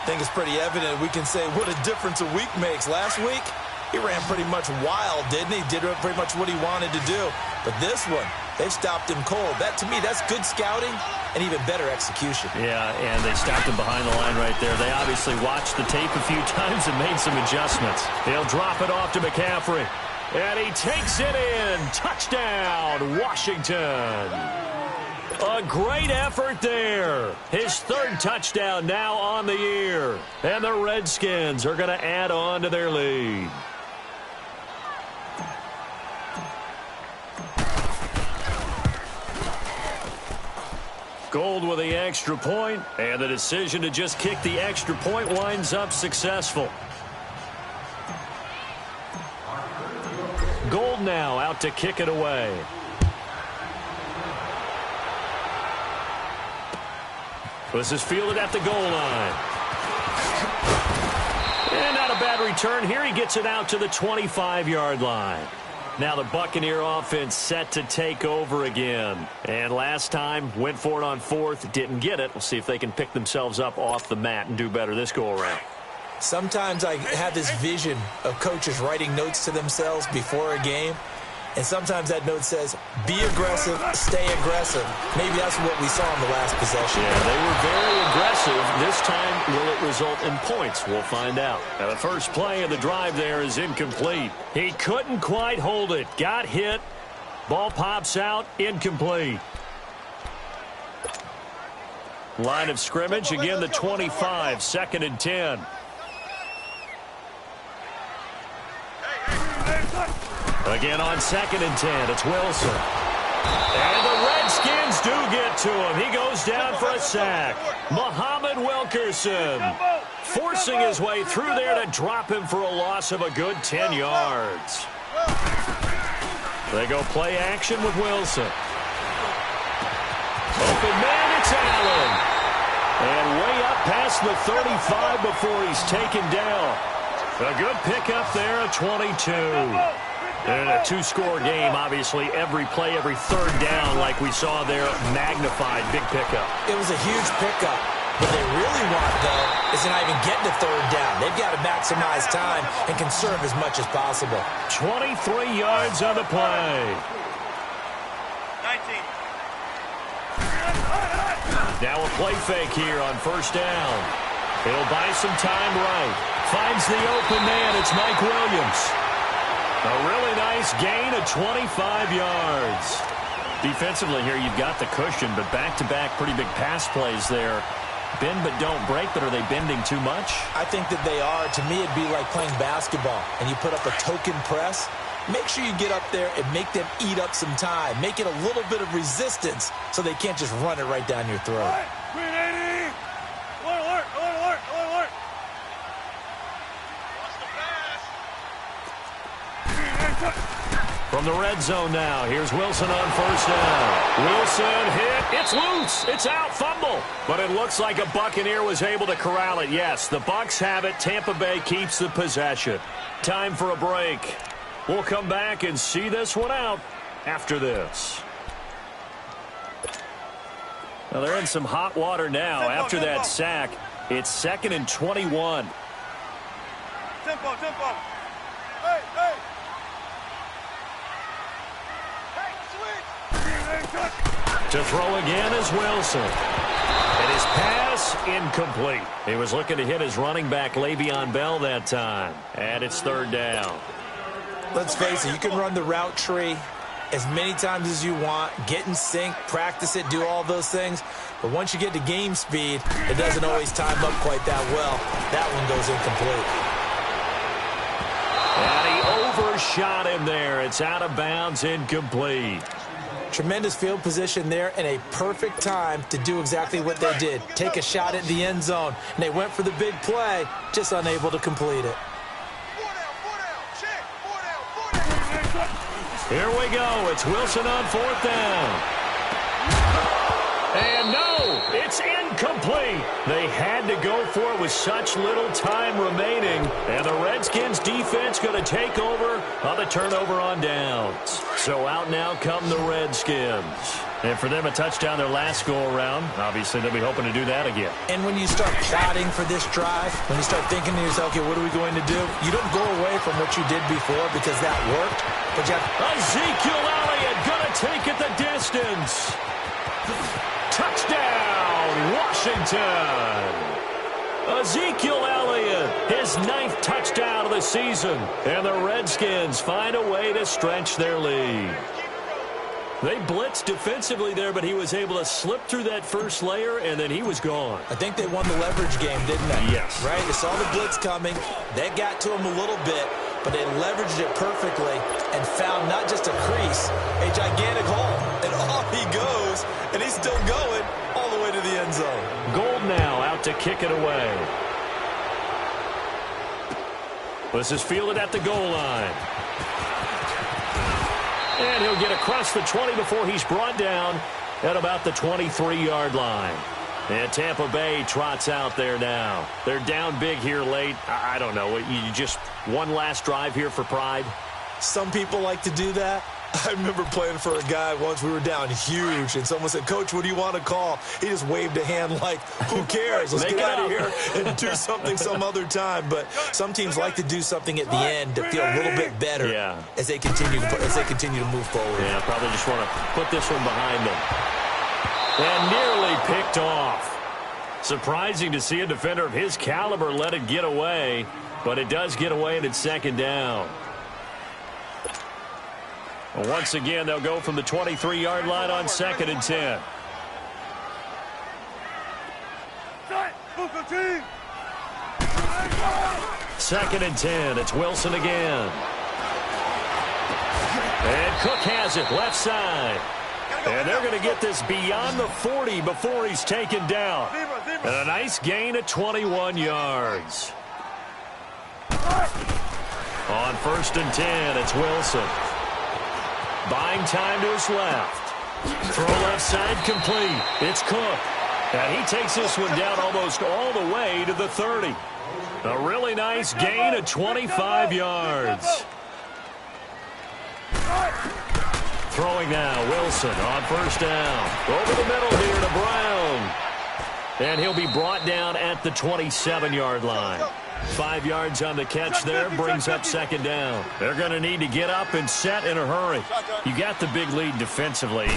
think it's pretty evident. We can say what a difference a week makes. Last week, he ran pretty much wild, didn't he? Did pretty much what he wanted to do. But this one, they've stopped him cold. That, to me, that's good scouting and even better execution. Yeah, and they stopped him behind the line right there. They obviously watched the tape a few times and made some adjustments. He'll drop it off to McCaffrey. And he takes it in. Touchdown, Washington. A great effort there. His 3rd touchdown now on the year. And the Redskins are going to add on to their lead. Gold with the extra point, and the decision to just kick the extra point winds up successful. Gold now out to kick it away. This is fielded at the goal line. And not a bad return here. He gets it out to the 25-yard line. Now the Buccaneer offense set to take over again. And last time, went for it on 4th, didn't get it. We'll see if they can pick themselves up off the mat and do better this go-around. Sometimes I have this vision of coaches writing notes to themselves before a game. And sometimes that note says, be aggressive, stay aggressive. Maybe that's what we saw in the last possession. Yeah, they were very aggressive. This time, will it result in points? We'll find out. Now, the first play of the drive there is incomplete. He couldn't quite hold it. Got hit. Ball pops out. Incomplete. Line of scrimmage. Again, the 25. 2nd and 10. Again on 2nd and 10, it's Wilson. And the Redskins do get to him. He goes down for a sack. Muhammad Wilkerson forcing his way through there to drop him for a loss of a good 10 yards. They go play action with Wilson. Open man, it's Allen. And way up past the 35 before he's taken down. A good pickup there at 22. And a two-score game, obviously, every play, every third down, like we saw there, magnified, big pickup. It was a huge pickup. What they really want, though, is to not even get to third down. They've got to maximize time and conserve as much as possible. 23 yards on the play. 19. Now a play fake here on first down. He'll buy some time right. Finds the open man. It's Mike Williams. A really nice gain of 25 yards. Defensively here, you've got the cushion, but back-to-back pretty big pass plays there. Bend but don't break, but are they bending too much? I think that they are. To me, it'd be like playing basketball, and you put up a token press. Make sure you get up there and make them eat up some time. Make it a little bit of resistance so they can't just run it right down your throat. Green 80. Alert, alert, alert, alert. Watch the pass. From the red zone now, here's Wilson on first down. Wilson hit. It's loose. It's out. Fumble. But it looks like a Buccaneer was able to corral it. Yes, the Bucs have it. Tampa Bay keeps the possession. Time for a break. We'll come back and see this one out after this. Well, they're in some hot water now after that sack. It's 2nd and 21. Tempo, tempo. Hey, hey. To throw again is Wilson. And his pass incomplete. He was looking to hit his running back Le'Veon Bell that time. And it's third down. Let's face it, you can run the route tree as many times as you want, get in sync, practice it, do all those things. But once you get to game speed, it doesn't always time up quite that well. That one goes incomplete. And he overshot him there. It's out of bounds, incomplete. Tremendous field position there and a perfect time to do exactly what they did. Take a shot at the end zone. And they went for the big play, just unable to complete it. Here we go. It's Wilson on fourth down. And no, it's incomplete. They had to go for it with such little time remaining. And the Redskins defense going to take over on the turnover on downs. So out now come the Redskins. And for them, a touchdown their last go-around. Obviously, they'll be hoping to do that again. And when you start plotting for this drive, when you start thinking to yourself, okay, what are we going to do? You don't go away from what you did before because that worked. But you have Ezekiel Elliott going to take it the distance. Touchdown, Washington. Ezekiel Elliott, his 9th touchdown of the season. And the Redskins find a way to stretch their lead. They blitzed defensively there, but he was able to slip through that first layer, and then he was gone. I think they won the leverage game, didn't they? Yes. Right? They saw the blitz coming. That got to him a little bit, but they leveraged it perfectly and found not just a crease, a gigantic hole. And off he goes, and he's still going all the way to the end zone. Gold now out to kick it away. This is fielded at the goal line. And he'll get across the 20 before he's brought down at about the 23-yard line. And Tampa Bay trots out there now. They're down big here late. I don't know. You just one last drive here for pride? Some people like to do that. I remember playing for a guy once. We were down huge, and someone said, "Coach, what do you want to call?" He just waved a hand like, who cares? Let's get out of here and do something some other time. But some teams like to do something at the end to feel a little bit better as they continue to move forward. Yeah, probably just want to put this one behind them. And nearly picked off. Surprising to see a defender of his caliber let it get away, but it does get away and it's second down. Once again, they'll go from the 23-yard line on 2nd and 10. Second and 10. It's Wilson again. And Cook has it left side. And they're going to get this beyond the 40 before he's taken down. And a nice gain of 21 yards. On 1st and 10, it's Wilson. Buying time to his left. Throw left side complete. It's Cook. And he takes this one down almost all the way to the 30. A really nice gain of 25 yards. Throwing now, Wilson on 1st down. Over the middle here to Brown. And he'll be brought down at the 27-yard line. 5 yards on the catch there, brings up 2nd down. They're going to need to get up and set in a hurry. You got the big lead defensively.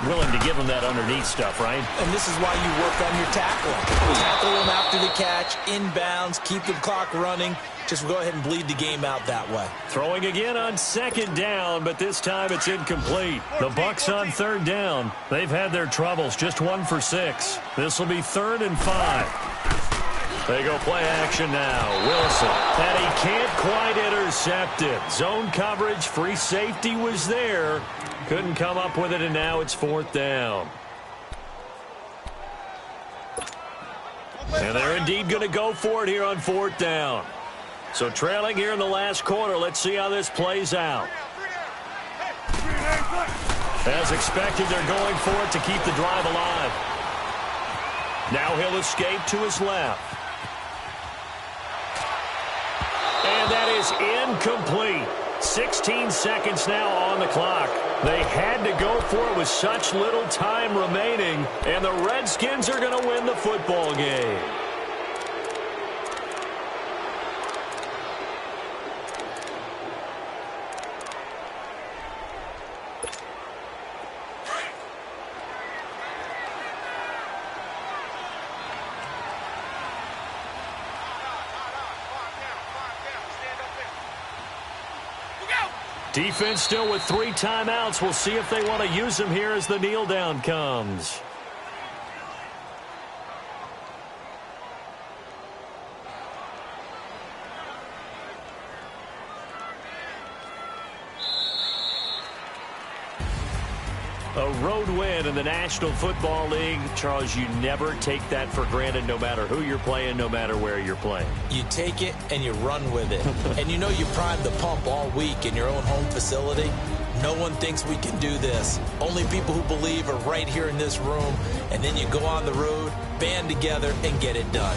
Willing to give them that underneath stuff, right? And this is why you work on your tackling. Tackle them after the catch, inbounds, keep the clock running. Just go ahead and bleed the game out that way. Throwing again on 2nd down, but this time it's incomplete. The Bucs on 3rd down. They've had their troubles, just 1 for 6. This will be 3rd and 5. They go play action now. Wilson. And he can't quite intercept it. Zone coverage, free safety was there. Couldn't come up with it, and now it's 4th down. And they're indeed going to go for it here on 4th down. So trailing here in the last quarter, let's see how this plays out. As expected, they're going for it to keep the drive alive. Now he'll escape to his left. And that is incomplete. 16 seconds now on the clock. They had to go for it with such little time remaining, and the Redskins are going to win the football game. Defense still with 3 timeouts. We'll see if they want to use them here as the kneel down comes. A road win in the National Football League. Charles, you never take that for granted no matter who you're playing, no matter where you're playing. You take it and you run with it. And you know you primed the pump all week in your own home facility. No one thinks we can do this. Only people who believe are right here in this room. And then you go on the road, band together, and get it done.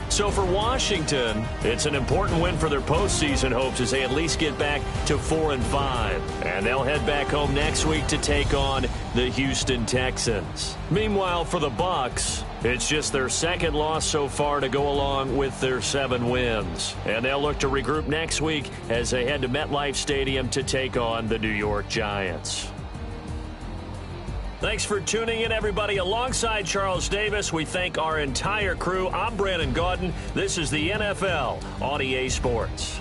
So for Washington, it's an important win for their postseason hopes as they at least get back to 4-5. And they'll head back home next week to take on the Houston Texans. Meanwhile, for the Bucs, it's just their 2nd loss so far to go along with their 7 wins. And they'll look to regroup next week as they head to MetLife Stadium to take on the New York Giants. Thanks for tuning in, everybody. Alongside Charles Davis, we thank our entire crew. I'm Brandon Gaudin. This is the NFL on EA Sports.